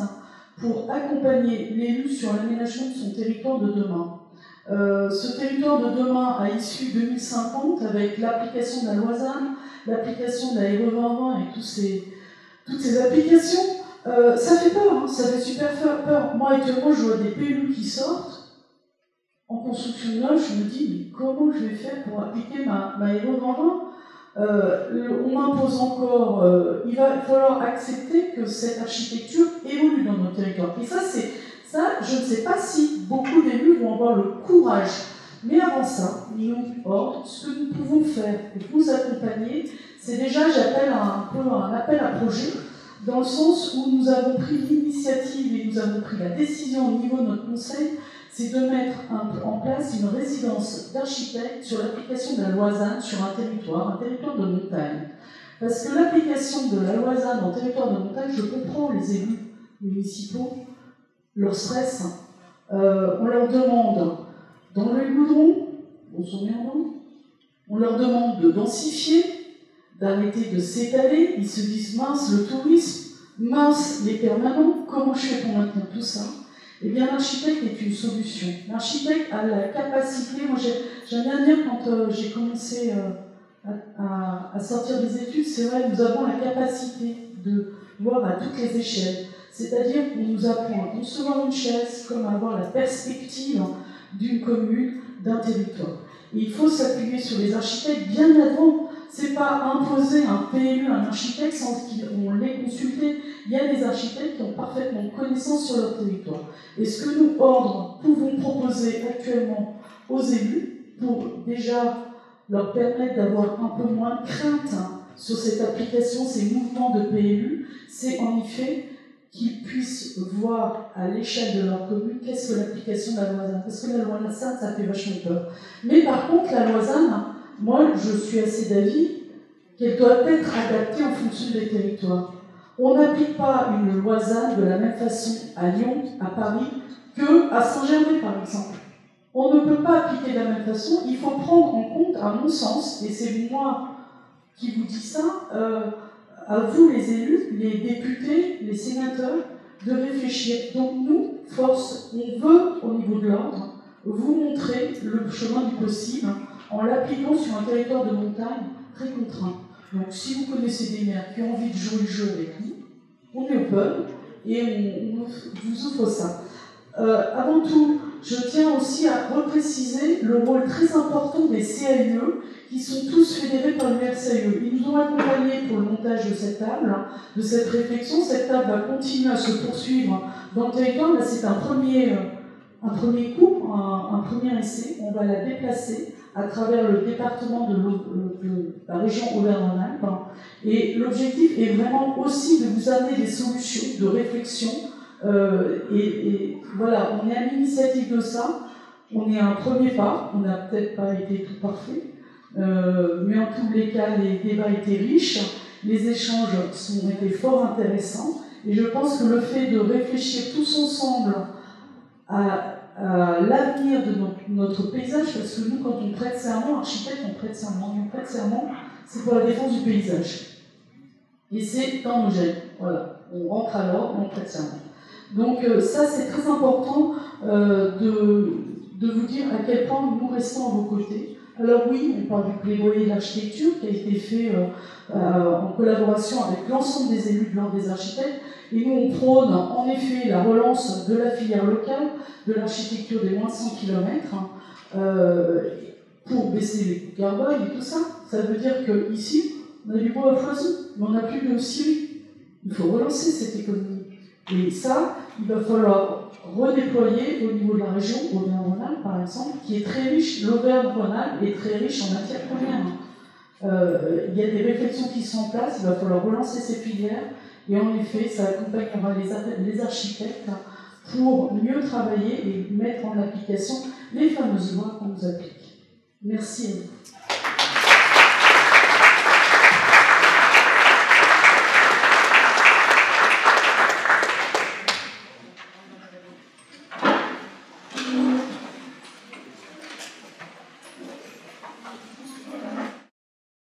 pour accompagner l'élu sur l'aménagement de son territoire de demain. Ce territoire de demain a issu 2050 avec l'application de la loi ZAN, l'application de la RE 2020 et toutes ces applications. Ça fait peur, ça fait super peur. Moi actuellement je vois des PLU qui sortent. En construction neuve, je me dis, mais comment je vais faire pour appliquer ma RE 2020 On m'impose encore, il va falloir accepter que cette architecture évolue dans notre territoire. Et ça, je ne sais pas si beaucoup d'élus vont avoir le courage. Mais avant ça, ce que nous pouvons faire pour vous accompagner, c'est déjà, j'appelle un peu un appel à projet, dans le sens où nous avons pris l'initiative et nous avons pris la décision au niveau de notre conseil, c'est de mettre en place une résidence d'architecte sur l'application de la loi ZAN sur un territoire de montagne. Parce que l'application de la loi ZAN en territoire de montagne, je comprends les élus municipaux, leur stress. On leur demande d'enlever le goudron, on leur demande de densifier, d'arrêter de s'étaler. Ils se disent mince le tourisme, mince les permanents, comment je fais pour maintenir tout ça? Eh bien, l'architecte est une solution. L'architecte a la capacité, moi j'aime bien dire quand j'ai commencé à sortir des études, c'est vrai, nous avons la capacité de voir à toutes les échelles. C'est-à-dire qu'on nous apprend à concevoir une chaise comme à avoir la perspective d'une commune, d'un territoire. Et il faut s'appuyer sur les architectes bien avant. C'est pas imposer un PLU à un architecte sans qu'on l'ait consulté. Il y a des architectes qui ont parfaitement connaissance sur leur territoire. Et ce que nous, Ordre, pouvons proposer actuellement aux élus pour déjà leur permettre d'avoir un peu moins de crainte sur cette application, ces mouvements de PLU, c'est en effet qu'ils puissent voir à l'échelle de leur commune qu'est-ce que l'application de la loi ZAN. Parce que la loi ZAN, ça fait vachement peur. Mais par contre, la loi ZAN, moi, je suis assez d'avis qu'elle doit être adaptée en fonction des territoires. On n'applique pas une loi ZAN de la même façon à Lyon, à Paris, qu'à Saint-Germain, par exemple. On ne peut pas appliquer de la même façon. Il faut prendre en compte, à mon sens, et c'est moi qui vous dis ça, à vous les élus, les députés, les sénateurs, de réfléchir. Donc nous, force, on veut, au niveau de l'ordre, vous montrer le chemin du possible en l'appliquant sur un territoire de montagne très contraint. Donc si vous connaissez des maires qui ont envie de jouer le jeu avec nous, on est open et on vous offre ça. Avant tout, je tiens aussi à repréciser le rôle très important des CAUE, qui sont tous fédérés par le RCAE. Ils nous ont accompagnés pour le montage de cette table, de cette réflexion. Cette table va continuer à se poursuivre dans le territoire. Là, c'est un premier coup, un premier essai. On va la déplacer à travers le département de la région Auvergne-Rhône-Alpes. Et l'objectif est vraiment aussi de vous amener des solutions de réflexion. Et voilà, on est à l'initiative de ça. On est à un premier pas. On n'a peut-être pas été tout parfait. Mais en tous les cas, les débats étaient riches, les échanges ont été fort intéressants, et je pense que le fait de réfléchir tous ensemble à l'avenir de notre paysage, parce que nous, quand on prête serment, architecte, on prête serment, et on prête serment, c'est pour la défense du paysage. Et c'est dans nos gènes, voilà. On rentre à l'ordre, on prête serment. Donc ça, c'est très important de vous dire à quel point nous restons à vos côtés. Alors oui, on parle du plaidoyer de l'architecture qui a été fait en collaboration avec l'ensemble des élus de l'ordre des architectes. Et nous, on prône en effet la relance de la filière locale, de l'architecture des moins de 100 km, pour baisser les coûts carbone et tout ça. Ça veut dire qu'ici, on a du bois à foison, mais on n'a plus de scierie. Il faut relancer cette économie. Et ça, il va falloir redéployer au niveau de la région, Auvergne-Rhône-Alpes par exemple, qui est très riche. L'Auvergne-Rhône-Alpes est très riche en matières premières. Il y a des réflexions qui sont en place, il va falloir relancer ces filières, et en effet, ça accompagnera les architectes pour mieux travailler et mettre en application les fameuses lois qu'on nous applique. Merci à vous.